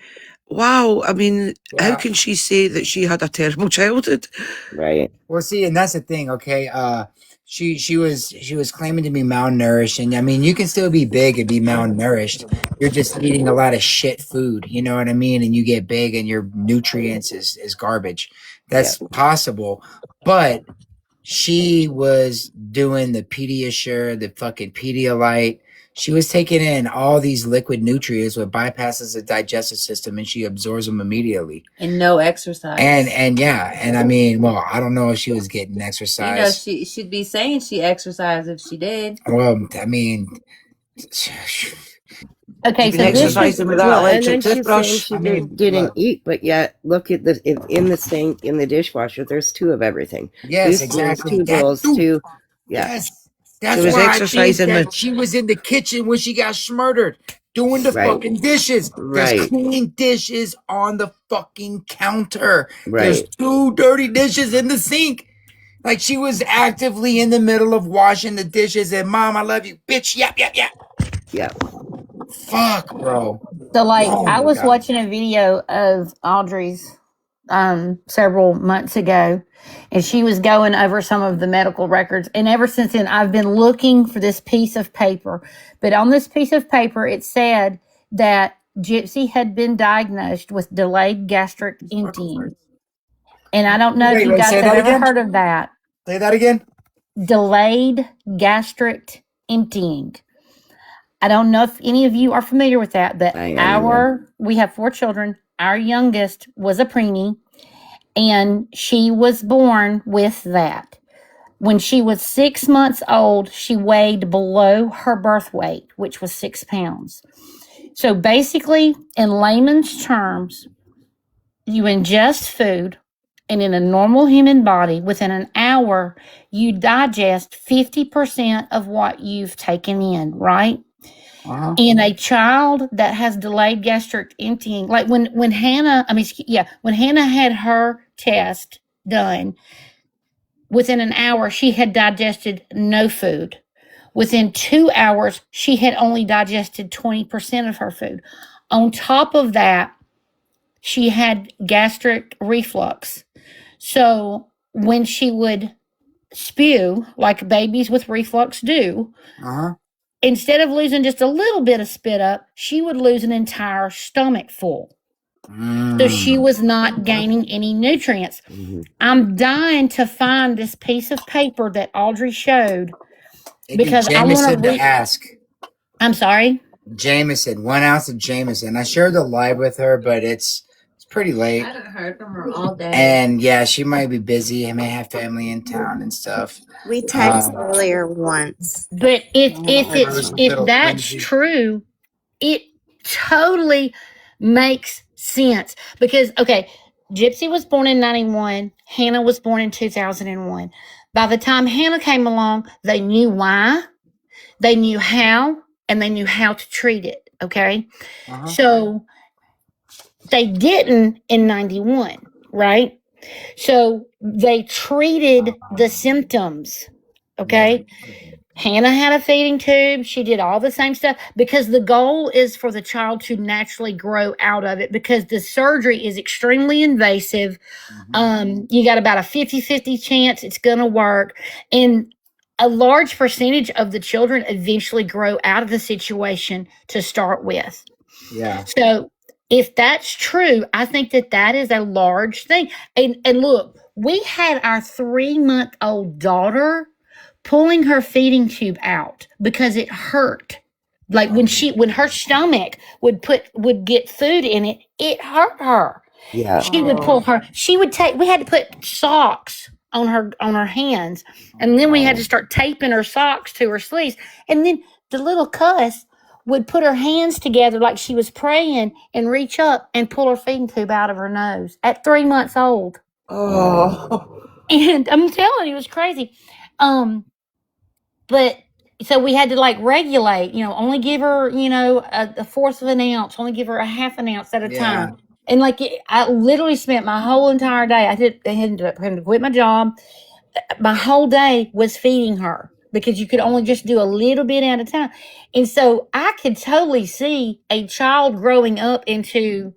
Wow. I mean, how Yeah. can she say that she had a terrible childhood? Right. Well, see, and that's the thing. Okay, she was claiming to be malnourished, and I mean, you can still be big and be malnourished. You're just eating a lot of shit food. You know what I mean? And you get big, and your nutrients is garbage. That's possible, but she was doing the Pediasure, the fucking Pedialyte. She was taking in all these liquid nutrients, what bypasses the digestive system, and she absorbs them immediately. And no exercise. And yeah, and I mean, well, I don't know if she was getting exercise. You know, she should be saying she exercised if she did. Well, I mean, Okay, You've so been this is exercising with that Well, and electric then she's saying toothbrush. she I mean, didn't look. eat, but yet look at the in the sink, in the dishwasher. There's 2 of everything. Yes, 2 spoons, exactly. 2 That bowls, too. 2. Yeah. Yes, that's She was why I think exercising that with. she was in the kitchen when she got smurdered, doing the Right. fucking dishes. There's Right. clean dishes on the fucking counter. There's Right. 2 dirty dishes in the sink. Like she was actively in the middle of washing the dishes, and Mom, I love you, bitch. Yap yap yap. Yeah. Fuck, bro. so like Oh I my was God. watching a video of Audrey's several months ago, and she was going over some of the medical records. And ever since then, I've been looking for this piece of paper. But on this piece of paper, it said that Gypsy had been diagnosed with delayed gastric emptying. And I don't know if you guys say have that ever again. heard of that. Say that again. Delayed gastric emptying. I don't know if any of you are familiar with that, but I am. we have 4 children. Our youngest was a preemie, and she was born with that. When she was 6 months old, she weighed below her birth weight, which was 6 pounds. So basically, in layman's terms, you ingest food, and in a normal human body, within an hour, you digest 50% of what you've taken in, right? Uh-huh. In a child that has delayed gastric emptying, like when Hannah, when Hannah had her test done, within an hour, she had digested no food. Within 2 hours, she had only digested 20% of her food. On top of that, she had gastric reflux. So when she would spew, like babies with reflux do, Uh-huh. instead of losing just a little bit of spit up, she would lose an entire stomach full. So she was not gaining any nutrients. Mhm. I'm dying to find this piece of paper that Audrey showed because I want Jameson to to ask. I'm sorry. Jameson, 1 ounce of Jameson. I shared the live with her, but it's pretty late. I haven't heard from her all day. And yeah, she might be busy. I may have family in town and stuff. We texted earlier once. But if that's true, it totally makes sense because okay, Gypsy was born in 91, Hannah was born in 2001. By the time Hannah came along, they knew why, they knew how, and they knew how to treat it. Okay. Uh-huh. So they didn't in 91, right? So they treated the symptoms. Okay. Hannah had a feeding tube. She did all the same stuff because the goal is for the child to naturally grow out of it because the surgery is extremely invasive. You got about a 50-50 chance it's going to work. And a large percentage of the children eventually grow out of the situation to start with. Yeah. So if that's true, I think that is a large thing. And look, we had our 3-month-old daughter pulling her feeding tube out because it hurt. Like when her stomach would get food in it, it hurt her. Yeah. She would pull her. We had to put socks on her hands, and then we had to start taping her socks to her sleeves. And then the little cuss would put her hands together like she was praying and reach up and pull her feeding tube out of her nose at 3 months old. Oh. And I'm telling you, it was crazy. But so we had to like regulate, only give her, a fourth of an ounce, only give her a half an ounce at a time. And like, I literally spent my whole entire day. I had to quit my job. My whole day was feeding her because you could only just do a little bit at a time. And so I could totally see a child growing up into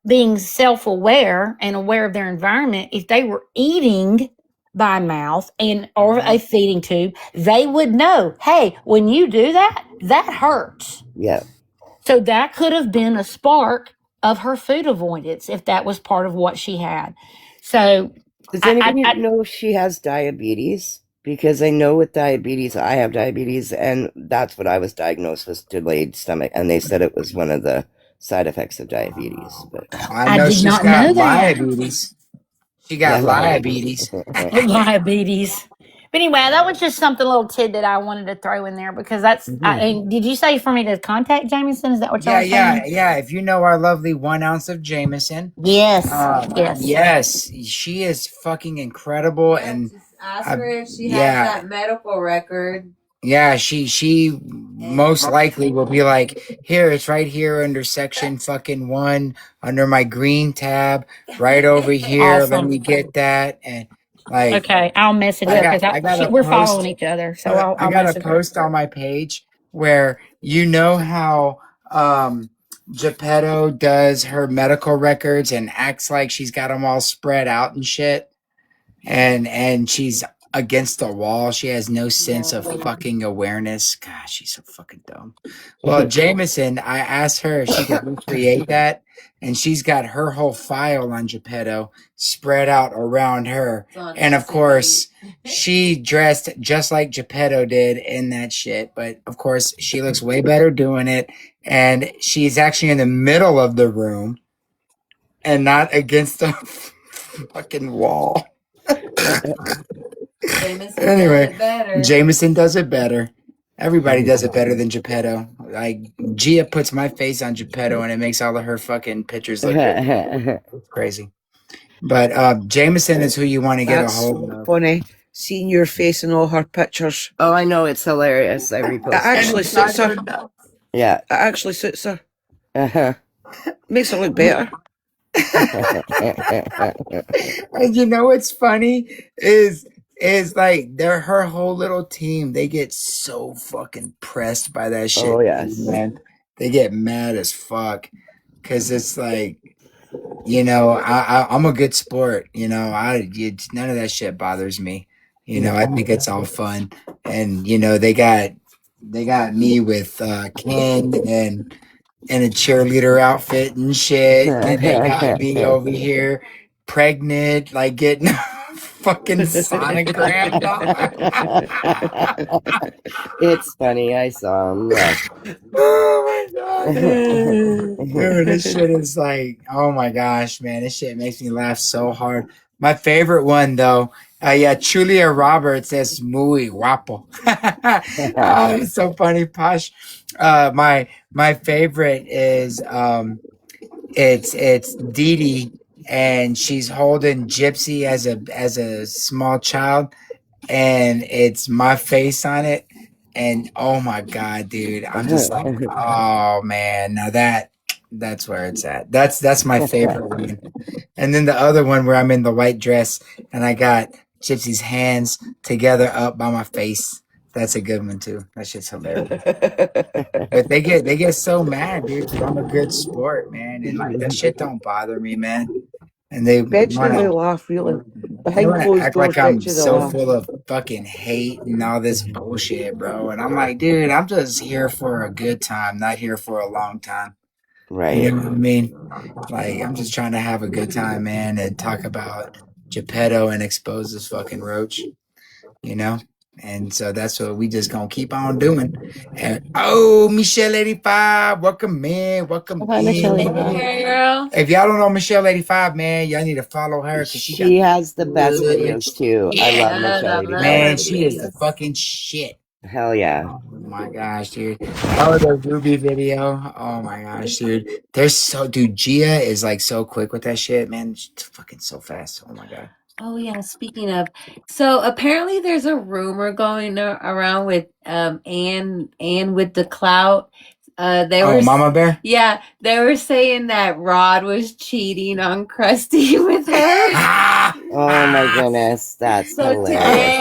being self-aware and aware of their environment. If they were eating by mouth or a feeding tube, they would know, hey, when you do that, that hurts. Yeah. So that could have been a spark of her food avoidance if that was part of what she had. So does anybody know if she has diabetes? Because I know with diabetes, I have diabetes, and that's what I was diagnosed with, delayed stomach, and they said it was one of the side effects of diabetes. But I know did she's not got know that. diabetes. She got diabetes. Diabetes. But anyway, that was just something, a little tidbit I wanted to throw in there because that's. And did you say for me to contact Jameson? Is that what y'all saying? Yeah. If you know our lovely 1 ounce of Jameson, Yes, yes, she is fucking incredible. And just ask her if she has that medical record. Yeah, she most likely will be like, here, it's right here under section fucking 1, under my green tab, right over here. Awesome. Let me get that. And like, okay, I'll message her because we're following each other. So I got a post on my page where how Geppetto does her medical records and acts like she's got them all spread out and shit, and she's against the wall. She has no sense of fucking awareness. Gosh, she's so fucking dumb. Well, Jameson, I asked her if she could recreate that, and she's got her whole file on Geppetto spread out around her. And of course, she dressed just like Geppetto did in that shit. But of course, she looks way better doing it. And she's actually in the middle of the room and not against the fucking wall. Jameson does it better. Everybody does it better than Geppetto. Like, Gia puts my face on Geppetto and it makes all of her fucking pictures look good. Crazy. But Jameson is who you want to get a hold of. Funny seeing your face in all her pictures. Oh, I know, it's hilarious. I repost. It actually suits her. Yeah. It actually suits her. Makes her look better. And you know what's funny is like her whole little team, they get so fucking pressed by that shit. Oh yes, man. They get mad as fuck because it's like, I'm a good sport. None of that shit bothers me. I think it's all fun. And they got me with Ken and a cheerleader outfit and shit. And they got me over here pregnant, like getting fucking sonogrammed. It's funny, I saw him. Yeah. Oh my god. Dude, this shit is like, oh my gosh, man. This shit makes me laugh so hard. My favorite one though, Julia Roberts is muy guapo. Oh, it's so funny, Posh. My favorite is it's Dee Dee, and she's holding Gypsy as a small child, and it's my face on it. And oh my god, dude, I'm just like, oh man, now that's where it's at. That's my favorite one. And then the other one where I'm in the white dress and I got Gypsy's hands together up by my face. That's a good one too. That shit's hilarious. But they get so mad, dude, because I'm a good sport, man. And like that shit don't bother me, man. And they eventually they laugh, really. Behind closed act doors, like I'm so full of fucking hate and all this bullshit, bro. And I'm like, dude, I'm just here for a good time, not here for a long time. Right. You know what I mean? Like, I'm just trying to have a good time, man, and talk about Geppetto and expose this fucking roach, And so that's what we just gonna keep on doing. And Michelle 85, welcome in. Hi, Michelle 85. Hey, girl. If y'all don't know Michelle 85, man, y'all need to follow her because she has the best videos too. Yeah. I love Michelle 85. Man, she is the fucking shit. Hell yeah. Oh my gosh, dude. Oh, the Ruby video. Oh my gosh, dude. Gia is like so quick with that shit, man. She's fucking so fast. Oh my god. Oh yeah, speaking of, so apparently there's a rumor going around with Ann with the clout. They were Mama Bear. yeah, they were saying that Rod was cheating on Krusty with her. Oh my goodness, that's So hilarious.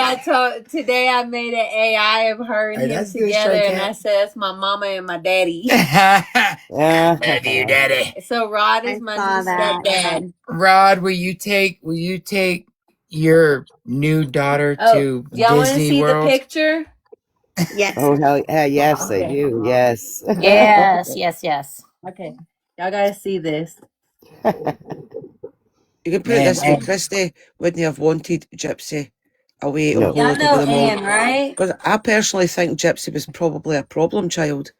today I made an AI of her and Hey, him that's good, together, Shark and I Cat. said it's my mama and my daddy. Love you, Daddy. So Rod is I my saw new that. stepdad. Rod, will you take your new daughter Oh, to y'all want to Disney see the World? picture? Yes. Oh hell yeah, yes, I Okay. do. Yes. Yes, yes, yes. Okay, y'all gotta see this. You can put it Man, this way, Christy wouldn't have wanted Gypsy away or No. Y'all holding know with them all. Ann, right? Because I personally think Gypsy was probably a problem child.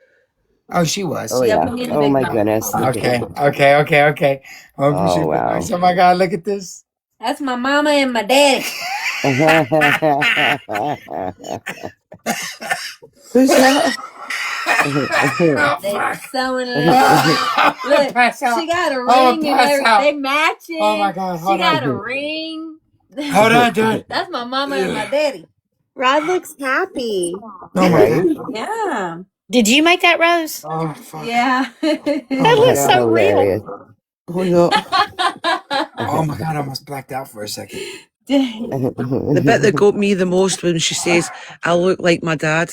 oh, she was. Oh Yeah, yeah. put me in the Oh big my mouth. goodness. Look at Okay. I'm gonna push Oh it for wow. nice. Oh my God, look at this. That's my mama and my daddy. Who's that? Oh They fuck. so in love. Look, Pass out. she got a Oh, ring and pass everything. out. They matching. Oh my God, She hold got on. a ring. Hold on, dude. That's my mama and my daddy. Rod looks happy. Oh my Right? God. Yeah. Did you make that, Rose? Oh fuck. Yeah. Oh That my looks God. so real. Hilarious. Oh no. Oh my God, I almost blacked out for a second. The bit that got me the most when she says, I look like my dad.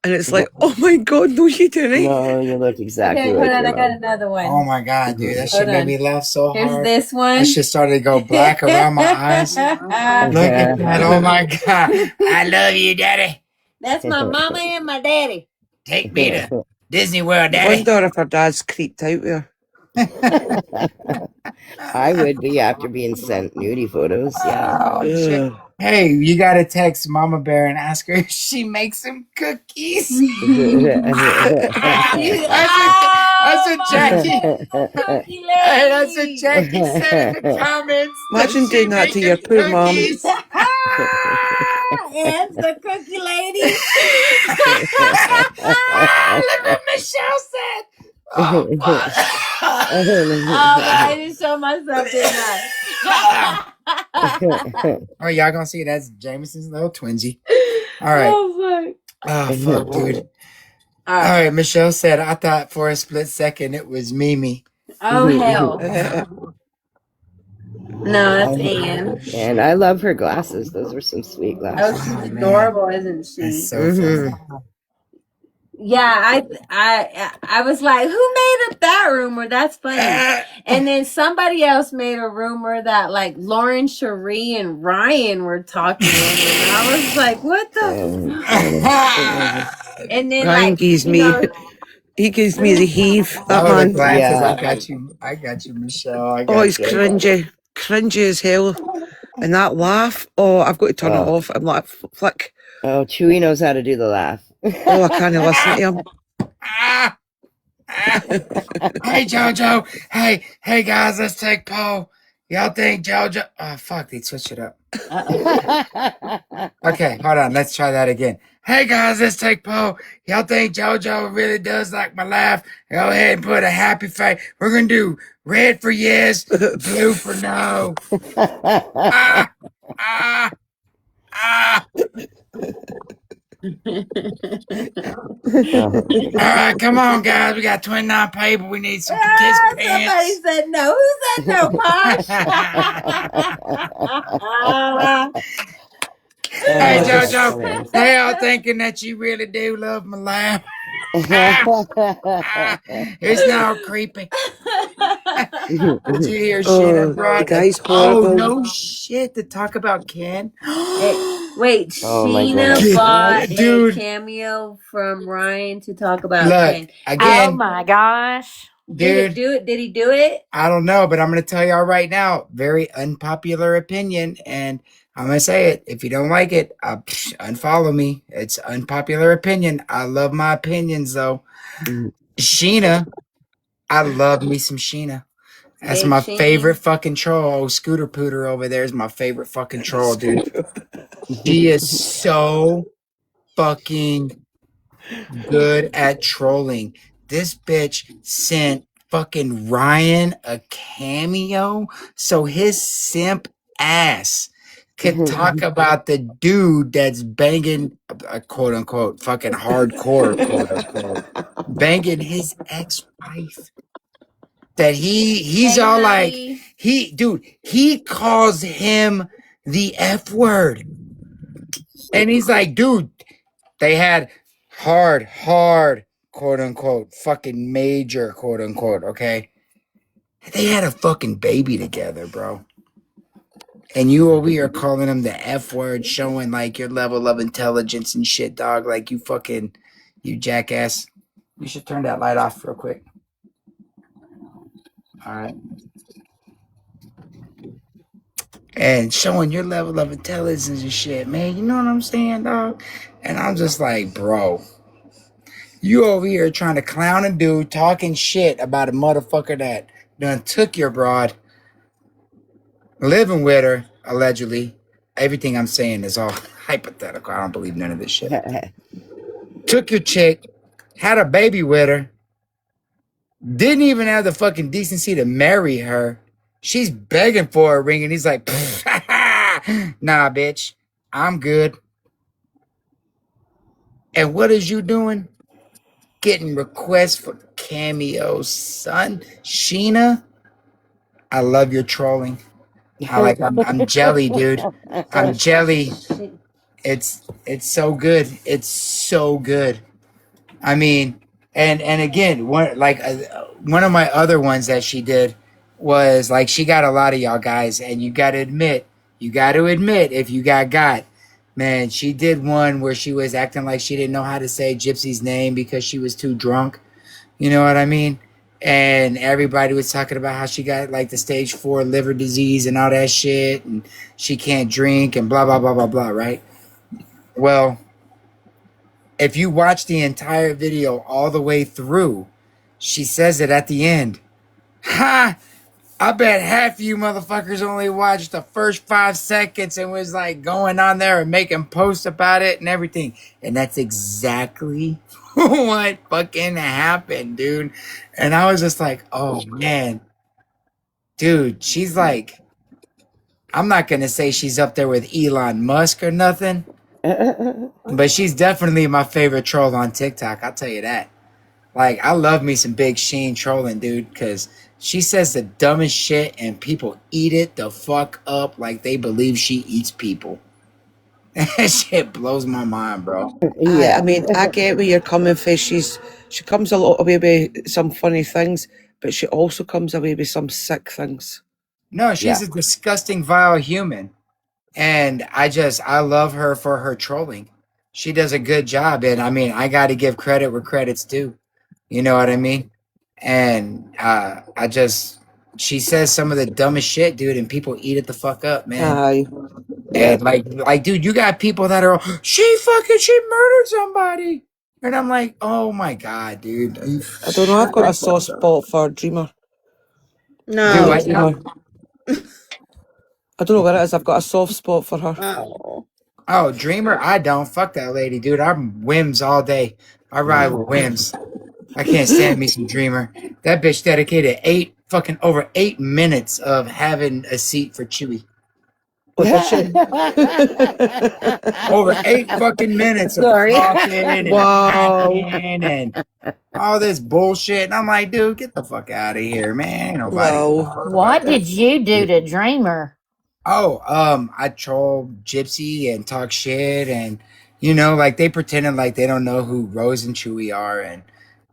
And it's like, oh my God, no, you didn't. No, you look exactly Okay, hold like on. your I got mom. another one. Oh my God, dude. That shit Hold made on. me laugh so Here's hard. this one. That shit started to go black around my eyes. Look at that. Oh my God. I love you, Daddy. That's my mama and my daddy. Take me to Disney World, I Daddy. wonder if her dad's creeped out with her. I would be after being sent nudie photos. Yeah. Oh, shit. Ugh. Hey, you gotta text Mama Bear and ask her if she makes some cookies. That's what Jackie. Cookie Hey, that's what lady. Jackie said in the comments. Imagine Does she doing that make to your them poor mom. cookies? Anne's the cookie lady. Look what Michelle said. Oh, fuck. Oh, but I didn't show myself, didn't I? Oh, y'all gonna see that's Jameson's little twinsy. All right. Oh, fuck, dude. All right, Michelle said, I thought for a split second it was Mimi. Oh, hell. No, that's Oh, Anne. and I love her glasses. Those were some sweet Oh, glasses. she's man. adorable, isn't she? That's so funny. Yeah, I was like, who made up that rumor? That's funny. And then somebody else made a rumor that like Lauren, Cherie, and Ryan were talking, and I was like, what the? And then Ryan like gives you me, know, he gives me the heave, that Oh, the man. glasses. Yeah. I got you, Michelle. I Oh, got he's you. cringy. Cringy as hell. And that laugh, oh, I've got to turn it Oh. off. I'm like, flick. Oh, Chewy knows how to do the laugh. Oh, I can't listen to him. Ah! Ah! Hey, JoJo. Hey, guys, let's take poll. Y'all think JoJo? Oh, fuck, they switched it up. Okay, hold on. Let's try that again. Hey, guys, let's take poll. Y'all think JoJo really does like my laugh? Go ahead and put a happy face. We're going to do red for yes, blue for no. Ah! Ah! Ah! All right, come on, guys. We got 29 people. We need some somebody participants. said no. Who said no, Posh? Hey, Oh, that's JoJo. hilarious. They all thinking that you really do love my laugh. It's now creepy. Did you hear Oh, Sheena the brought? guy's Oh horrible. no shit! To talk about Ken. Wait, Oh, my Sheena goodness. bought Dude. a cameo from Ryan to talk about Look Ken. Oh again, my gosh. Did dude. Did he do it? I don't know, but I'm gonna tell y'all right now. Very unpopular opinion, and I'm gonna say it. If you don't like it, unfollow me. It's unpopular opinion. I love my opinions though. Sheena, I love me some Sheena. That's Big my Sheena. favorite fucking troll. Oh, Scooter Pooter over there is my favorite fucking troll, dude. She is so fucking good at trolling. This bitch sent fucking Ryan a cameo so his simp ass could talk about the dude that's banging, quote unquote, fucking hardcore, quote unquote, banging his ex-wife. That he's Hey, all like, Maddie. he calls him the F word. And he's like, dude, they had hard, quote unquote, fucking major, quote unquote, okay? They had a fucking baby together, bro. And you over here calling him the F word, showing like your level of intelligence and shit, dog. Like you jackass. You should turn that light off real quick. All right. And showing your level of intelligence and shit, man. You know what I'm saying, dog? And I'm just like, bro, you over here trying to clown a dude, talking shit about a motherfucker that done took your broad, living with her, allegedly. Everything I'm saying is all hypothetical. I don't believe none of this shit. Took your chick, had a baby with her, didn't even have the fucking decency to marry her. She's begging for a ring, and he's like, nah, bitch, I'm good. And what is you doing? Getting requests for cameos, son. Sheena, I love your trolling. I'm jelly, dude. I'm jelly. It's so good. It's so good. I mean, and again, one of my other ones that she did was like she got a lot of y'all guys, and you got to admit, if you got, man, she did one where she was acting like she didn't know how to say Gypsy's name because she was too drunk. You know what I mean? And everybody was talking about how she got like the stage 4 liver disease and all that shit, and she can't drink and blah blah blah blah blah. Right? Well, if you watch the entire video all the way through, she says it at the end. Ha! I bet half of you motherfuckers only watched the first 5 seconds and was like going on there and making posts about it and everything. And that's exactly what fucking happened, dude. And I was just like, oh man, dude, she's like, I'm not going to say she's up there with Elon Musk or nothing, but she's definitely my favorite troll on TikTok. I'll tell you that. Like, I love me some Big Sheen trolling, dude, because she says the dumbest shit and people eat it the fuck up like they believe she eats people. That shit blows my mind, bro. Yeah. I mean, I get where you're coming from. She comes a lot away with some funny things, but she also comes away with some sick things. No, she's a disgusting, vile human. And I love her for her trolling. She does a good job. And I mean, I got to give credit where credit's due. You know what I mean? And she says some of the dumbest shit, dude, and people eat it the fuck up, man. Aye. And like, dude, you got people that are, she murdered somebody. And I'm like, oh my God, dude. I don't know. I've got a soft spot for Dreamer. No. Dude, I don't know what it is. I've got a soft spot for her. Oh. Oh, Dreamer? I don't. Fuck that lady, dude. I'm whims all day. I ride with whims. I can't stand me some Dreamer. That bitch dedicated over 8 minutes of having a seat for Chewy. Over 8 fucking minutes of talking and hacking and all this bullshit. And I'm like, dude, get the fuck out of here, man. Ain't nobody. What did you do to Dreamer? Oh, I troll Gypsy and talk shit, and like they pretending like they don't know who Rose and Chewy are, and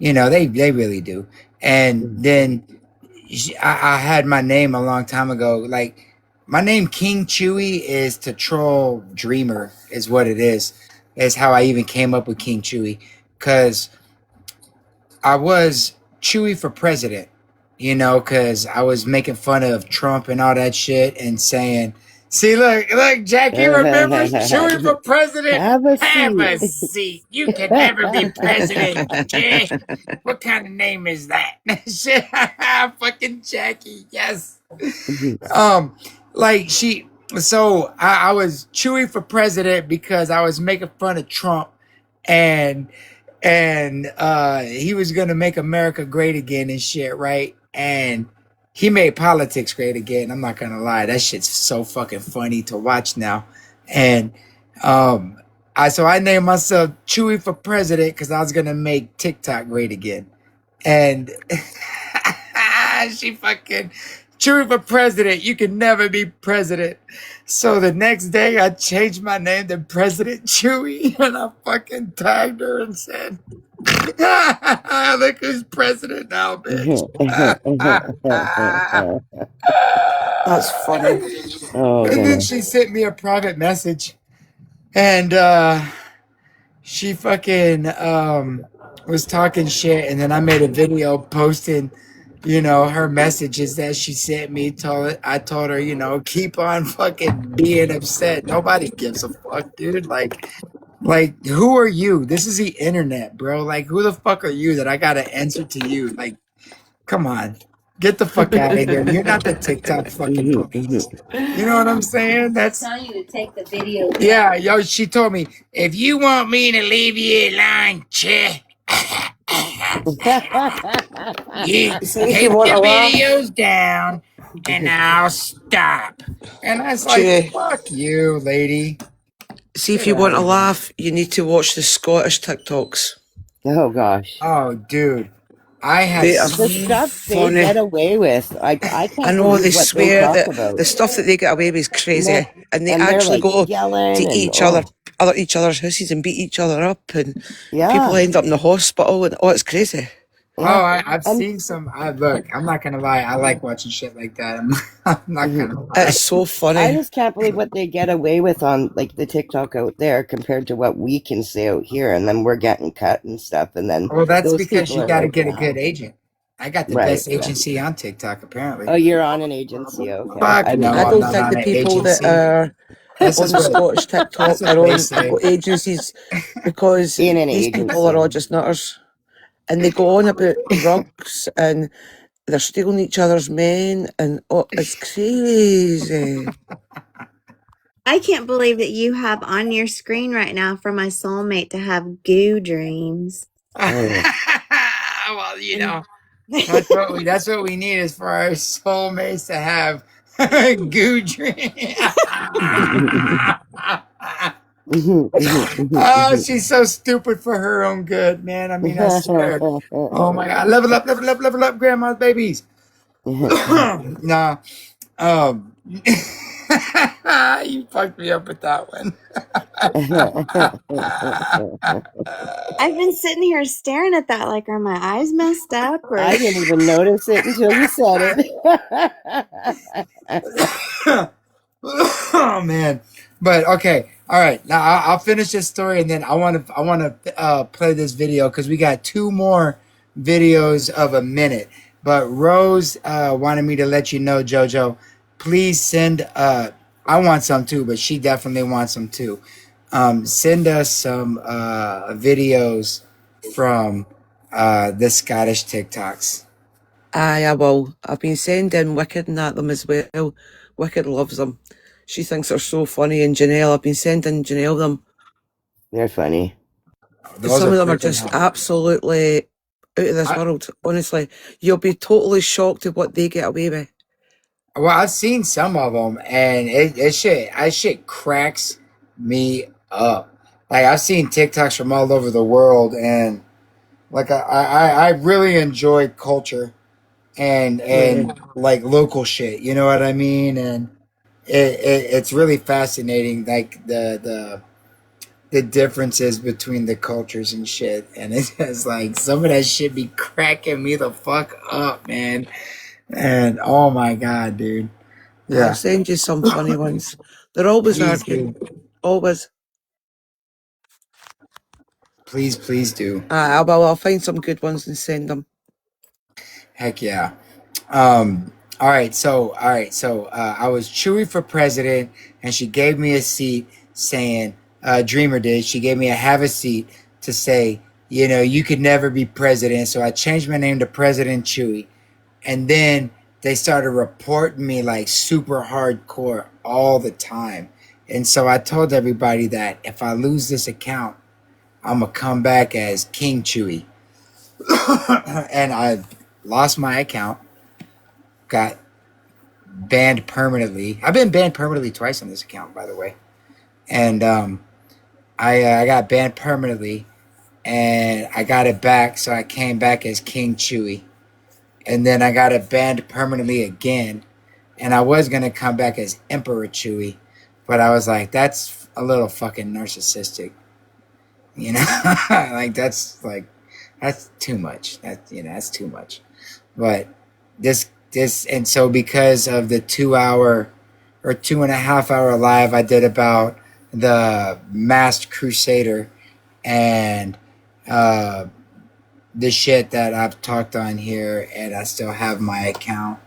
they really do. And then I had my name a long time ago. Like my name King Chewy is to troll Dreamer, is what it is. Is how I even came up with King Chewy, because I was Chewy for president. Because I was making fun of Trump and all that shit and saying, see, look, Jackie remembers Chewy for president. Have a seat. You can never be president, Jay. What kind of name is that? Shit, fucking Jackie, yes. So I was Chewy for president because I was making fun of Trump and he was gonna make America great again and shit, right? And he made politics great again. I'm not gonna lie, that shit's so fucking funny to watch now. And um, I named myself Chewy for president because I was gonna make TikTok great again. And she fucking Chewy for president. You can never be president. So the next day, I changed my name to President Chewy, and I fucking tagged her and said, "Look who's president now, bitch." That's funny. Oh And then goodness. she sent me a private message, and she fucking was talking shit, and then I made a video posting, her messages that she sent me. I told her, keep on fucking being upset. Nobody gives a fuck, dude. Like, who are you? This is the internet, bro. Like, who the fuck are you that I gotta answer to you? Like, come on. Get the fuck out of here. You're not the TikTok fucking police. You know what I'm saying? That's telling you to take the video down. yeah, yo, she told me, if you want me to leave you alone, che, you See if you take want the a laugh, videos down and I'll stop. And I was like, Chewy. fuck you, lady. See if Get you want out a of here. laugh, you need to watch the Scottish TikToks. Oh gosh. Oh, dude. I have They are The seen stuff they funny. get away with, I I can't know believe they what they swear talk that about. the stuff that they get away with is crazy, and they And they're actually like go yelling to and each other's houses and beat each other up, and people yeah. end up in the hospital, and it's crazy. Oh, Yeah. I've And seen some. Look, I'm not gonna lie. I like watching shit like that. I'm not gonna lie. It's so I funny. just can't believe what they get away with on like the TikTok out there compared to what we can say out here, and then we're getting cut and stuff, and then Well, that's those because people you are got to like, get a wow. good agent. I got the Right, best right. agency on TikTok, apparently. Oh, you're on an agency, okay. Fuck I didn't no, I know I'm don't not that. think on the an people that agency. are This on is the what Scottish that's TikTok what are they on say. agencies because In an these people are agency. all just nutters, and they go on about drugs and they're stealing each other's men, and it's crazy. I can't believe that you have on your screen right now for my soulmate to have goo dreams. Oh. Well, And that's what we need is for our soulmates to have goo dream. Oh, she's so stupid for her own good, man. I mean, I swear. Oh my god, level up, grandma's babies. Nah, um, you fucked me up with that one. I've been sitting here staring at that like, are my eyes messed up? Or I didn't even notice it until you said it. Oh man, but okay, all right. Now I'll finish this story, and then I want to play this video because we got two more videos of a minute. But Rose wanted me to let you know, Jojo, please send. I want some too, but she definitely wants some too. Send us some videos from the Scottish TikToks. Aye, I will. I've been sending Wicked and at them as well. Wicked loves them. She thinks they're so funny, and Janelle, I've been sending Janelle them. They're funny. Those Some are of them are freaking just hot. absolutely out of this world. Honestly, you'll be totally shocked at what they get away with. Well, I've seen some of them, and that shit cracks me up. Like I've seen TikToks from all over the world, and like I really enjoy culture and like local shit. You know what I mean? And it's really fascinating, like the differences between the cultures and shit. And it's just like some of that shit be cracking me the fuck up, man. And oh my god, dude. I'll Yeah. send you some funny ones. They're always Please arguing. do. Always. Please do. I'll find some good ones and send them. Heck yeah. All right. So I was Chewy for president, and she gave me a seat saying, Dreamer did. She gave me a have a seat to say, you could never be president. So I changed my name to President Chewy. And then they started reporting me like super hardcore all the time. And so I told everybody that if I lose this account, I'm going to come back as King Chewy. And I lost my account got banned permanently. I've been banned permanently twice on this account, by the way. And I got banned permanently, and I got it back, so I came back as King Chewy. And then I got it banned permanently again, and I was gonna come back as Emperor Chewy, but I was like, that's a little fucking narcissistic, you know? that's too much. That's too much. But this and so because of the 2 hour or 2.5 hour live I did about the Masked Crusader and the shit that I've talked on here, and I still have my account.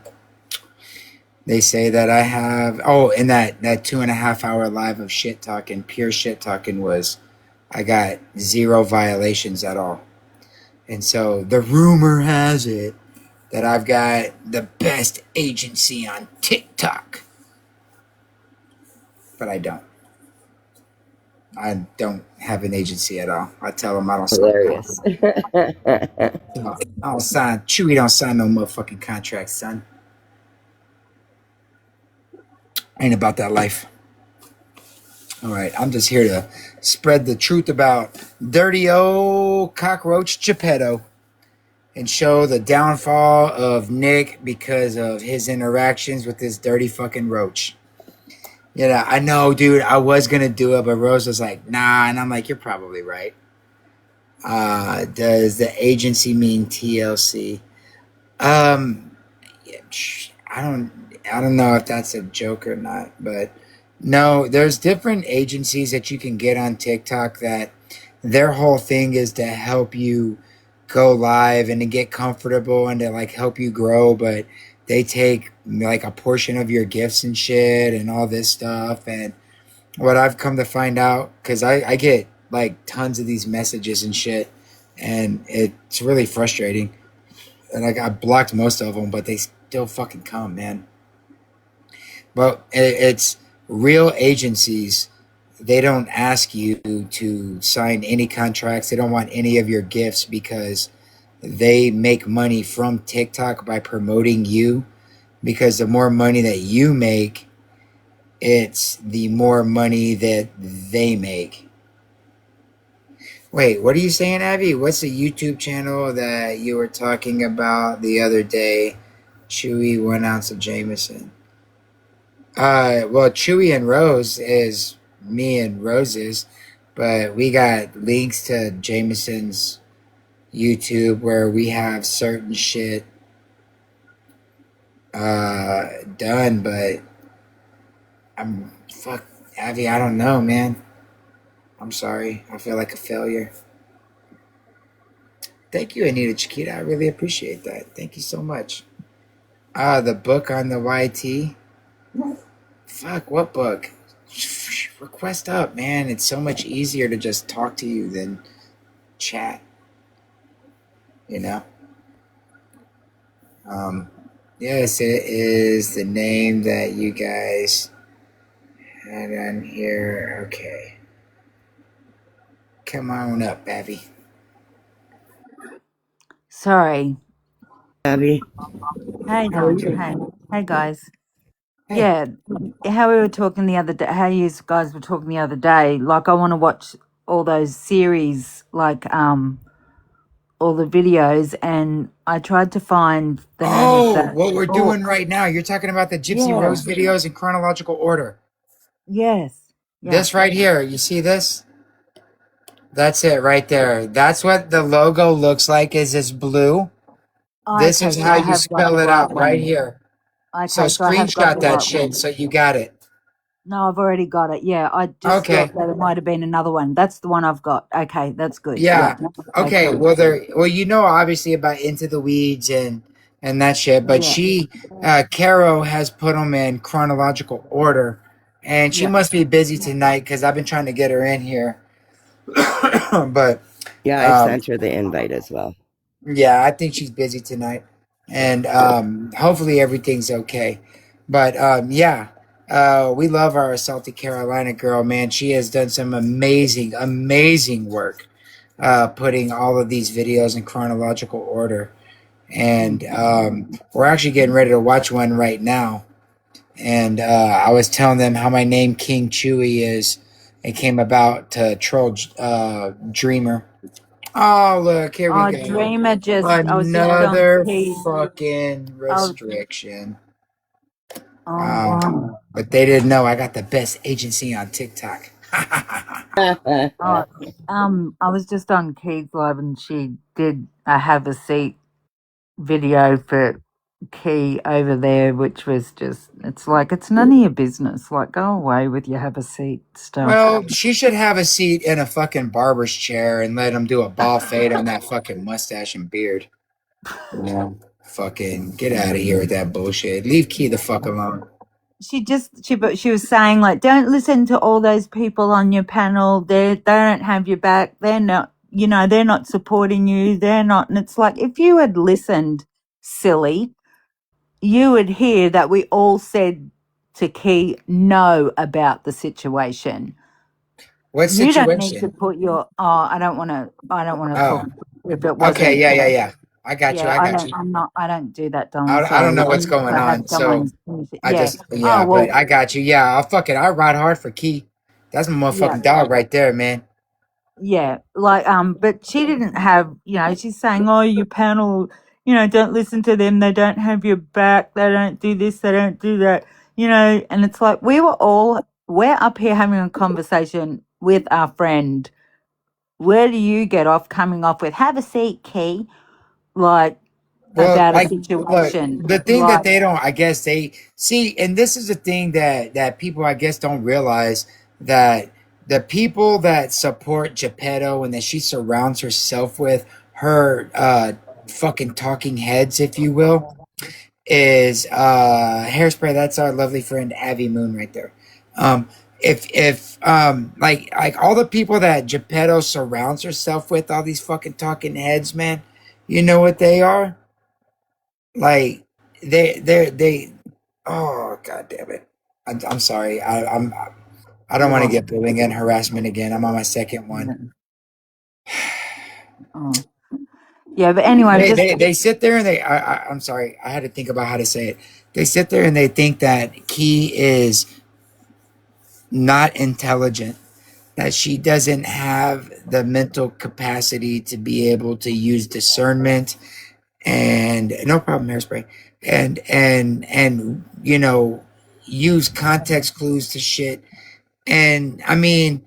They say that I have and that 2.5 hour live of shit talking, pure shit talking, was I got 0 violations at all. And so the rumor has it that I've got the best agency on TikTok. But I don't. I don't have an agency at all. I tell them I don't sign. Hilarious. I don't sign. Chewy don't sign no motherfucking contracts, son. Ain't about that life. All right, I'm just here to spread the truth about dirty old cockroach Geppetto and show the downfall of Nick because of his interactions with this dirty fucking roach. Yeah, I know, dude. I was gonna do it, but Rose was like, "Nah," and I'm like, "You're probably right." Does the agency mean TLC? I don't know if that's a joke or not, but no, there's different agencies that you can get on TikTok that their whole thing is to help you go live and to get comfortable and to like help you grow, but they take like a portion of your gifts and shit and all this stuff. And what I've come to find out, because I get like tons of these messages and shit, and it's really frustrating. And like I blocked most of them, but they still fucking come, man. But it's real agencies. They don't ask you to sign any contracts. They don't want any of your gifts because they make money from TikTok by promoting you. Because the more money that you make, it's the more money that they make. Wait, what are you saying, Abby? What's the YouTube channel that you were talking about the other day? Chewy 1 ounce of Jameson. Well, Chewy and Rose is me and Rose's, but we got links to Jameson's YouTube where we have certain shit done, but fuck, Abby, I don't know, man. I'm sorry. I feel like a failure. Thank you, Anita Chiquita. I really appreciate that. Thank you so much. The book on the YT. Fuck, what book? Request up, man. It's so much easier to just talk to you than chat. You know? Yes, it is the name that you guys had on here. Okay. Come on up, Abby. Sorry. Abby. Hey, How are Don. you? Hey, guys. Hey. Yeah, how we were talking the other day, how you guys were talking the other day, like I want to watch all those series, like all the videos, and I tried to find the name of that What we're doing book. right now. You're talking about the Gypsy Yeah. Rose videos in chronological order. Yes. Yeah. This right here. You see this? That's it right there. That's what the logo looks like, is this blue. This Okay, is so how I you have got spell the it right out right one. here. So Okay, so I have got screenshot the that right shit one. so you got it. No, I've already got it. Yeah, I just Okay. thought that it might have been another one. That's the one I've got. Okay, that's good. Yeah. Okay. Okay. Well, you know, obviously about Into the Weeds and that shit, but Caro has put them in chronological order, and she Yeah. must be busy tonight because I've been trying to get her in here. But Yeah, I sent her the invite as well. yeah, I think she's busy tonight, and hopefully everything's okay. But we love our Salty Carolina girl, man. She has done some amazing work putting all of these videos in chronological order. and we're actually getting ready to watch one right now. And I was telling them how my name King Chewy is. It came about to troll Dreamer. Oh, look, here we Oh, go. Dreamer I was just on Another Keith. fucking Oh, restriction. oh, wow. But they didn't know I got the best agency on TikTok. Oh, I was just on Keith's live and she did a have a seat video for Key over there, which was just, it's like, it's none of your business. Like, go away with your have a seat stuff. Well, she should have a seat in a fucking barber's chair and let him do a ball fade on that fucking mustache and beard. Yeah. Fucking get out of here with that bullshit. Leave Key the fuck alone. But she was saying, like, don't listen to all those people on your panel. They don't have your back. They're not, they're not supporting you. They're not. And it's like, if you had listened, silly, you would hear that we all said to Key no about the situation. What You don't need to situation? put your, I don't want to talk Oh, if it okay. wasn't, Yeah. I got you. yeah, I got you. I don't do that, Don. I don't Sorry. know what's Unless going I have on. So someone, I yeah. just, Oh, yeah, but well, I got you. Yeah, I'll fuck it. I ride hard for Key. That's my yeah. motherfucking dog right there, man. Yeah, like but she didn't have, she's saying, "Oh, your panel, don't listen to them. They don't have your back. They don't do this. They don't do that." And it's like we're up here having a conversation with our friend. Where do you get off coming off with "Have a seat, Key," like Well, about a like, look, situation? the thing that Like, they don't, I guess they see, and this is the thing that people, I guess, don't realize that the people that support Geppetto and that she surrounds herself with, her fucking talking heads, if you will, is Hairspray. That's our lovely friend Avi Moon right there. If like all the people that Geppetto surrounds herself with, all these fucking talking heads, man, you know what they are? Like they oh god damn it. I'm sorry. I don't want to oh, get bullying and harassment again. I'm on my second one. oh. Yeah, but anyway, They sit there and I'm sorry. I had to think about how to say it. They sit there and they think that Key is not intelligent, that she doesn't have the mental capacity to be able to use discernment and no problem, Hairspray, and use context clues to shit. And I mean,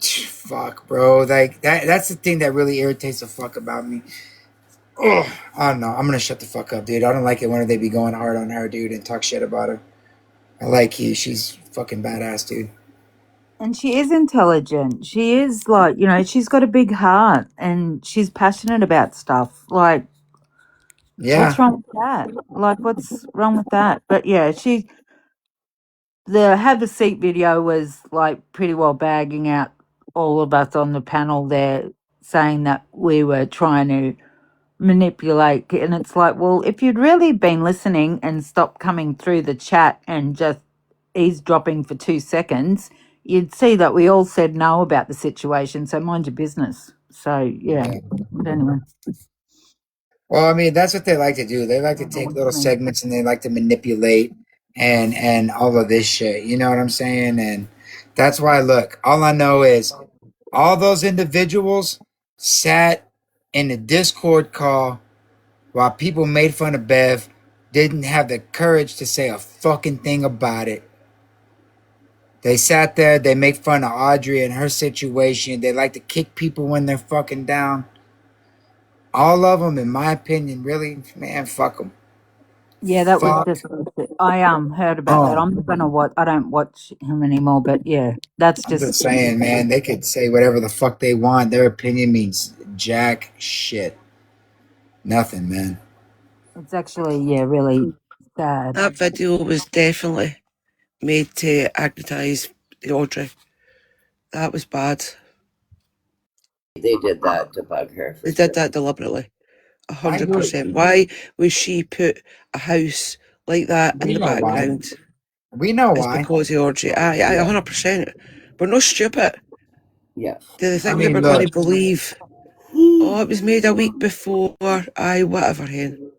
fuck, bro, like that's the thing that really irritates the fuck about me. Oh, I don't know. I'm gonna shut the fuck up, dude. I don't like it when they be going hard on her, dude, and talk shit about her. I like you. She's fucking badass, dude. and she is intelligent. She is like, she's got a big heart and she's passionate about stuff. Like, what's Yeah. wrong with that? Like, what's wrong with that? But yeah, the have a seat video was like pretty well bagging out all of us on the panel there, saying that we were trying to manipulate. And it's like, well, if you'd really been listening and stopped coming through the chat and just eavesdropping for 2 seconds, you'd see that we all said no about the situation. So mind your business. So yeah. Yeah. But anyway, Well, I mean, that's what they like to do. They like to take what do little you mean? segments and they like to manipulate and all of this shit. You know what I'm saying? And that's why, look, all I know is all those individuals sat in a Discord call while people made fun of Bev, didn't have the courage to say a fucking thing about it. They sat there, they make fun of Audrey and her situation. They like to kick people when they're fucking down. All of them, in my opinion, really, man, fuck them. Yeah, that was Fuck. just I heard about that. Oh, I'm not gonna watch. I don't watch him anymore. But yeah, that's I'm just just saying, man, they could say whatever the fuck they want. Their opinion means jack shit. Nothing, man. it's actually really sad. That video was definitely made to agnetise the Audrey. That was bad. They did that to bug her. For They sure. did that deliberately. I agree. 100%. Why would she put a house like that in We the know why. background? We know It's why. because of Audrey. Aye, Yeah. 100%. We're not stupid. Yeah. Do they I think that mean, we're going look, to believe Oh, it was made a week before. Aye, whatever, hen.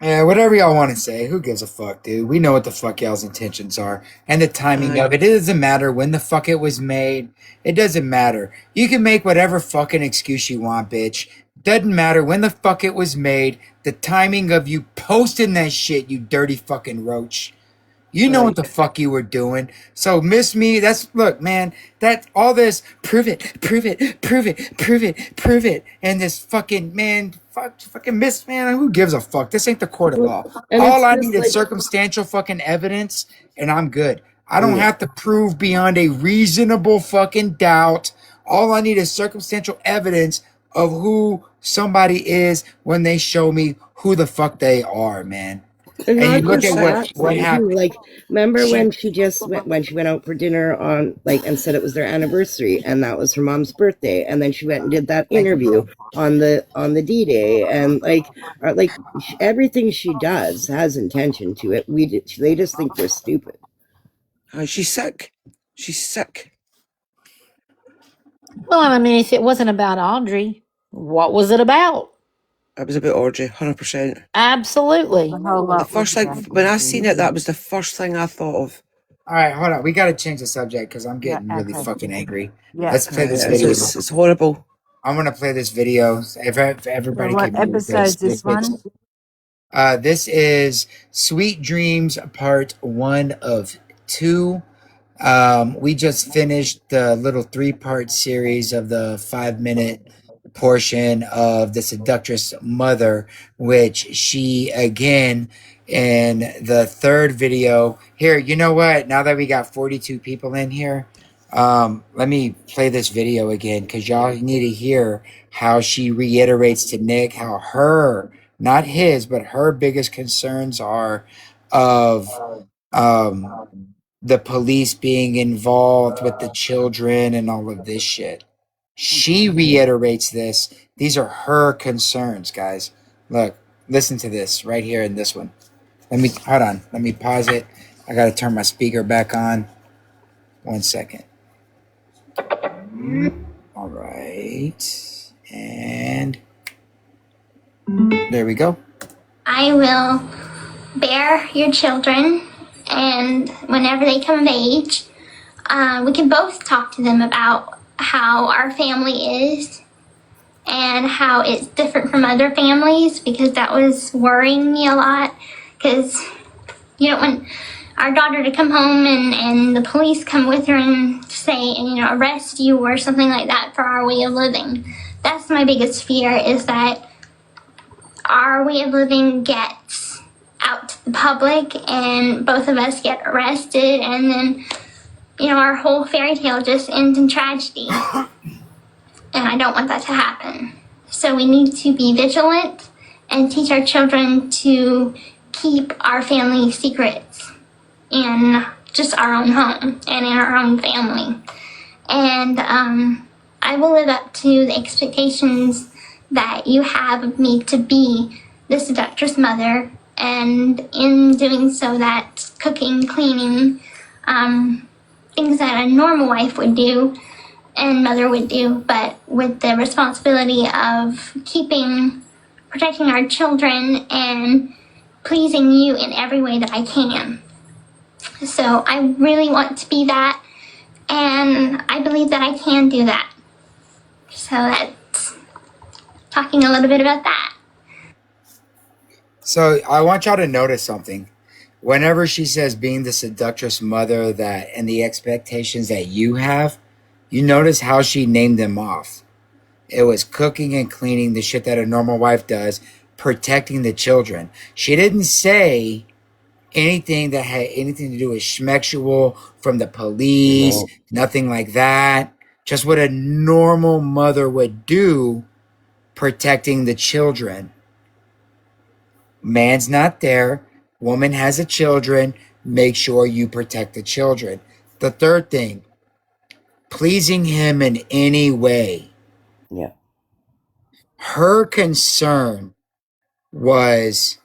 Yeah, whatever y'all want to say. Who gives a fuck, dude? We know what the fuck y'all's intentions are and the timing Aye. of it. It doesn't matter when the fuck it was made. It doesn't matter. You can make whatever fucking excuse you want, bitch. Doesn't matter when the fuck it was made. The timing of you posting that shit, you dirty fucking roach. You know what Right. the fuck you were doing. So miss me. That's look, man. That all this prove it, prove it, prove it, prove it, prove it, and this fucking man, fucking miss man. Who gives a fuck? This ain't the court of law. And All it's I just need is like, circumstantial fucking evidence, and I'm good. I don't yeah. have to prove beyond a reasonable fucking doubt. All I need is circumstantial evidence of who somebody is when they show me who the fuck they are, man. And And you not You're look just at sick. that, what too. happened. Like, remember She when when she went out for dinner on, like, and said it was their anniversary, and that was her mom's birthday, and then she went and did that thank you, interview bro. on the D-Day, and everything she does has intention to it. They just think we're stupid. Aye, she's sick. She's sick. Well, I mean, if it wasn't about Audrey, what was it about? It was about Audrey, 100%. Absolutely. The whole The lot was first thing, about when I Audrey. seen it, that was the first thing I thought of. All right, hold on. We got to change the subject because I'm Yeah, getting really okay. fucking angry. Yeah, Let's play okay. this It's, video. it's, it's horrible. I'm gonna play this video. If So everybody what can mute episode's this one? this is Sweet Dreams Part 1 of 2. We just finished the little 3-part series of the 5-minute portion of the seductress mother, which she again in the third video here. You know what? Now that we got 42 people in here, let me play this video again because y'all need to hear how she reiterates to Nick how her, not his, but her biggest concerns are of um the police being involved with the children and all of this shit. She reiterates this. These are her concerns, guys. Look, listen to this right here in this one. Let me hold on. Let me pause it. I gotta turn my speaker back on. 1 second. All right. And there we go. I will bear your children, and whenever they come of age, we can both talk to them about how our family is and how it's different from other families, because that was worrying me a lot. Because you don't want our daughter to come home and the police come with her and say, and arrest you or something like that for our way of living. That's my biggest fear, is that our way of living gets out to the public and both of us get arrested, and then our whole fairy tale just ends in tragedy. And I don't want that to happen. So we need to be vigilant and teach our children to keep our family secrets in just our own home and in our own family. And I will live up to the expectations that you have of me to be the seductress mother, and in doing so, that's cooking, cleaning, things that a normal wife would do and mother would do, but with the responsibility of protecting our children and pleasing you in every way that I can. So I really want to be that, and I believe that I can do that. So that's talking a little bit about that. So I want y'all to notice something. Whenever she says being the seductress mother that and the expectations that you have, you notice how she named them off. It was cooking and cleaning, the shit that a normal wife does, protecting the children. She didn't say anything that had anything to do with schmexual from the police, nothing like that. Just what a normal mother would do, protecting the children. Man's not there. Woman has a children. Make sure you protect the children. The third thing, pleasing him in any way. Yeah. Her concern was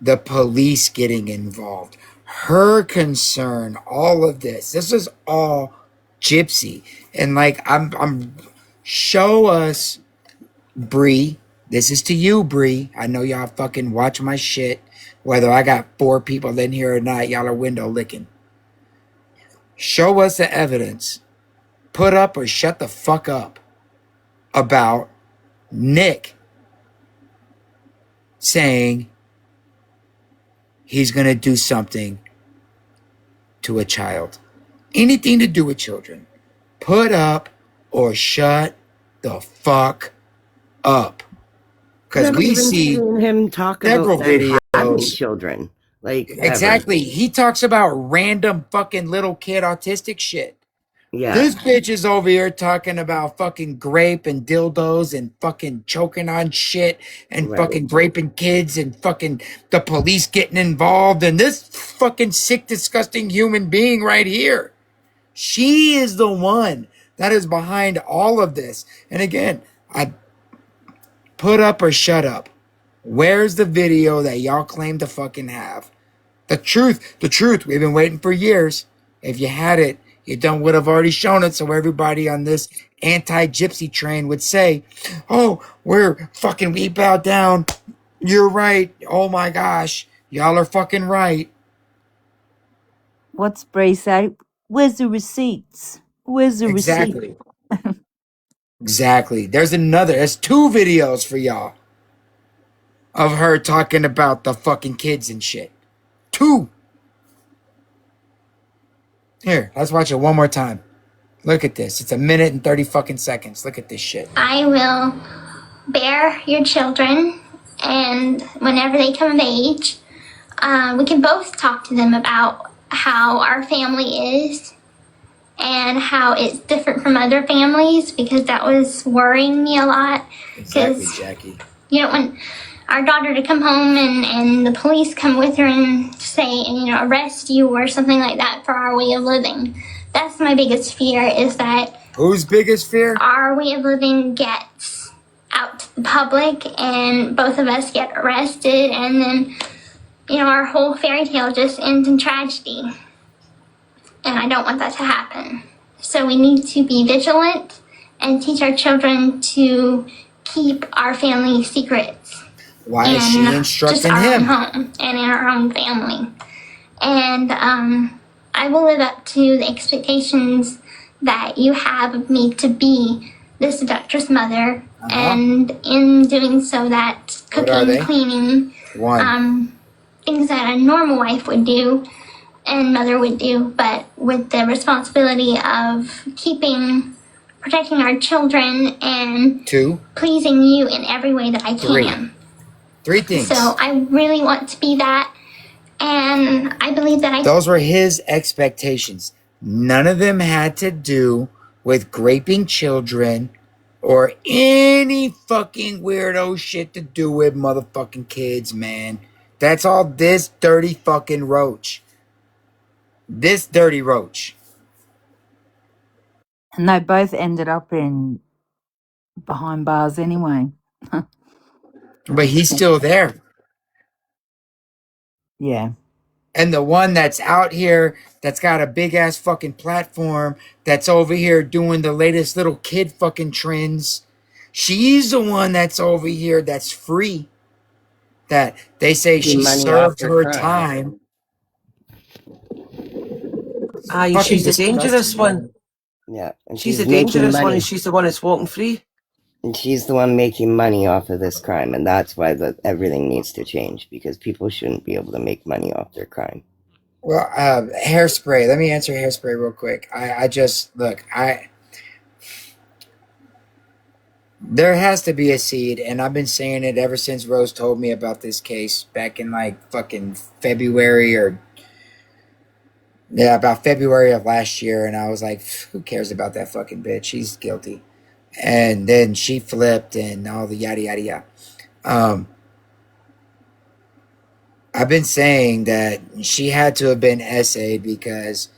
the police getting involved. Her concern, all of this. This is all gypsy. And like I'm show us Bree, this is to you, Bree. I know y'all fucking watch my shit. Whether I got 4 people in here or not, y'all are window licking. Show us the evidence. Put up or shut the fuck up about Nick saying he's going to do something to a child. Anything to do with children. Put up or shut the fuck up. Because we see him talk several about them having videos. children. Like, Exactly. He talks about random fucking little kid autistic shit. Yeah. This bitch is over here talking about fucking grape and dildos and fucking choking on shit and fucking raping kids and fucking the police getting involved and this fucking sick, disgusting human being right here. She is the one that is behind all of this. And again, I put up or shut up. Where's the video that y'all claim to fucking have? The truth, we've been waiting for years. If you had it, you would have already shown it so everybody on this anti-gypsy train would say, oh, we bowed down. You're right. Oh my gosh. Y'all are fucking right. What's Bree say? Where's the receipts? Where's the receipt? Exactly. Exactly. There's 2 videos for y'all of her talking about the fucking kids and shit. 2. Here, let's watch it one more time. Look at this. It's 1 minute and 30 fucking seconds. Look at this shit. I will bear your children, and whenever they come of age, we can both talk to them about how our family is and how it's different from other families, because that was worrying me a lot. Exactly, Jackie. You don't want our daughter to come home and the police come with her and say, arrest you or something like that for our way of living. That's my biggest fear, is that Whose biggest fear? our way of living gets out to the public and both of us get arrested, and then, our whole fairy tale just ends in tragedy. And I don't want that to happen. So we need to be vigilant and teach our children to keep our family secrets. Why is she instructing just our him? own home and in our own family. And I will live up to the expectations that you have of me to be the seductress mother. And in doing so, that cooking, cleaning, things that a normal wife would do and mother would do, but with the responsibility of protecting our children and 2. pleasing you in every way that I can. 3 things. So I really want to be that, and I believe that Those were his expectations. None of them had to do with raping children or any fucking weirdo shit to do with motherfucking kids, man. That's all this dirty fucking roach. This dirty roach. And they both ended up behind bars anyway. But he's still there. Yeah. And the one that's out here, that's got a big ass fucking platform, that's over here doing the latest little kid fucking trends, she's the one that's over here that's free. That they say she served her time. Aye, she's the dangerous one. Yeah. And she's the dangerous one, and she's the one that's walking free. And she's the one making money off of this crime, and that's why everything needs to change, because people shouldn't be able to make money off their crime. Well, hairspray. Let me answer hairspray real quick. There has to be a seed, and I've been saying it ever since Rose told me about this case back in like fucking February about February of last year, and I was like, who cares about that fucking bitch? She's guilty. And then she flipped and all the yada yada yada. I've been saying that she had to have been essayed because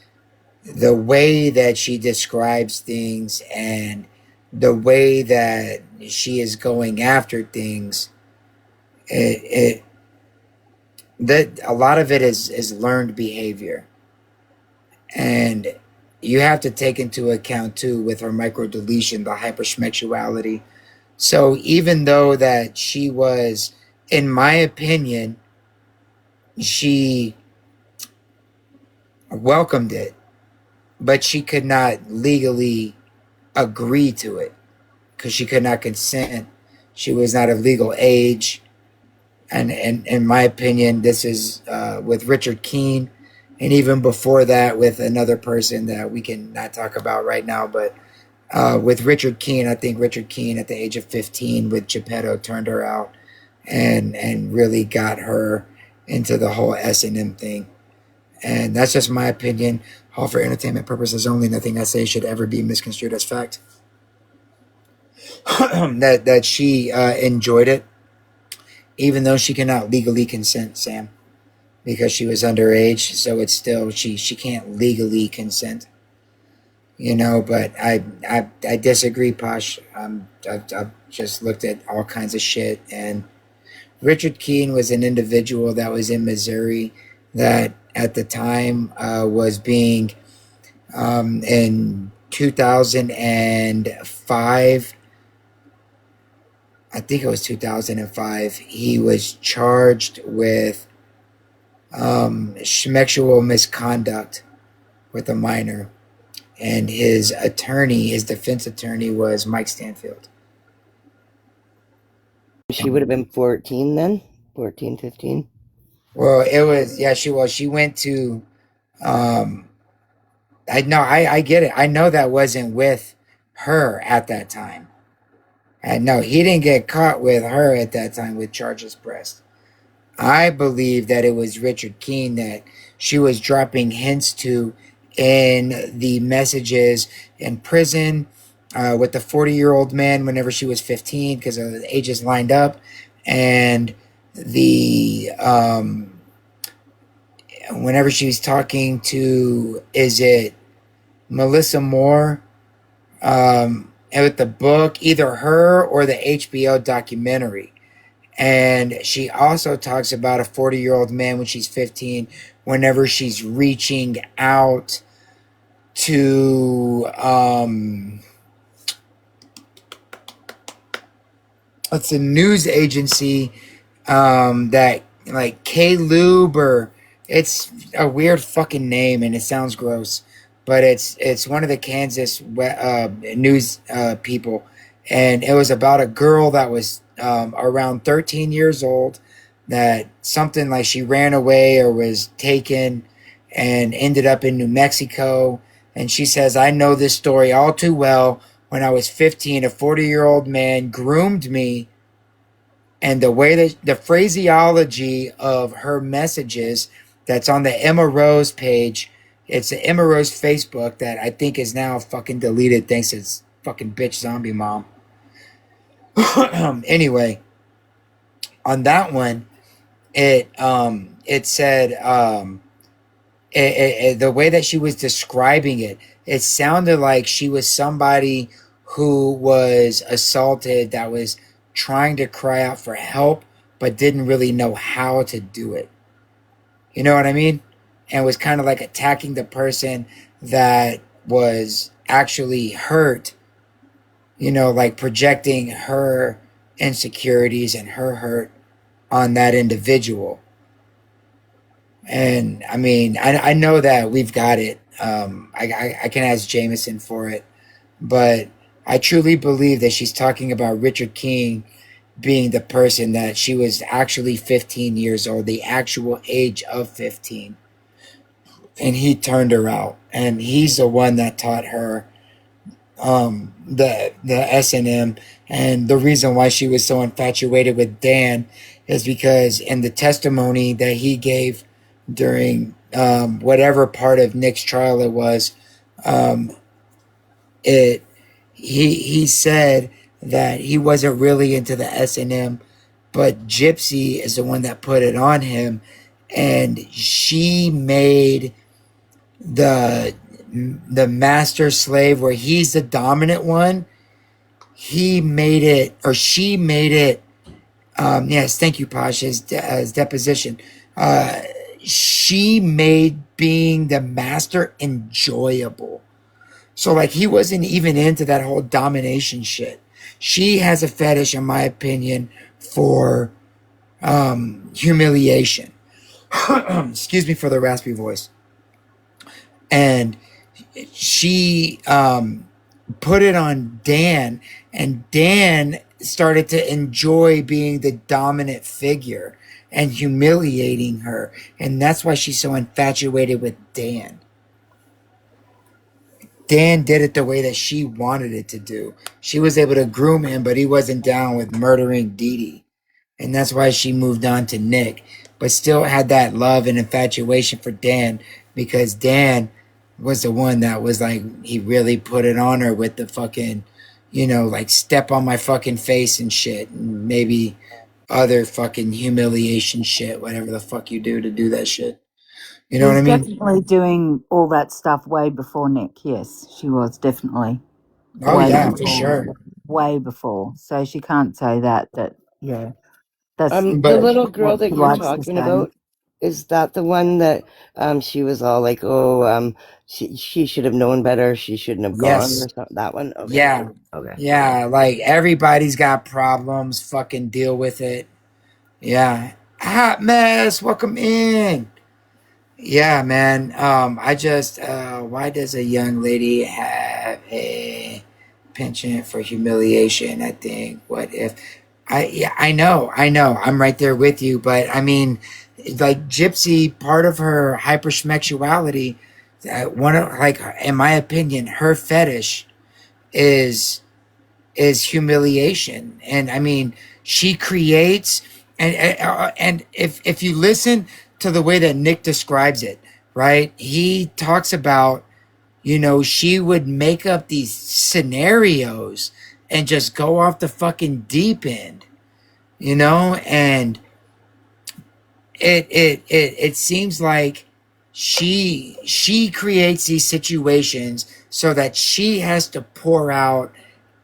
the way that she describes things and the way that she is going after things, that a lot of it is learned behavior. And you have to take into account too, with her microdeletion, the hypersexuality, So even though that she was, in my opinion, she welcomed it, but she could not legally agree to it because she could not consent. She was not of legal age. And in my opinion, this is with Richard Keene, and even before that with another person that we can not talk about right now. But with Richard Keene, I think Richard Keene at the age of 15 with Geppetto turned her out and really got her into the whole S&M thing. And that's just my opinion. All for entertainment purposes only. Nothing I say should ever be misconstrued as fact. that she enjoyed it, even though she cannot legally consent, Sam, because she was underage. So it's still she can't legally consent, you know. But I disagree, Posh. I've just looked at all kinds of shit, and Richard Keene was an individual that was in Missouri that at the time was being in 2005. I think it was 2005. He was charged with sexual misconduct with a minor, and his defense attorney, was Mike Stanfield. She would have been 14 then? 14, 15? Well, it was, yeah, she was. She went to, I get it. I know that wasn't with her at that time. And no, he didn't get caught with her at that time with charges pressed. I believe that it was Richard Keene that she was dropping hints to in the messages in prison with the 40-year-old man whenever she was 15 because the ages lined up. And the whenever she was talking to, is it Melissa Moore, and with the book, either her or the HBO documentary. And she also talks about a 40-year-old man when she's 15, whenever she's reaching out to it's a news agency that like K-Lube, or it's a weird fucking name and it sounds gross, but it's one of the Kansas news people, and it was about a girl that was around 13 years old, that something like she ran away or was taken and ended up in New Mexico. And she says, I know this story all too well. When I was 15, a 40-year-old man groomed me. And the way that the phraseology of her messages that's on the Emma Rose page, it's the Emma Rose Facebook that I think is now fucking deleted thanks to its fucking bitch zombie mom. Anyway, on that one, it said the way that she was describing it, it sounded like she was somebody who was assaulted that was trying to cry out for help but didn't really know how to do it. You know what I mean? And was kind of like attacking the person that was actually hurt, you know, like projecting her insecurities and her hurt on that individual. And I mean, I know that we've got it. I can ask Jameson for it, but I truly believe that she's talking about Richard King being the person that she was actually 15 years old, the actual age of 15. And he turned her out. And he's the one that taught her the S&M. And the reason why she was so infatuated with Dan is because in the testimony that he gave during whatever part of Nick's trial it was, he said that he wasn't really into the S&M, but Gypsy is the one that put it on him, and she made the master slave where he's the dominant one. He made it, or she made it. Yes, thank you, Pasha. His deposition. She made being the master enjoyable. So like he wasn't even into that whole domination shit. She has a fetish, in my opinion, for humiliation. Excuse me for the raspy voice. And she put it on Dan, and Dan started to enjoy being the dominant figure and humiliating her. And that's why she's so infatuated with Dan. Dan did it the way that she wanted it to do. She was able to groom him, but he wasn't down with murdering Dee Dee. And that's why she moved on to Nick, but still had that love and infatuation for Dan, because Dan was the one that was like, he really put it on her with the fucking, like step on my fucking face and shit, and maybe other fucking humiliation shit, whatever the fuck you do to do that shit. You She know what was I mean? definitely doing all that stuff way before Nick. Yes, she was definitely Oh way yeah, for before. sure. Way before. So she can't say that, yeah, that's The But little girl what that she you're likes to talking say. about, is that the one that she was all like, oh, she should have known better, she shouldn't have gone, yes, or something? That one? Okay. yeah, Okay. yeah. Like everybody's got problems. Fucking deal with it. Yeah. Hot mess. Welcome in. Yeah, man. I just why does a young lady have a penchant for humiliation? I think what if yeah, I know. I'm right there with you, but I mean, like Gypsy, part of her hypersexuality, one of, like, in my opinion, her fetish is humiliation. And I mean, she creates, and if you listen to the way that Nick describes it, right? He talks about, she would make up these scenarios and just go off the fucking deep end, and it seems like she creates these situations so that she has to pour out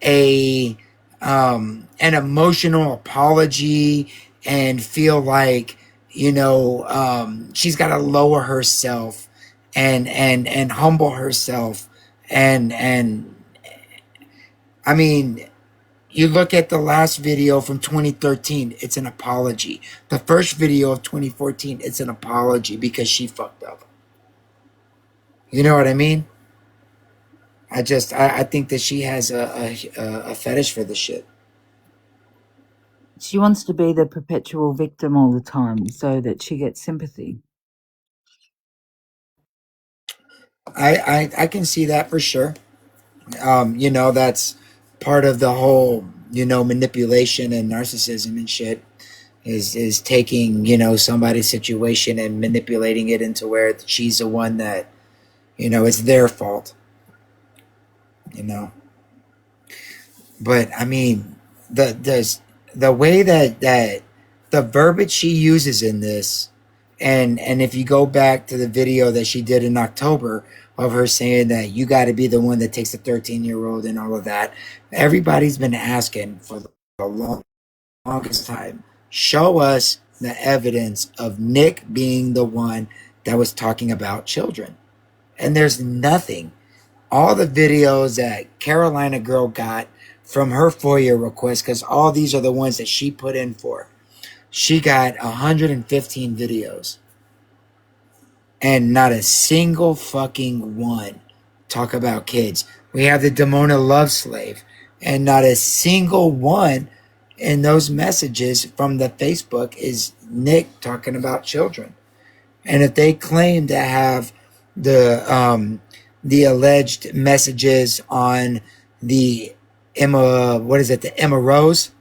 a an emotional apology and feel like, she's got to lower herself and humble herself. And I mean, you look at the last video from 2013, it's an apology. The first video of 2014, it's an apology because she fucked up. You know what I mean? I think that she has a fetish for this shit. She wants to be the perpetual victim all the time so that she gets sympathy. I can see that for sure. That's part of the whole, manipulation and narcissism and shit, is taking, somebody's situation and manipulating it into where she's the one that, it's their fault, you know. But I mean, the way that the verbiage she uses in this, and if you go back to the video that she did in October of her saying that you got to be the one that takes the 13-year-old and all of that, everybody's been asking for the longest time, show us the evidence of Nick being the one that was talking about children. And there's nothing. All the videos that Carolina Girl got from her FOIA request, because all these are the ones that she put in for, she got 115 videos. And not a single fucking one talk about kids. We have the Demona Love Slave, and not a single one in those messages from the Facebook is Nick talking about children. And if they claim to have the alleged messages on the Emma Rose,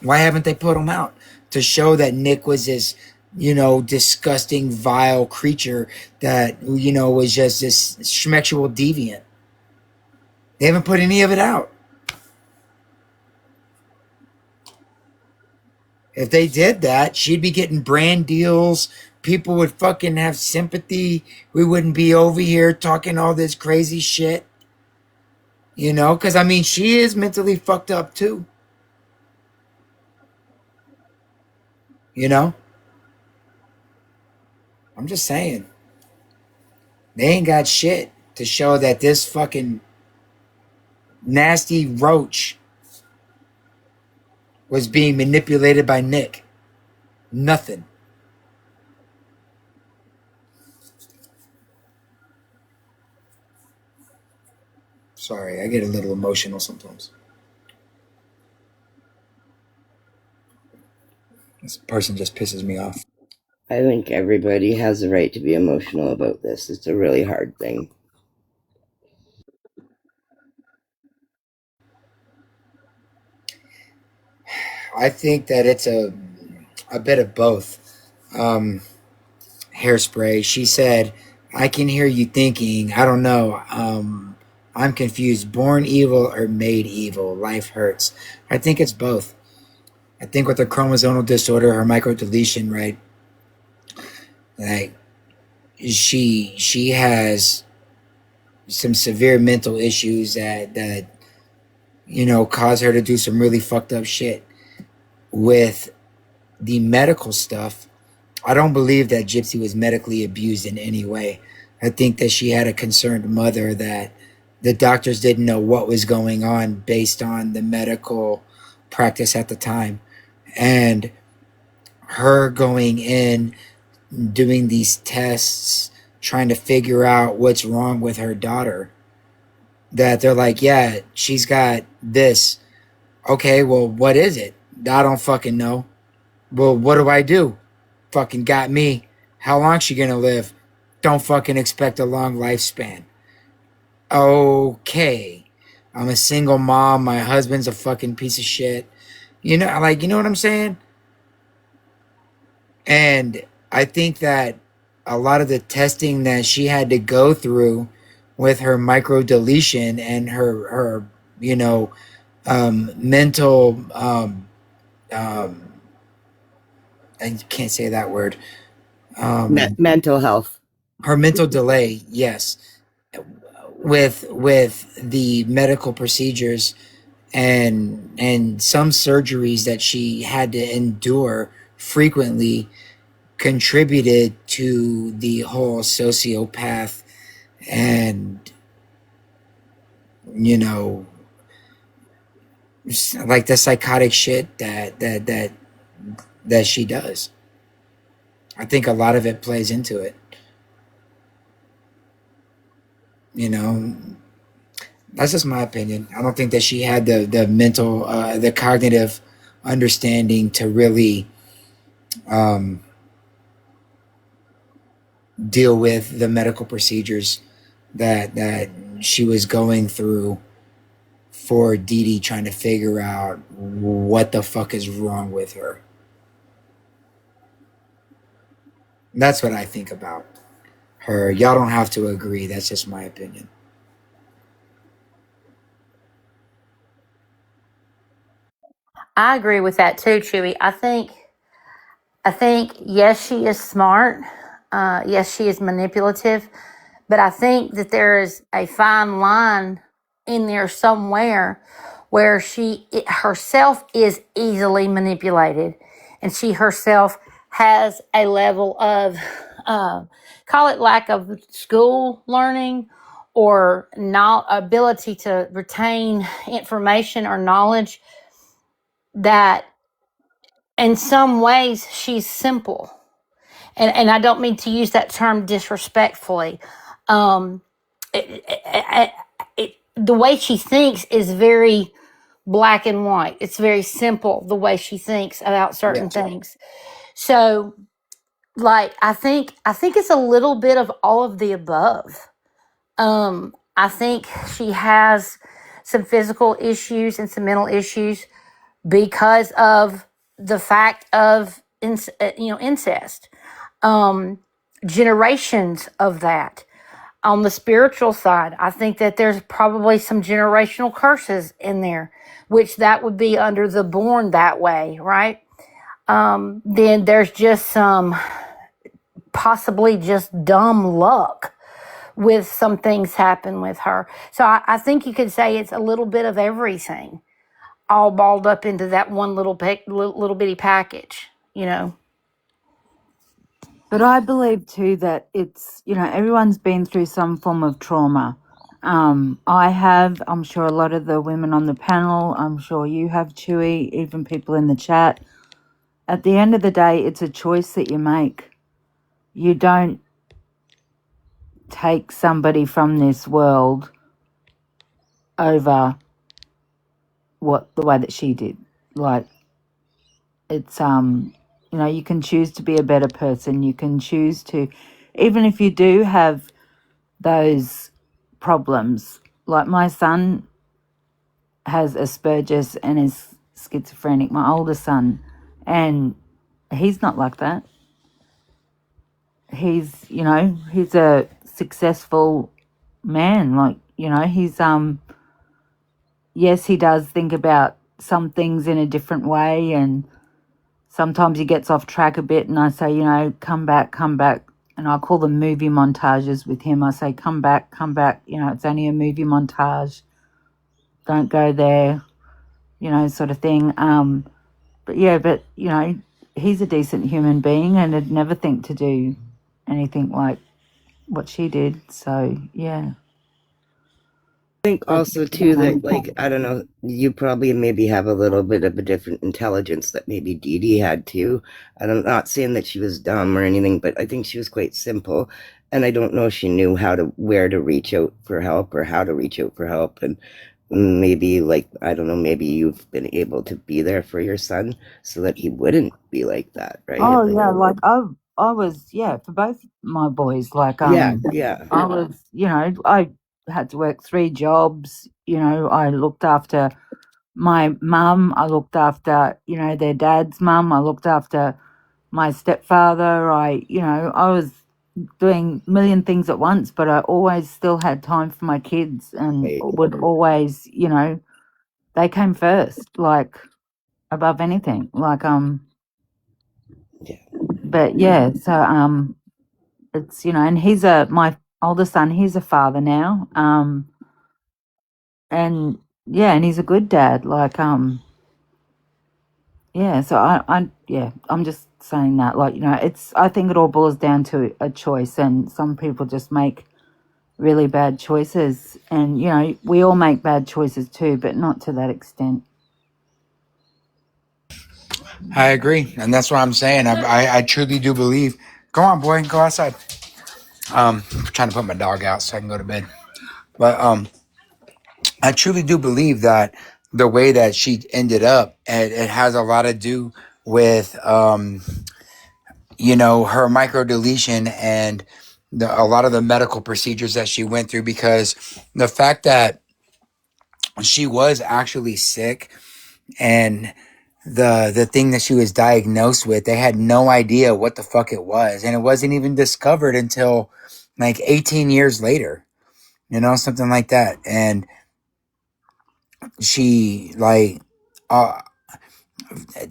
why haven't they put them out to show that Nick was this, disgusting, vile creature that, was just this schmexual deviant? They haven't put any of it out. If they did that, she'd be getting brand deals. People would fucking have sympathy. We wouldn't be over here talking all this crazy shit. Because I mean, she is mentally fucked up too. I'm just saying. They ain't got shit to show that this fucking nasty roach was being manipulated by Nick. Nothing. Sorry, I get a little emotional sometimes. This person just pisses me off. I think everybody has the right to be emotional about this. It's a really hard thing. I think that it's a bit of both. Hairspray. She said, "I can hear you thinking. I don't know. I'm confused. Born evil or made evil? Life hurts." I think it's both. I think with her chromosomal disorder, her microdeletion, right? Like she has some severe mental issues that cause her to do some really fucked up shit. With the medical stuff, I don't believe that Gypsy was medically abused in any way. I think that she had a concerned mother that the doctors didn't know what was going on based on the medical practice at the time. And her going in, doing these tests, trying to figure out what's wrong with her daughter. That they're like, yeah, she's got this. Okay, well, what is it? I don't fucking know. Well, what do I do? Fucking got me. How long's she gonna live? Don't fucking expect a long lifespan. Okay. I'm a single mom. My husband's a fucking piece of shit. You know what I'm saying? And I think that a lot of the testing that she had to go through with her micro deletion and her mental I can't say that word. Mental health. Her mental delay, yes, with the medical procedures and some surgeries that she had to endure frequently contributed to the whole sociopath and like the psychotic shit that she does. I think a lot of it plays into it. That's just my opinion. I don't think that she had the mental, the cognitive understanding to really deal with the medical procedures that she was going through for Dee Dee, trying to figure out what the fuck is wrong with her. That's what I think about her. Y'all don't have to agree. That's just my opinion. I agree with that too, Chewy. I think yes, she is smart. Yes, she is manipulative, but I think that there is a fine line in there somewhere where herself is easily manipulated, and she herself has a level of call it lack of school learning or not ability to retain information or knowledge that in some ways she's simple, and I don't mean to use that term disrespectfully. um the way she thinks is very black and white. It's very simple the way she thinks about certain Yeah. things. So like I think it's a little bit of all of the above. I think she has some physical issues and some mental issues because of the fact of incest. Generations of that. On the spiritual side, I think that there's probably some generational curses in there, which that would be under the born that way, right? Then there's just some possibly just dumb luck with some things happen with her. So I think you could say it's a little bit of everything, all balled up into that one little bitty package, you know. But I believe too that it's, everyone's been through some form of trauma. I have, I'm sure a lot of the women on the panel, I'm sure you have, Chewy, even people in the chat. At the end of the day, it's a choice that you make. You don't take somebody from this world over the way that she did. Like, it's you can choose to be a better person. You can choose to, even if you do have those problems. Like, my son has Asperger's and is schizophrenic, my older son, and he's not like that. He's a successful man. Like, he's yes, he does think about some things in a different way, and sometimes he gets off track a bit, and I say, come back, and I call them movie montages with him. I say, come back, it's only a movie montage, don't go there, sort of thing. But he's a decent human being and would never think to do anything like what she did. So yeah. I think also too that, like, I don't know, you probably maybe have a little bit of a different intelligence that maybe Dee Dee had too. I'm not saying that she was dumb or anything, but I think she was quite simple, and I don't know if she knew where to reach out for help or how to reach out for help. And maybe, like, I don't know, maybe you've been able to be there for your son so that he wouldn't be like that, right? Oh yeah, like I was, for both my boys. Like Yeah. I was, I had to work 3 jobs. I looked after my mum. I looked after, their dad's mum. I looked after my stepfather. I was doing a million things at once, but I always still had time for my kids, and Right. would always, they came first, like, above anything. Like Yeah. but yeah, so it's, and he's my older son, he's a father now. And yeah, and he's a good dad. Like yeah, so I'm just saying that, like, I think it all boils down to a choice, and some people just make really bad choices, and we all make bad choices too, but not to that extent. I agree, and that's what I'm saying. I truly do believe. Go on, boy, go outside. I'm trying to put my dog out so I can go to bed. But I truly do believe that the way that she ended up, it has a lot to do with her micro deletion and a lot of the medical procedures that she went through, because the fact that she was actually sick, and the thing that she was diagnosed with, they had no idea what the fuck it was, and it wasn't even discovered until like 18 years later, something like that. And she, like, uh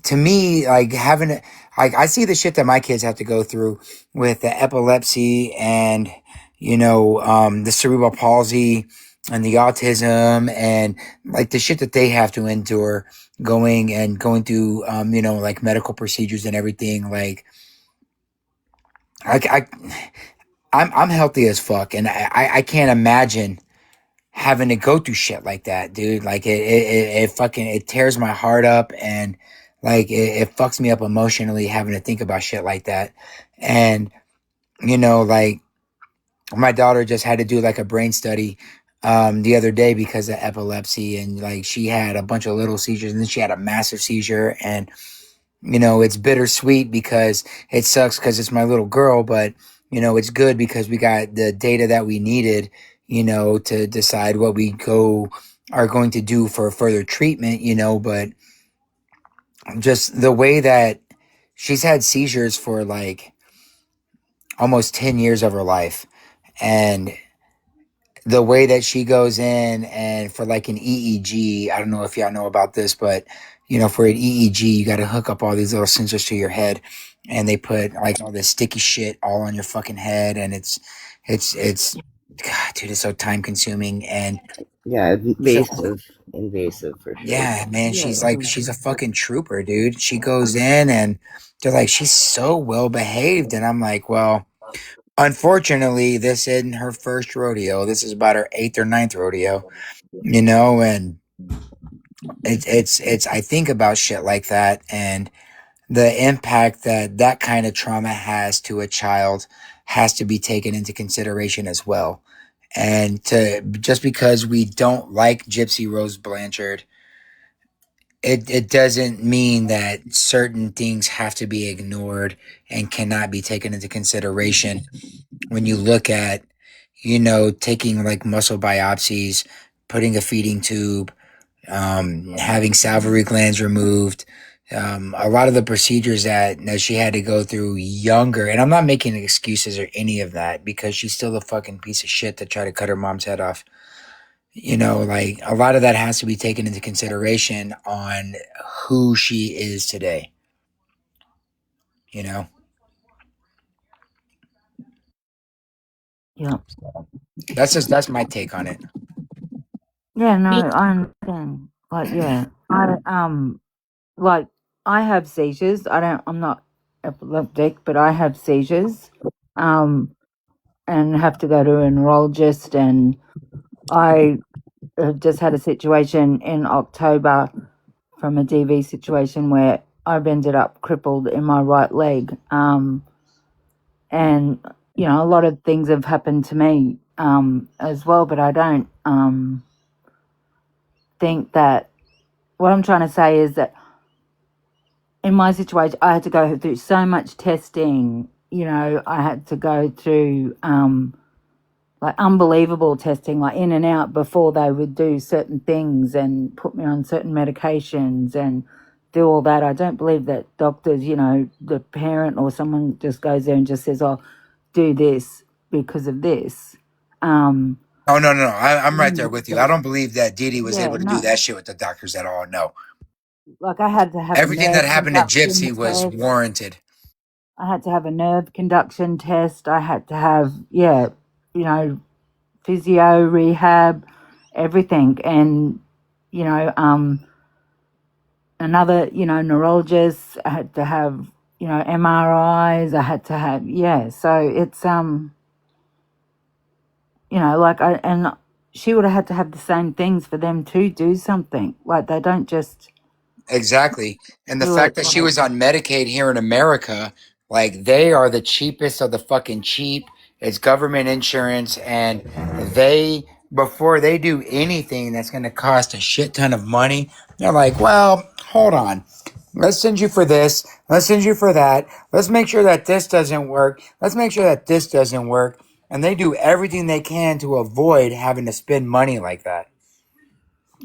to me, like, having it, like, I see the shit that my kids have to go through with the epilepsy and the cerebral palsy and the autism, and like the shit that they have to endure going through like medical procedures and everything. Like, I'm healthy as fuck, and I can't imagine having to go through shit like that, dude. Like, it fucking, it tears my heart up, and like it fucks me up emotionally having to think about shit like that. And like, my daughter just had to do like a brain study the other day because of epilepsy, and like she had a bunch of little seizures, and then she had a massive seizure. And it's bittersweet because it sucks because it's my little girl, but it's good because we got the data that we needed, to decide what we are going to do for further treatment, but just the way that she's had seizures for like almost 10 years of her life. And the way that she goes in and for like an EEG, I don't know if y'all know about this, but for an EEG, you got to hook up all these little sensors to your head, and they put like all this sticky shit all on your fucking head. And it's, God, dude, it's so time consuming. And Yeah, invasive for sure. yeah, man, she's a fucking trooper, dude. She goes in and they're like, she's so well behaved. And I'm like, well, Unfortunately, this isn't her first rodeo. This is about her 8th or ninth rodeo, you know, and it's I think about shit like that and the impact that that kind of trauma has to a child has to be taken into consideration as well. And to just because we don't like Gypsy Rose Blanchard, it doesn't mean that certain things have to be ignored and cannot be taken into consideration when you look at, you know, taking like muscle biopsies, putting a feeding tube, having salivary glands removed, a lot of the procedures that she had to go through younger. And I'm not making excuses or any of that because she's still a fucking piece of shit that tried to cut her mom's head off. You know, like a lot of that has to be taken into consideration on who she is today. You know, Yeah. that's my take on it. Yeah, no, Me, I understand. Like, yeah. Like, I have seizures. I'm not epileptic, but I have seizures. And have to go to a neurologist, and I have just had a situation in October from a DV situation where I've ended up crippled in my right leg. And, you know, a lot of things have happened to me as well, but I don't think that what I'm trying to say is that in my situation, I had to go through so much testing. You know, I had to go through like unbelievable testing, like in and out before they would do certain things and put me on certain medications and do all that. I don't believe that doctors, you know, the parent or someone just goes there and just says, "Oh, do this because of this." Um, Oh no, no, no. I'm right there mm, with you. I so, don't believe that Dee Dee was yeah, able to do no, that shit with the doctors at all. No, like I had to have a everything nerve that happened to conduction Gypsy was test. warranted. I had to have a nerve conduction test. I had to have, yeah, you know, physio, rehab, everything. And, you know, another, you know, neurologist. I had to have, you know, MRIs. I had to have, yeah. So it's, you know, like and she would have had to have the same things for them to do something. Like they don't just Exactly. And the do fact it that she like, was on Medicaid here in America, like they are the cheapest of the fucking cheap. It's government insurance and they before they do anything that's going to cost a shit ton of money, they're like, "Well, hold on. Let's send you for this. Let's send you for that. Let's make sure that this doesn't work. Let's make sure that this doesn't work." And they do everything they can to avoid having to spend money like that.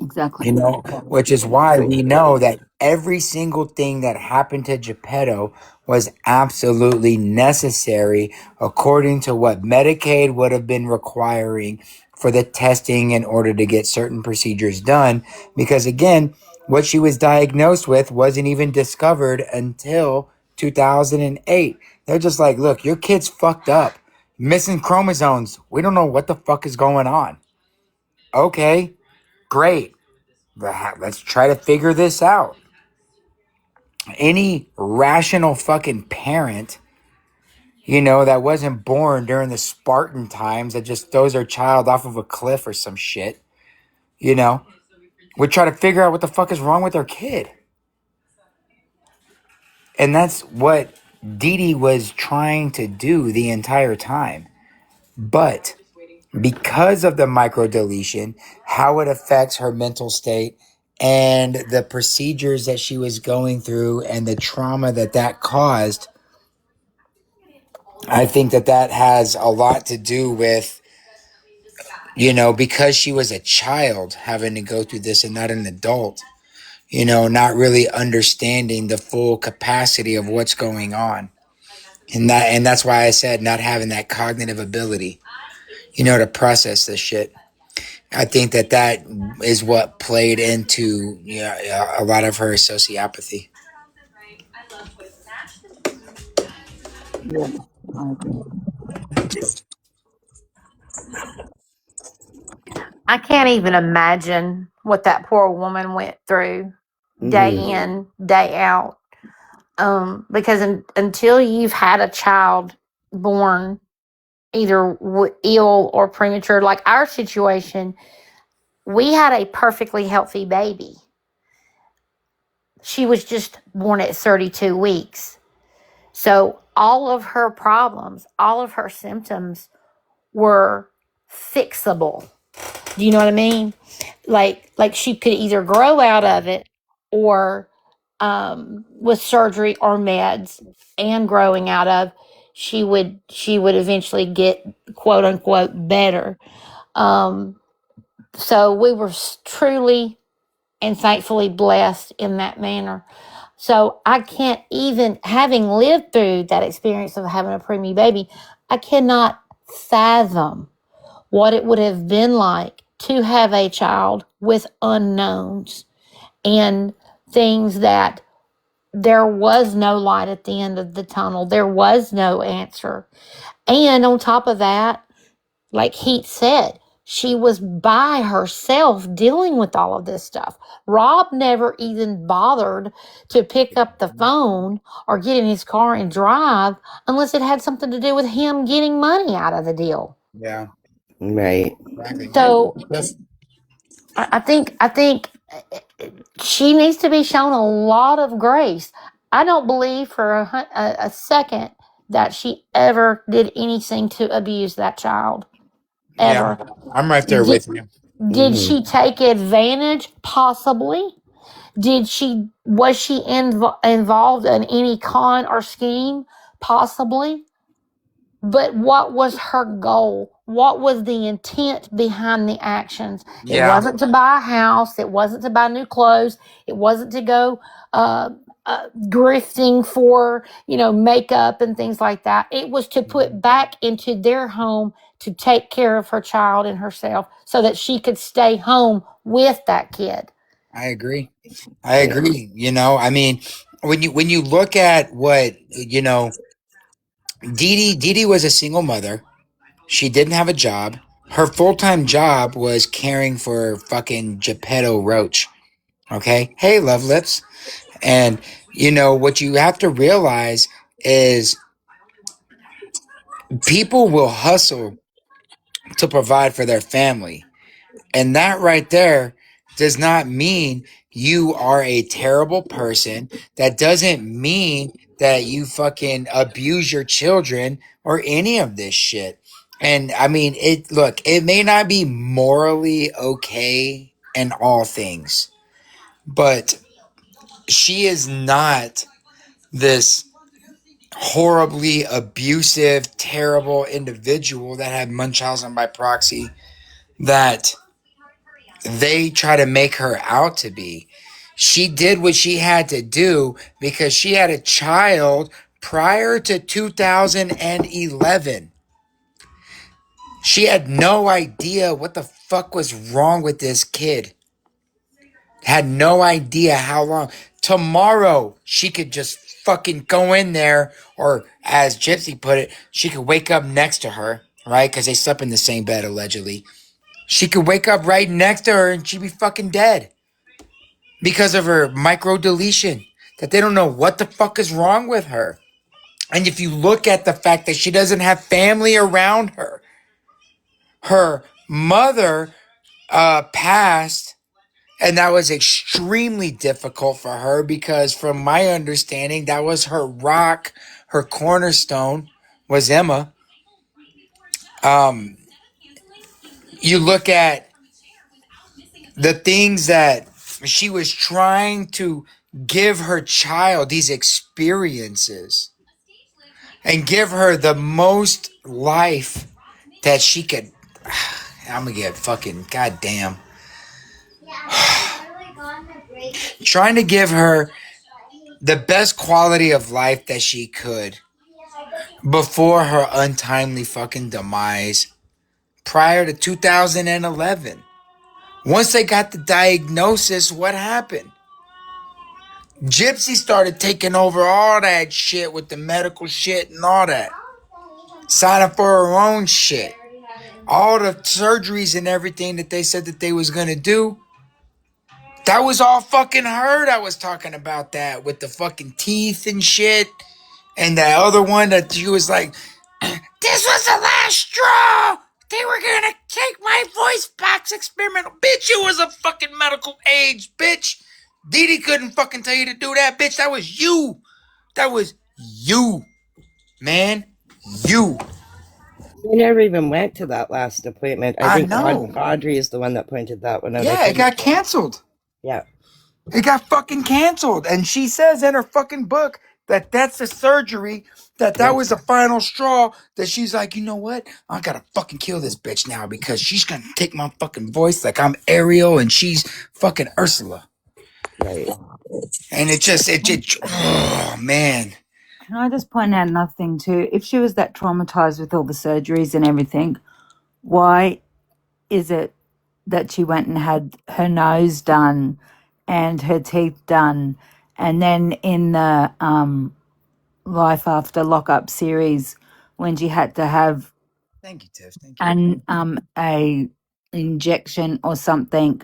exactly. You know, which is why we know that every single thing that happened to Geppetto was absolutely necessary according to what Medicaid would have been requiring for the testing in order to get certain procedures done. Because again, what she was diagnosed with wasn't even discovered until 2008. They're just like, look, your kid's fucked up, missing chromosomes. We don't know what the fuck is going on. Okay, great. Let's try to figure this out. Any rational fucking parent, you know, that wasn't born during the Spartan times that just throws their child off of a cliff or some shit, you know, would try to figure out what the fuck is wrong with their kid. And that's what Dee Dee was trying to do the entire time. But because of the microdeletion, how it affects her mental state and the procedures that she was going through and the trauma that that caused, I think that that has a lot to do with, you know, because she was a child having to go through this and not an adult, you know, not really understanding the full capacity of what's going on. And that's why I said not having that cognitive ability, you know, to process this shit. I think that that is what played into, you know, a lot of her sociopathy. Yeah, I agree. I can't even imagine what that poor woman went through day Mm-hmm. in, day out. Because until you've had a child born either ill or premature. Like our situation, we had a perfectly healthy baby. She was just born at 32 weeks. So all of her problems, all of her symptoms were fixable. Do you know what I mean? Like she could either grow out of it or with surgery or meds and growing out of, she would eventually get quote unquote better. So we were truly and thankfully blessed in that manner. So I can't even, having lived through that experience of having a preemie baby, I cannot fathom what it would have been like to have a child with unknowns and things that there was no light at the end of the tunnel. There was no answer. And on top of that, like Heath said, she was by herself dealing with all of this stuff. Rob never even bothered to pick up the phone or get in his car and drive unless it had something to do with him getting money out of the deal. Yeah. Right. Exactly. So That's, I think she needs to be shown a lot of grace. I don't believe for a second that she ever did anything to abuse that child. Ever. yeah, I'm right there with you. Did Mhm. she take advantage? Possibly. Was she involved in any con or scheme? Possibly. But what was her goal? What was the intent behind the actions? It Yeah. wasn't to buy a house. It wasn't to buy new clothes. It wasn't to go grifting for, makeup and things like that. It was to put back into their home to take care of her child and herself so that she could stay home with that kid. I agree. I agree. I mean, when you look at what, Dee Dee was a single mother. She didn't have a job. Her full-time job was caring for fucking Geppetto Roach. Okay? Hey, Love Lips. And, what you have to realize is people will hustle to provide for their family. And that right there does not mean you are a terrible person. That doesn't mean that you fucking abuse your children or any of this shit. And I mean, it may not be morally okay in all things, but she is not this horribly abusive, terrible individual that had Munchausen by proxy that they try to make her out to be. She did what she had to do because she had a child prior to 2011. She had no idea what the fuck was wrong with this kid. Had no idea how long. Tomorrow, she could just fucking go in there, or as Gypsy put it, she could wake up next to her, right? Because they slept in the same bed, allegedly. She could wake up right next to her and she'd be fucking dead because of her micro deletion, that they don't know what the fuck is wrong with her. And if you look at the fact that she doesn't have family around her, her mother passed, and that was extremely difficult for her because from my understanding, that was her rock, her cornerstone was Emma. You look at the things that she was trying to give her child, these experiences, and give her the most life that she could. I'm gonna get fucking goddamn. Trying to give her the best quality of life that she could before her untimely fucking demise prior to 2011. Once they got the diagnosis, what happened? Gypsy started taking over all that shit with the medical shit and all that. Signing for her own shit. All the surgeries and everything that they said that they was gonna do. That was all fucking her that was talking about that with the fucking teeth and shit. And that other one that she was like, this was the last straw. They were gonna take my voice box experimental. Bitch, you was a fucking medical age, bitch. Dee Dee couldn't fucking tell you to do that, bitch. That was you. That was you, man. You. We never even went to that last appointment. I I think know. Audrey is the one that pointed that one out. Yeah, it got canceled. Yeah. It got fucking canceled. And she says in her fucking book that that's the surgery, that was the final straw, that she's like, you know what? I gotta fucking kill this bitch now because she's gonna take my fucking voice like I'm Ariel and she's fucking Ursula. Right. And oh man. Can I just point out another thing too? If she was that traumatized with all the surgeries and everything, why is it that she went and had her nose done and her teeth done, and then in the Life After Lockup series, when she had to have Thank you, Tiff. Thank you. a injection or something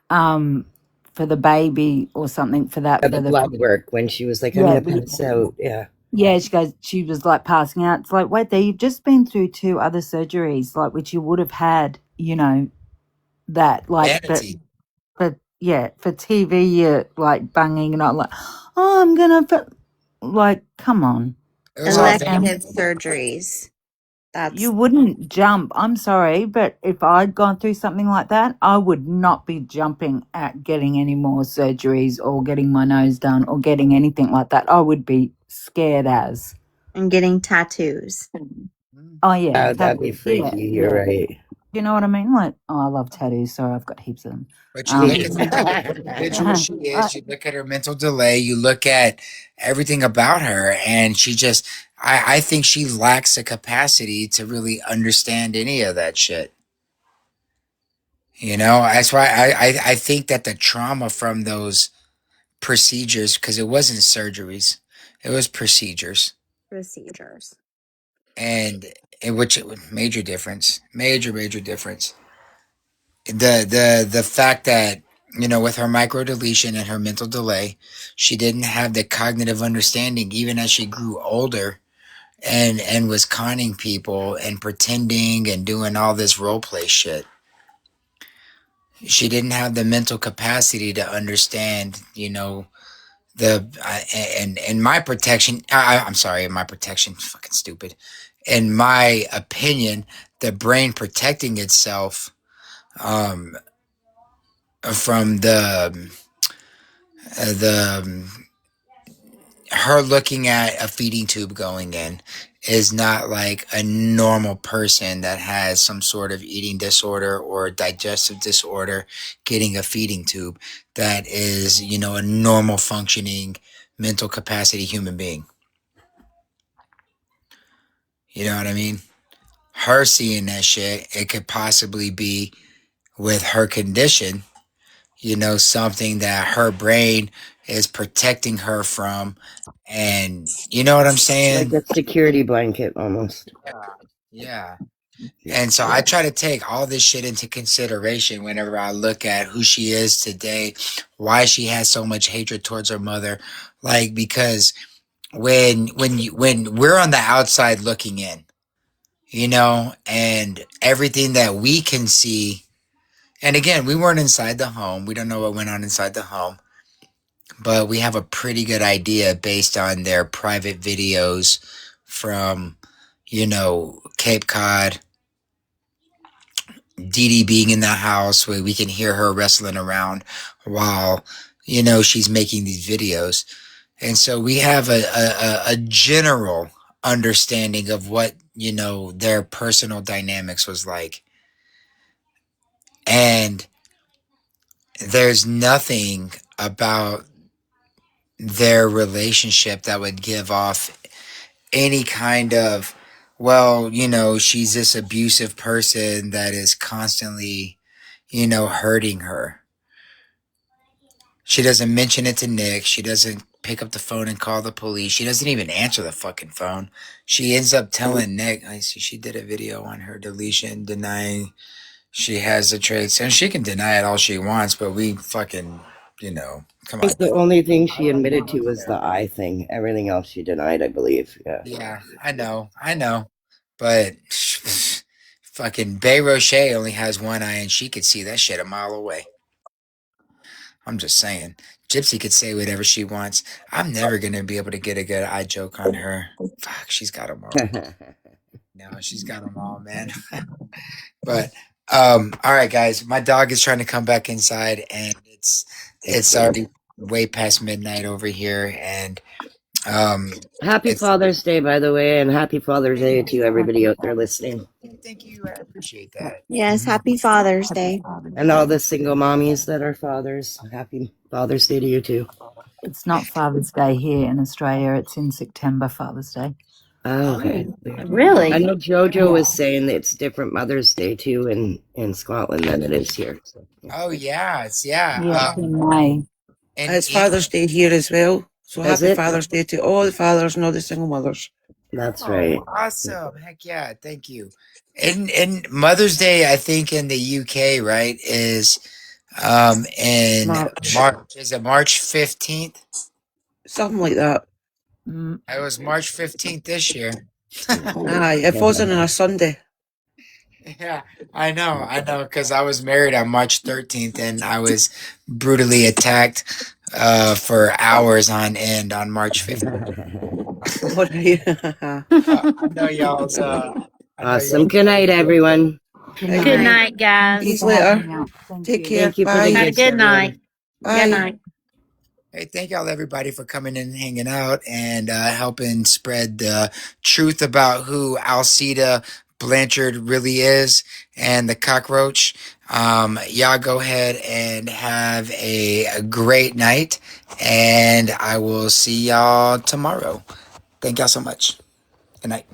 for the baby or something for that, The blood work when she was like, I'm Yeah, gonna pass out. Yeah. yeah, she was like passing out. It's like, wait there, you've just been through 2 other surgeries, like, which you would have had, that, like, but yeah, for TV, you're like banging and not like, oh, I'm gonna, like, come on. It was all Elective surgeries. That's You wouldn't jump. I'm sorry, but if I'd gone through something like that, I would not be jumping at getting any more surgeries or getting my nose done or getting anything like that. I would be scared as. and getting tattoos. Oh yeah, That'd be freaky. You're right. You know what I mean? Like, oh, I love tattoos. Sorry, I've got heaps of them. But you look at the individual she is, you look at her mental delay, you look at everything about her, and she just, I think she lacks the capacity to really understand any of that shit. That's why I think that the trauma from those procedures, because it wasn't surgeries, it was procedures. Procedures. And in which major difference, major difference. The fact that with her micro deletion and her mental delay, she didn't have the cognitive understanding even as she grew older and was conning people and pretending and doing all this role play shit. She didn't have the mental capacity to understand, and my protection. I'm sorry, my protection, fucking stupid. In my opinion, the brain protecting itself um, from the her looking at a feeding tube going in is not like a normal person that has some sort of eating disorder or digestive disorder getting a feeding tube. That is, a normal functioning mental capacity human being. You know what I mean? Her seeing that shit, it could possibly be with her condition, something that her brain is protecting her from. And you know what I'm saying? Like a security blanket almost. Yeah. And so I try to take all this shit into consideration whenever I look at who she is today, why she has so much hatred towards her mother. Like, because when we're on the outside looking in, and everything that we can see, and again, we weren't inside the home. We don't know what went on inside the home, but we have a pretty good idea based on their private videos from, Cape Cod, Dee Dee being in the house where we can hear her wrestling around while, she's making these videos. And so we have a general understanding of what, their personal dynamics was like. And there's nothing about their relationship that would give off any kind of, well, she's this abusive person that is constantly, hurting her. She doesn't mention it to Nick. She doesn't pick up the phone and call the police. She doesn't even answer the fucking phone. She ends up telling Nick, I see she did a video on her deletion denying she has the traits. And she can deny it all she wants, but we fucking, come I on. think the only thing she admitted to was the eye thing. Everything else she denied, I believe. Yeah. Yeah, I know. But fucking Bay Roche only has one eye, and she could see that shit a mile away. I'm just saying. Gypsy could say whatever she wants. I'm never gonna be able to get a good eye joke on her. Fuck, she's got them all. No, she's got them all, man. But all right, guys. My dog is trying to come back inside, and it's already way past midnight over here, and Happy it's Father's Day, by the way, and happy Father's Day to everybody out there listening. thank you. I appreciate that. Yes, happy Father's Day. And all the single mommies that are fathers. Happy Father's Day to you too. It's not Father's Day here in Australia. It's in September, Father's Day. Oh, okay. I Really? know Jojo was saying that it's different Mother's Day too in Scotland than it is here. So, yeah. Oh yeah, it's Yeah, it's in May. and It's Father's Day here as well. So Is happy it? Father's Day to all the fathers and all the single mothers. That's right. awesome. Heck yeah, thank you. And Mother's Day, I think in the UK, right, is in March. Is it March 15th? Something like that. It was March 15th this year. Aye, it falls on a Sunday. Yeah, I know, because I was married on March 13th and I was brutally attacked for hours on end on March 15th. All right. I know y'all's Awesome. Good night, everyone. Good night, guys. See you for having later. me out. Thank Take you. care. Thank you for the Bye. Have a gifts, good everyone. night. Bye. Good night. Hey, thank y'all everybody for coming in and hanging out and helping spread the truth about who Alcida Blanchard really is and the cockroach. Y'all go ahead and have a great night, and I will see y'all tomorrow. Thank y'all so much. Good night.